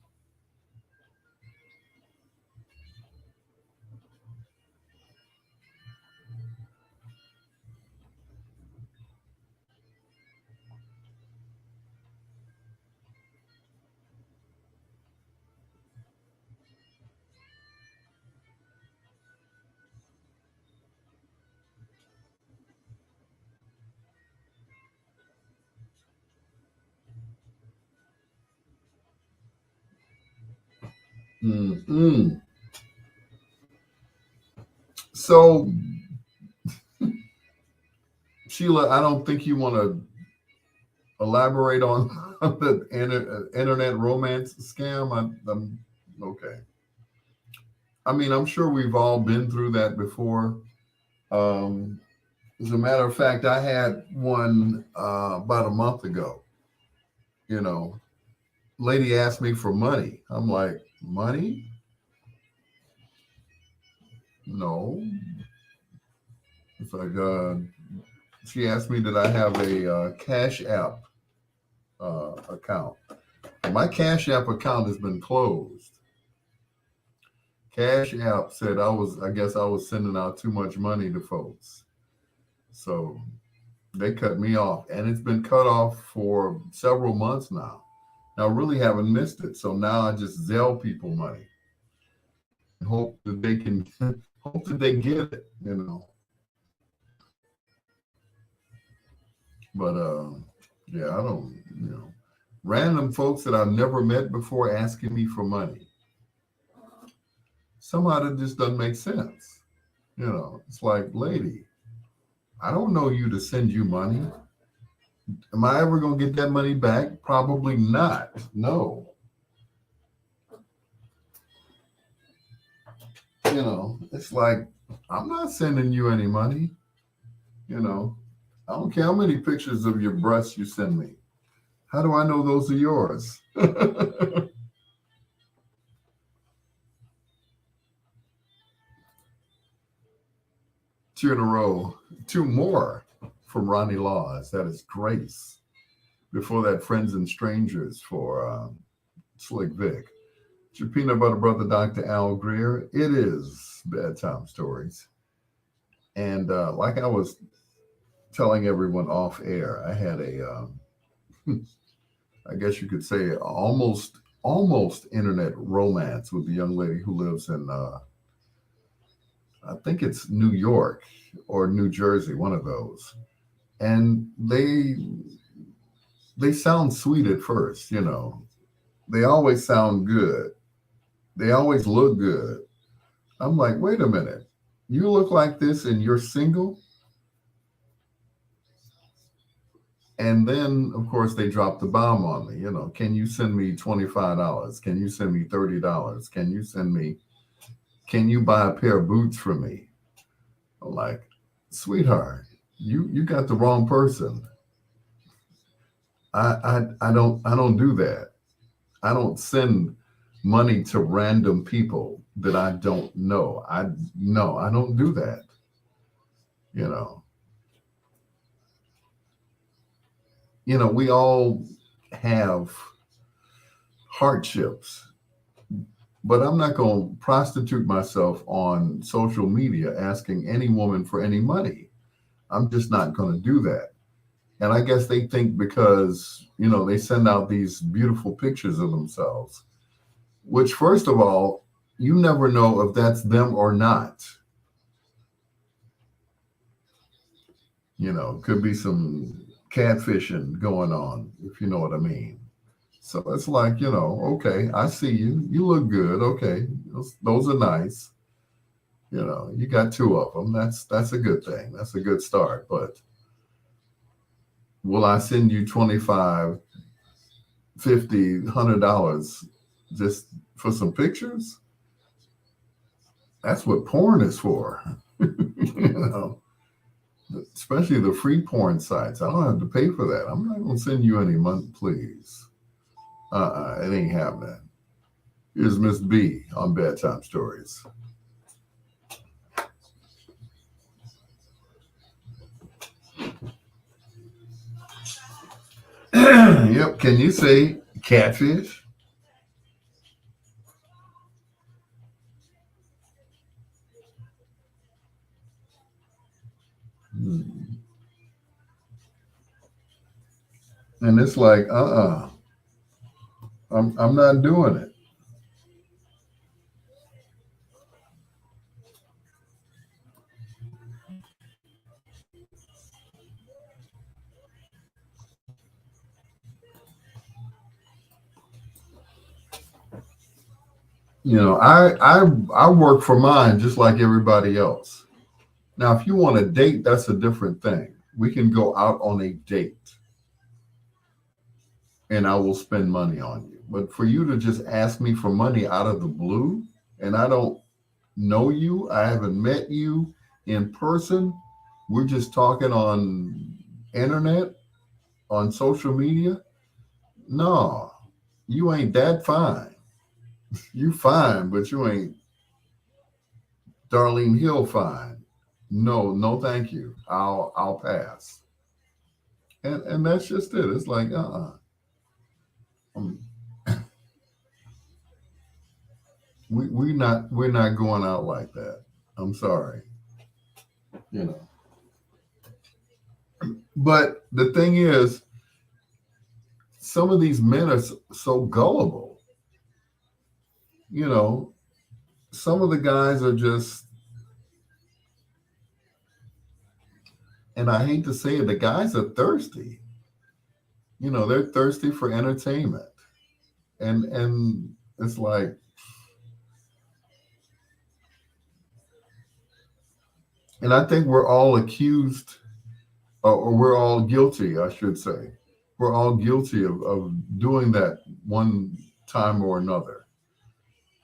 Speaker 1: Mm-mm. So, Sheila, I don't think you want to elaborate on the internet romance scam. I'm okay. I mean, I'm sure we've all been through that before. Um, as a matter of fact, I had one about a month ago. You know, lady asked me for money. I'm like, money? No. It's like she asked me that I have a Cash App account. My Cash App account has been closed. Cash App said I guess I was sending out too much money to folks. So they cut me off, and it's been cut off for several months now. I really haven't missed it. So now I just Zelle people money and hope that they can hope that they get it, you know. But yeah, I don't, random folks that I've never met before asking me for money. Somehow that just doesn't make sense. It's like, lady, I don't know you to send you money. Am I ever going to get that money back? Probably not. No. It's like, I'm not sending you any money. I don't care how many pictures of your breasts you send me. How do I know those are yours? Two in a row. Two more from Ronnie Laws. That is Grace. Before that, Friends and Strangers for Slick Vic. It's your peanut butter brother, Dr. Al Greer. It is Bedtime Stories. And like I was telling everyone off air, I had a, I guess you could say, almost internet romance with a young lady who lives in, I think it's New York or New Jersey, one of those. And they sound sweet at first, They always sound good. They always look good. I'm like, wait a minute. You look like this and you're single? And then, of course, they drop the bomb on me. Can you send me $25? Can you send me $30? Can you buy a pair of boots for me? I'm like, sweetheart, you got the wrong person. I don't do that. I don't send money to random people that I don't know. I don't do that. We all have hardships, but I'm not going to prostitute myself on social media asking any woman for any money. I'm just not going to do that. And I guess they think because, they send out these beautiful pictures of themselves which first of all, you never know if that's them or not. Could be some catfishing going on, if you know what I mean. So it's like, okay, I see you. You look good. Okay, those are nice. You got two of them. That's a good thing. That's a good start. But will I send you 25, 50, $100 just for some pictures? That's what porn is for. Especially the free porn sites. I don't have to pay for that. I'm not going to send you any money, please. It ain't happening. Here's Miss B on Bedtime Stories. Yep. Can you say catfish? And it's like, I'm not doing it. I work for mine just like everybody else. Now, if you want a date, that's a different thing. We can go out on a date and I will spend money on you. But for you to just ask me for money out of the blue and I don't know you, I haven't met you in person, we're just talking on internet, on social media. No, you ain't that fine. You fine, but you ain't Darlene Hill fine. No, no, thank you. I'll pass. And that's just it. It's like um, we're not going out like that. I'm sorry, you know. But the thing is, some of these men are so gullible. You know, some of the guys are just, and I hate to say it, the guys are thirsty. They're thirsty for entertainment, and it's like, and I think we're all accused, or we're all guilty, I should say. We're all guilty of doing that one time or another,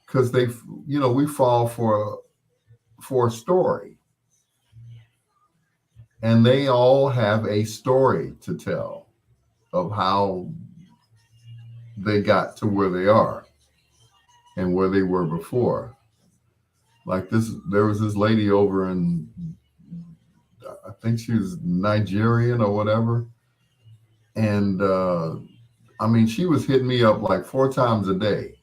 Speaker 1: because we fall for a story, and they all have a story to tell of how they got to where they are and where they were before. Like there was this lady over in, I think she was Nigerian or whatever, and I mean, she was hitting me up like 4 times a day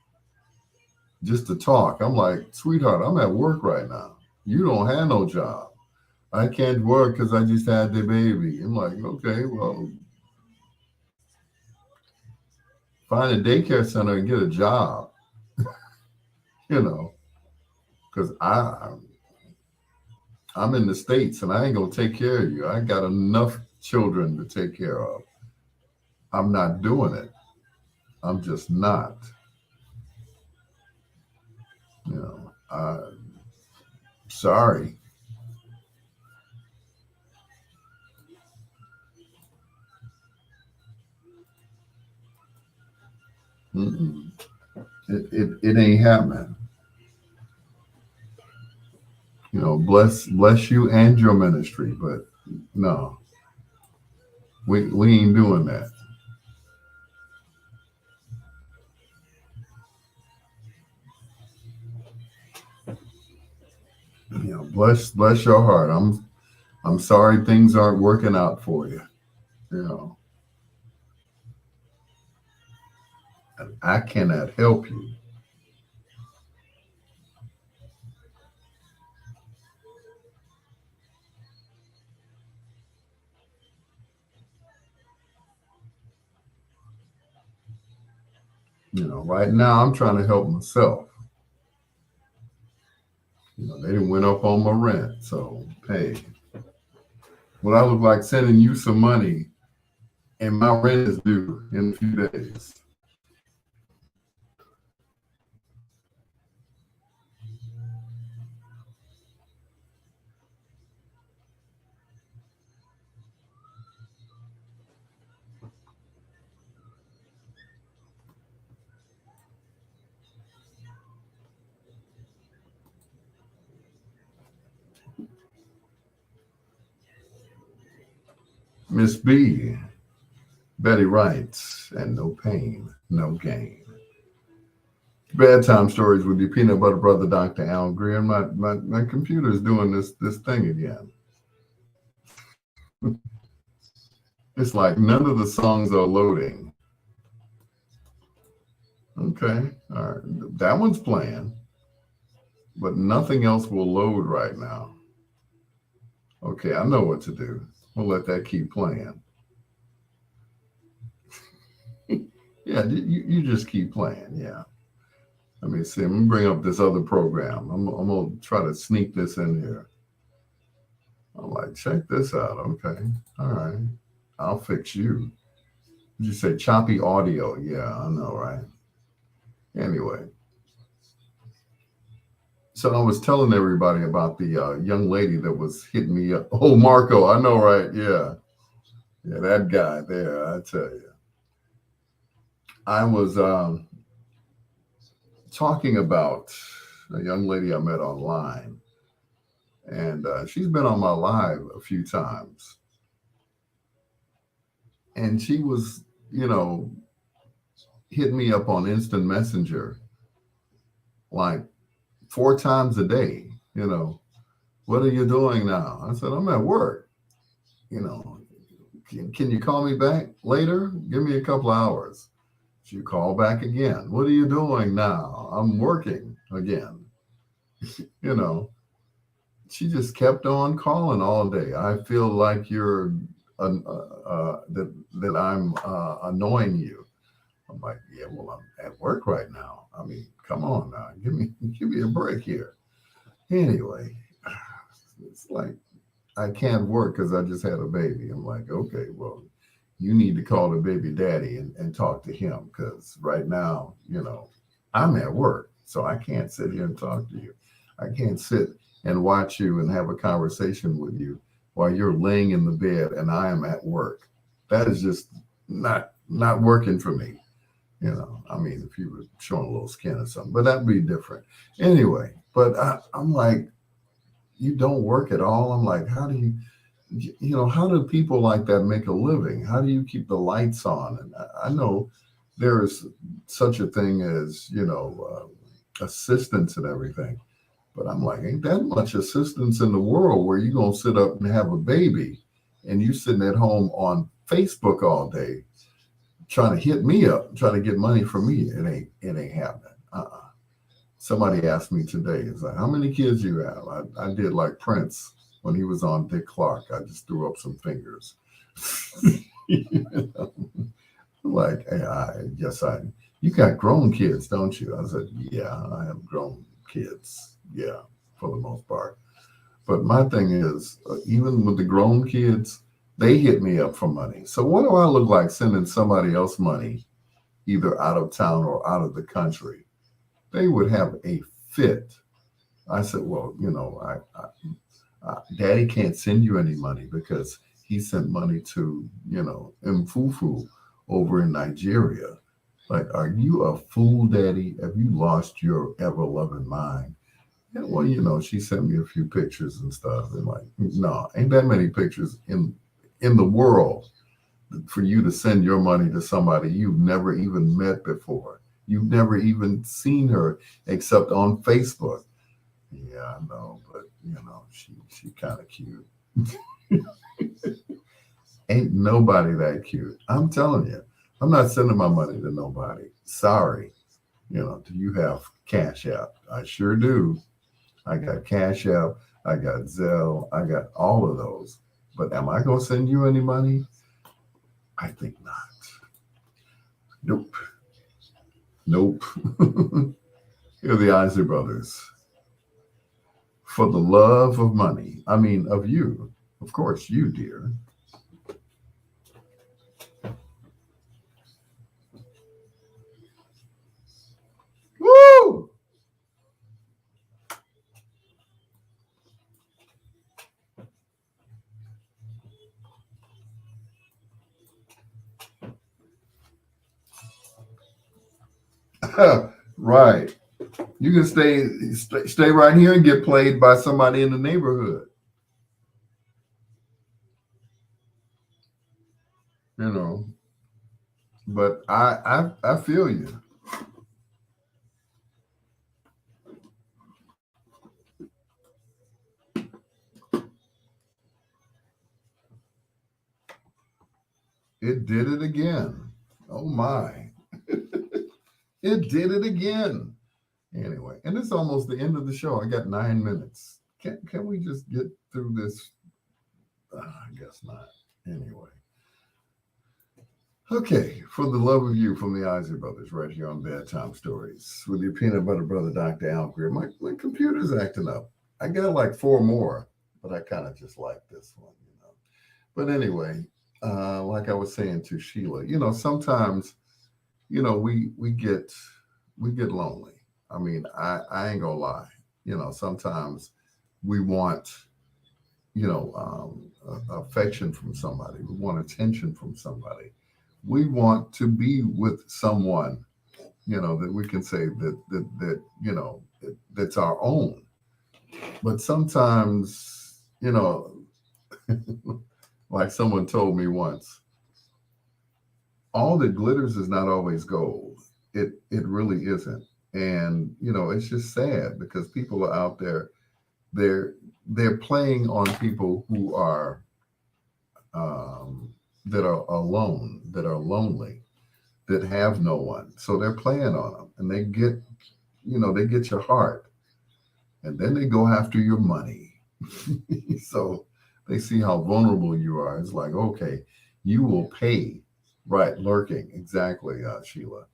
Speaker 1: just to talk. I'm like, sweetheart, I'm at work right now. You don't have no job. I can't work because I just had the baby. I'm like, okay, well, find a daycare center and get a job, you know, because I'm in the States and I ain't gonna take care of you. I got enough children to take care of. I'm not doing it. I'm just not. Sorry. Mm-mm. It ain't happening. Bless you and your ministry, but no, we ain't doing that. Bless your heart. I'm sorry things aren't working out for you. You know, and I cannot help you. Right now I'm trying to help myself. They didn't went up on my rent. So, hey, what I look like sending you some money and my rent is due in a few days. Miss B, Betty writes, and no pain, no gain. Bedtime stories with your peanut butter brother, Dr. Al Greer. And my computer is doing this thing again. It's like none of the songs are loading. Okay, all right. That one's playing, but nothing else will load right now. Okay, I know what to do. We'll let that keep playing. Yeah, you just keep playing. Yeah. Let me see. I'm going to bring up this other program. I'm going to try to sneak this in here. I'm like, check this out. Okay. All right. I'll fix you. Did you say choppy audio? Yeah, I know, right? Anyway. So I was telling everybody about the young lady that was hitting me up. Oh, Marco, I know, right? Yeah. Yeah, that guy there, I tell you. I was talking about a young lady I met online. And she's been on my live a few times. And she was, hitting me up on instant messenger like 4 times a day. What are you doing now? I said, I'm at work. Can you call me back later? Give me a couple hours. She called back again. What are you doing now? I'm working again. She just kept on calling all day. I feel like you're that I'm annoying you. I'm like, yeah, well, I'm at work right now. I mean, come on now, give me a break here. Anyway, it's like I can't work because I just had a baby. I'm like, okay, well, you need to call the baby daddy and talk to him because right now, I'm at work, so I can't sit here and talk to you. I can't sit and watch you and have a conversation with you while you're laying in the bed and I am at work. That is just not working for me. I mean, if you were showing a little skin or something, but that'd be different. Anyway, but I'm like, you don't work at all. I'm like, how do how do people like that make a living? How do you keep the lights on? And I know there is such a thing as, assistance and everything. But I'm like, ain't that much assistance in the world where you going to sit up and have a baby and you sitting at home on Facebook all day trying to hit me up, trying to get money from me. It ain't happening. Somebody asked me today, it's like, how many kids you have? I did like Prince when he was on Dick Clark. I just threw up some fingers. Like, hey, you got grown kids, don't you? I said, yeah, I have grown kids. Yeah, for the most part. But my thing is, even with the grown kids, they hit me up for money. So what do I look like sending somebody else money, either out of town or out of the country? They would have a fit. I said, well, Daddy can't send you any money because he sent money to, Mfufu over in Nigeria. Like, are you a fool, Daddy? Have you lost your ever-loving mind? Yeah, well, she sent me a few pictures and stuff. And like, no, ain't that many pictures in the world for you to send your money to somebody you've never even met before. You've never even seen her except on Facebook. Yeah, I know, but she kind of cute. Ain't nobody that cute. I'm telling you, I'm not sending my money to nobody. Sorry. Do you have Cash App? I sure do. I got Cash App. I got Zelle. I got all of those. But am I going to send you any money? I think not. Nope. Nope. Here are the Isley Brothers. For the love of money. I mean, of you. Of course, you, dear. Woo! Right. You can stay right here and get played by somebody in the neighborhood. You know. But I feel you. It did it again. Oh my. It did it again. Anyway, and it's almost the end of the show. I got 9 minutes. Can we just get through this? I guess not. Anyway. Okay, for the love of you from the Isley Brothers, right here on Bedtime Stories with your peanut butter brother, Dr. Al Greer. My computer's acting up. I got like four more, but I kind of just like this one, you know. But anyway, like I was saying to Sheila, you know, sometimes, you know, we get lonely. I mean, I ain't gonna lie. You know, sometimes we want, you know, affection from somebody. We want attention from somebody. We want to be with someone, you know, that we can say that you know that's our own. But sometimes, you know, like someone told me once, all that glitters is not always gold. It really isn't. And you know, it's just sad because people are out there. They're they're playing on people who are that are alone, that are lonely, that have no one. So they're playing on them, and they get, you know, they get your heart, and then they go after your money. So they see how vulnerable you are. It's like, okay, you will pay, right? Lurking, exactly, Sheila,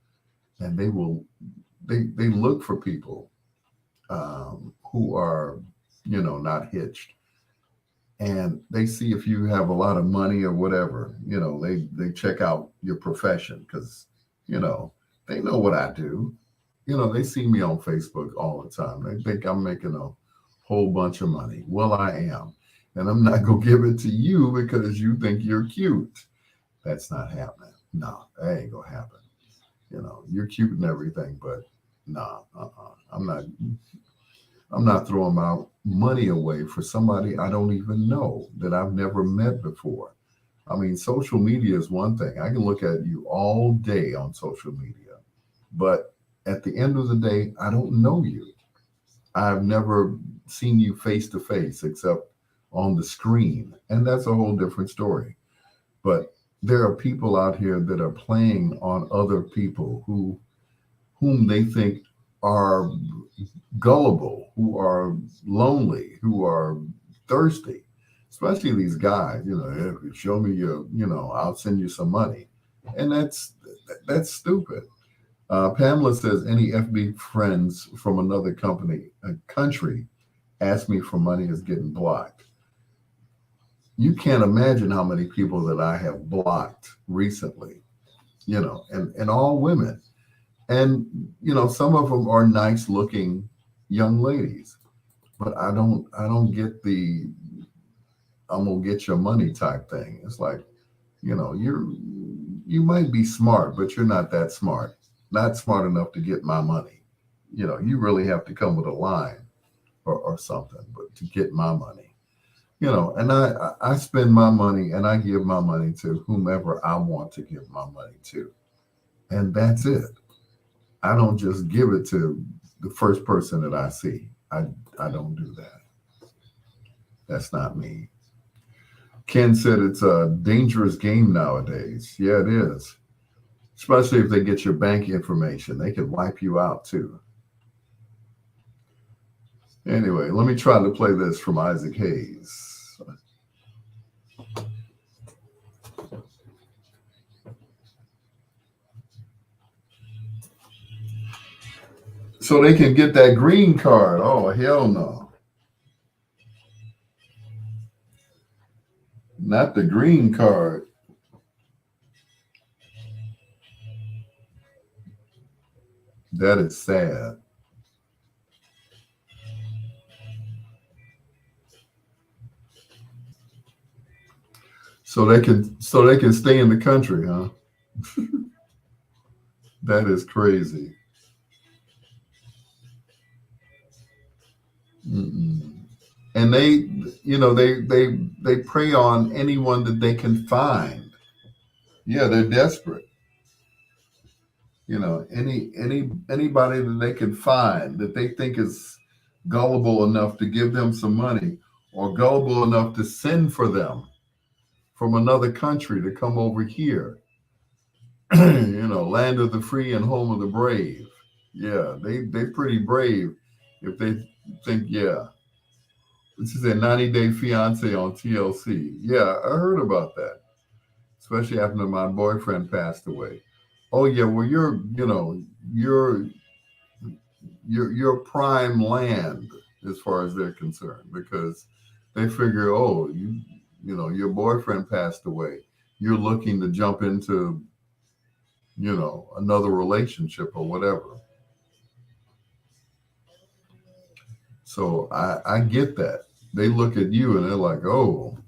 Speaker 1: and they look for people who are, you know, not hitched, and they see if you have a lot of money or whatever. You know, they check out your profession because, you know, they know what I do. You know, they see me on Facebook all the time. They think I'm making a whole bunch of money. Well, I am, and I'm not gonna give it to you because you think you're cute. That's not happening. No, that ain't gonna happen. You know, you're cute and everything, but nah, I'm not. I'm not throwing my money away for somebody I don't even know that I've never met before. I mean, social media is one thing. I can look at you all day on social media, but at the end of the day, I don't know you. I've never seen you face to face except on the screen, and that's a whole different story. But there are people out here that are playing on other people whom they think are gullible, who are lonely, who are thirsty, especially these guys. You know, if you show me your, you know, I'll send you some money, and that's stupid. Pamela says any FB friends from another country, ask me for money is getting blocked. You can't imagine how many people that I have blocked recently. You know, and all women, and you know, some of them are nice looking young ladies, but I don't get the I'm gonna get your money type thing. It's like, you know, you might be smart, but you're not that smart. Not smart enough to get my money. You know, you really have to come with a line or something, but to get my money. You know, and I spend my money and I give my money to whomever I want to give my money to. And that's it. I don't just give it to the first person that I see. I don't do that. That's not me. Ken said it's a dangerous game nowadays. Yeah, it is. Especially if they get your bank information. They can wipe you out too. Anyway, let me try to play this from Isaac Hayes. So they can get that green card. Oh, hell no. Not the green card. That is sad. So they can stay in the country, huh? That is crazy. Mm-mm. And they prey on anyone that they can find. Yeah, they're desperate. Anybody that they can find that they think is gullible enough to give them some money or gullible enough to send for them from another country to come over here. Land of the free and home of the brave. Yeah, they pretty brave if they think, yeah. This is a 90-day fiance on TLC. Yeah, I heard about that, especially after my boyfriend passed away. Oh yeah, well you're your prime land as far as they're concerned because they figure, oh, your boyfriend passed away. You're looking to jump into, another relationship or whatever. So I get that. They look at you and they're like, oh,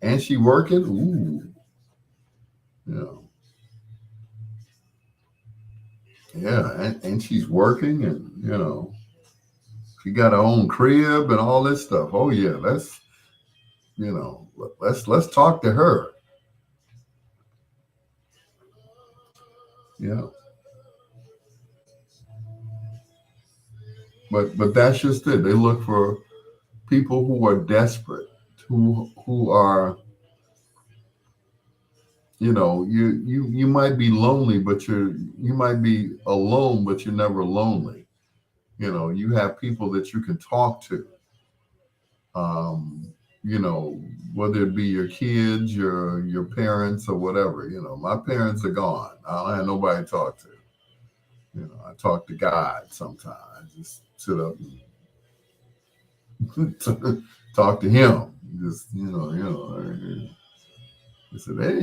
Speaker 1: and she working? Ooh, you know, yeah, and she's working and, she got her own crib and all this stuff. Oh yeah, let's talk to her. Yeah. But that's just it. They look for people who are desperate, who are, you might be lonely, but you might be alone, but you're never lonely. You have people that you can talk to. Um, whether it be your kids, your parents, or whatever. My parents are gone. I don't have nobody to talk to. I talk to God sometimes. Just sit up and talk to him. Just I said, hey,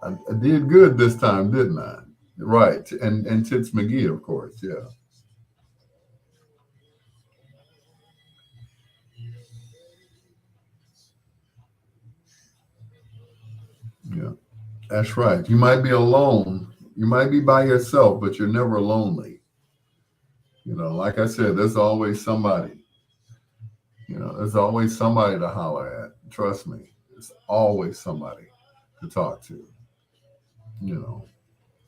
Speaker 1: I did good this time, didn't I? Right, and Tits McGee, of course, yeah, yeah, that's right. You might be alone, you might be by yourself, but you're never lonely. Like I said, there's always somebody. There's always somebody to holler at. Trust me, there's always somebody to talk to. You know,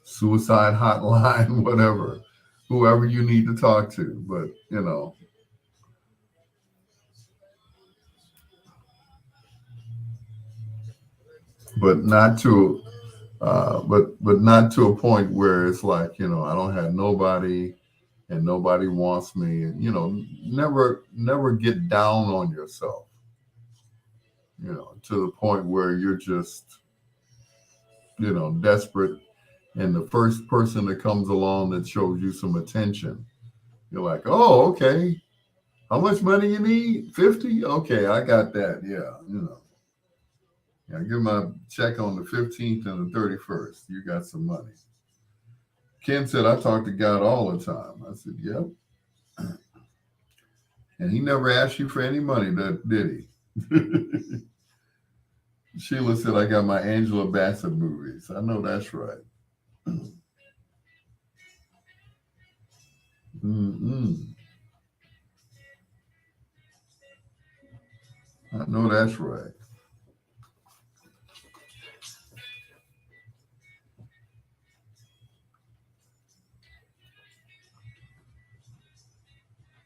Speaker 1: suicide hotline, whatever, whoever you need to talk to. But but not to but not to a point where it's like, I don't have nobody and nobody wants me, and never get down on yourself, to the point where you're just, desperate, and the first person that comes along that shows you some attention, you're like, oh, okay, how much money you need? 50? Okay, I got that. Yeah, yeah, give my check on the 15th and the 31st. You got some money. Ken said, I talk to God all the time. I said, yep. And he never asked you for any money, did he? Sheila said, I got my Angela Bassett movies. I know that's right. Mm-mm. I know that's right.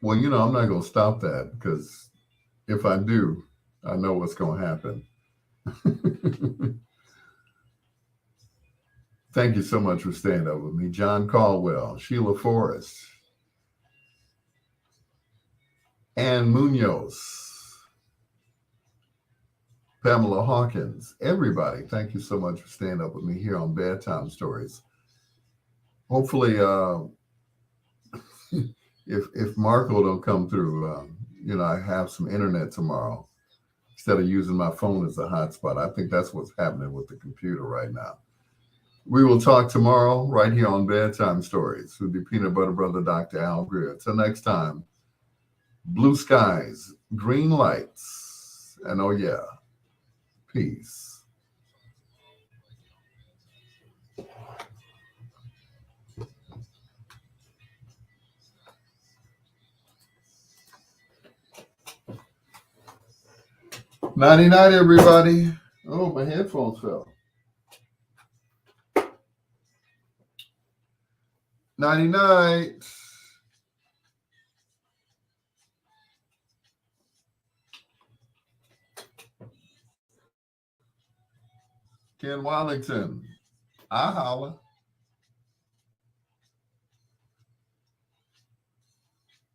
Speaker 1: Well, I'm not going to stop that because if I do, I know what's going to happen. Thank you so much for staying up with me. John Caldwell, Sheila Forrest, Ann Munoz, Pamela Hawkins, everybody. Thank you so much for staying up with me here on Bedtime Stories. hopefully, if Marco don't come through, I have some internet tomorrow instead of using my phone as a hotspot. I think that's what's happening with the computer right now. We will talk tomorrow right here on Bedtime Stories with the Peanut Butter Brother, Dr. Al Greer. Till next time, blue skies, green lights, and oh yeah, peace. Nighty night, everybody. Oh, my headphones fell. Nighty night. Ken Wallington. I holla.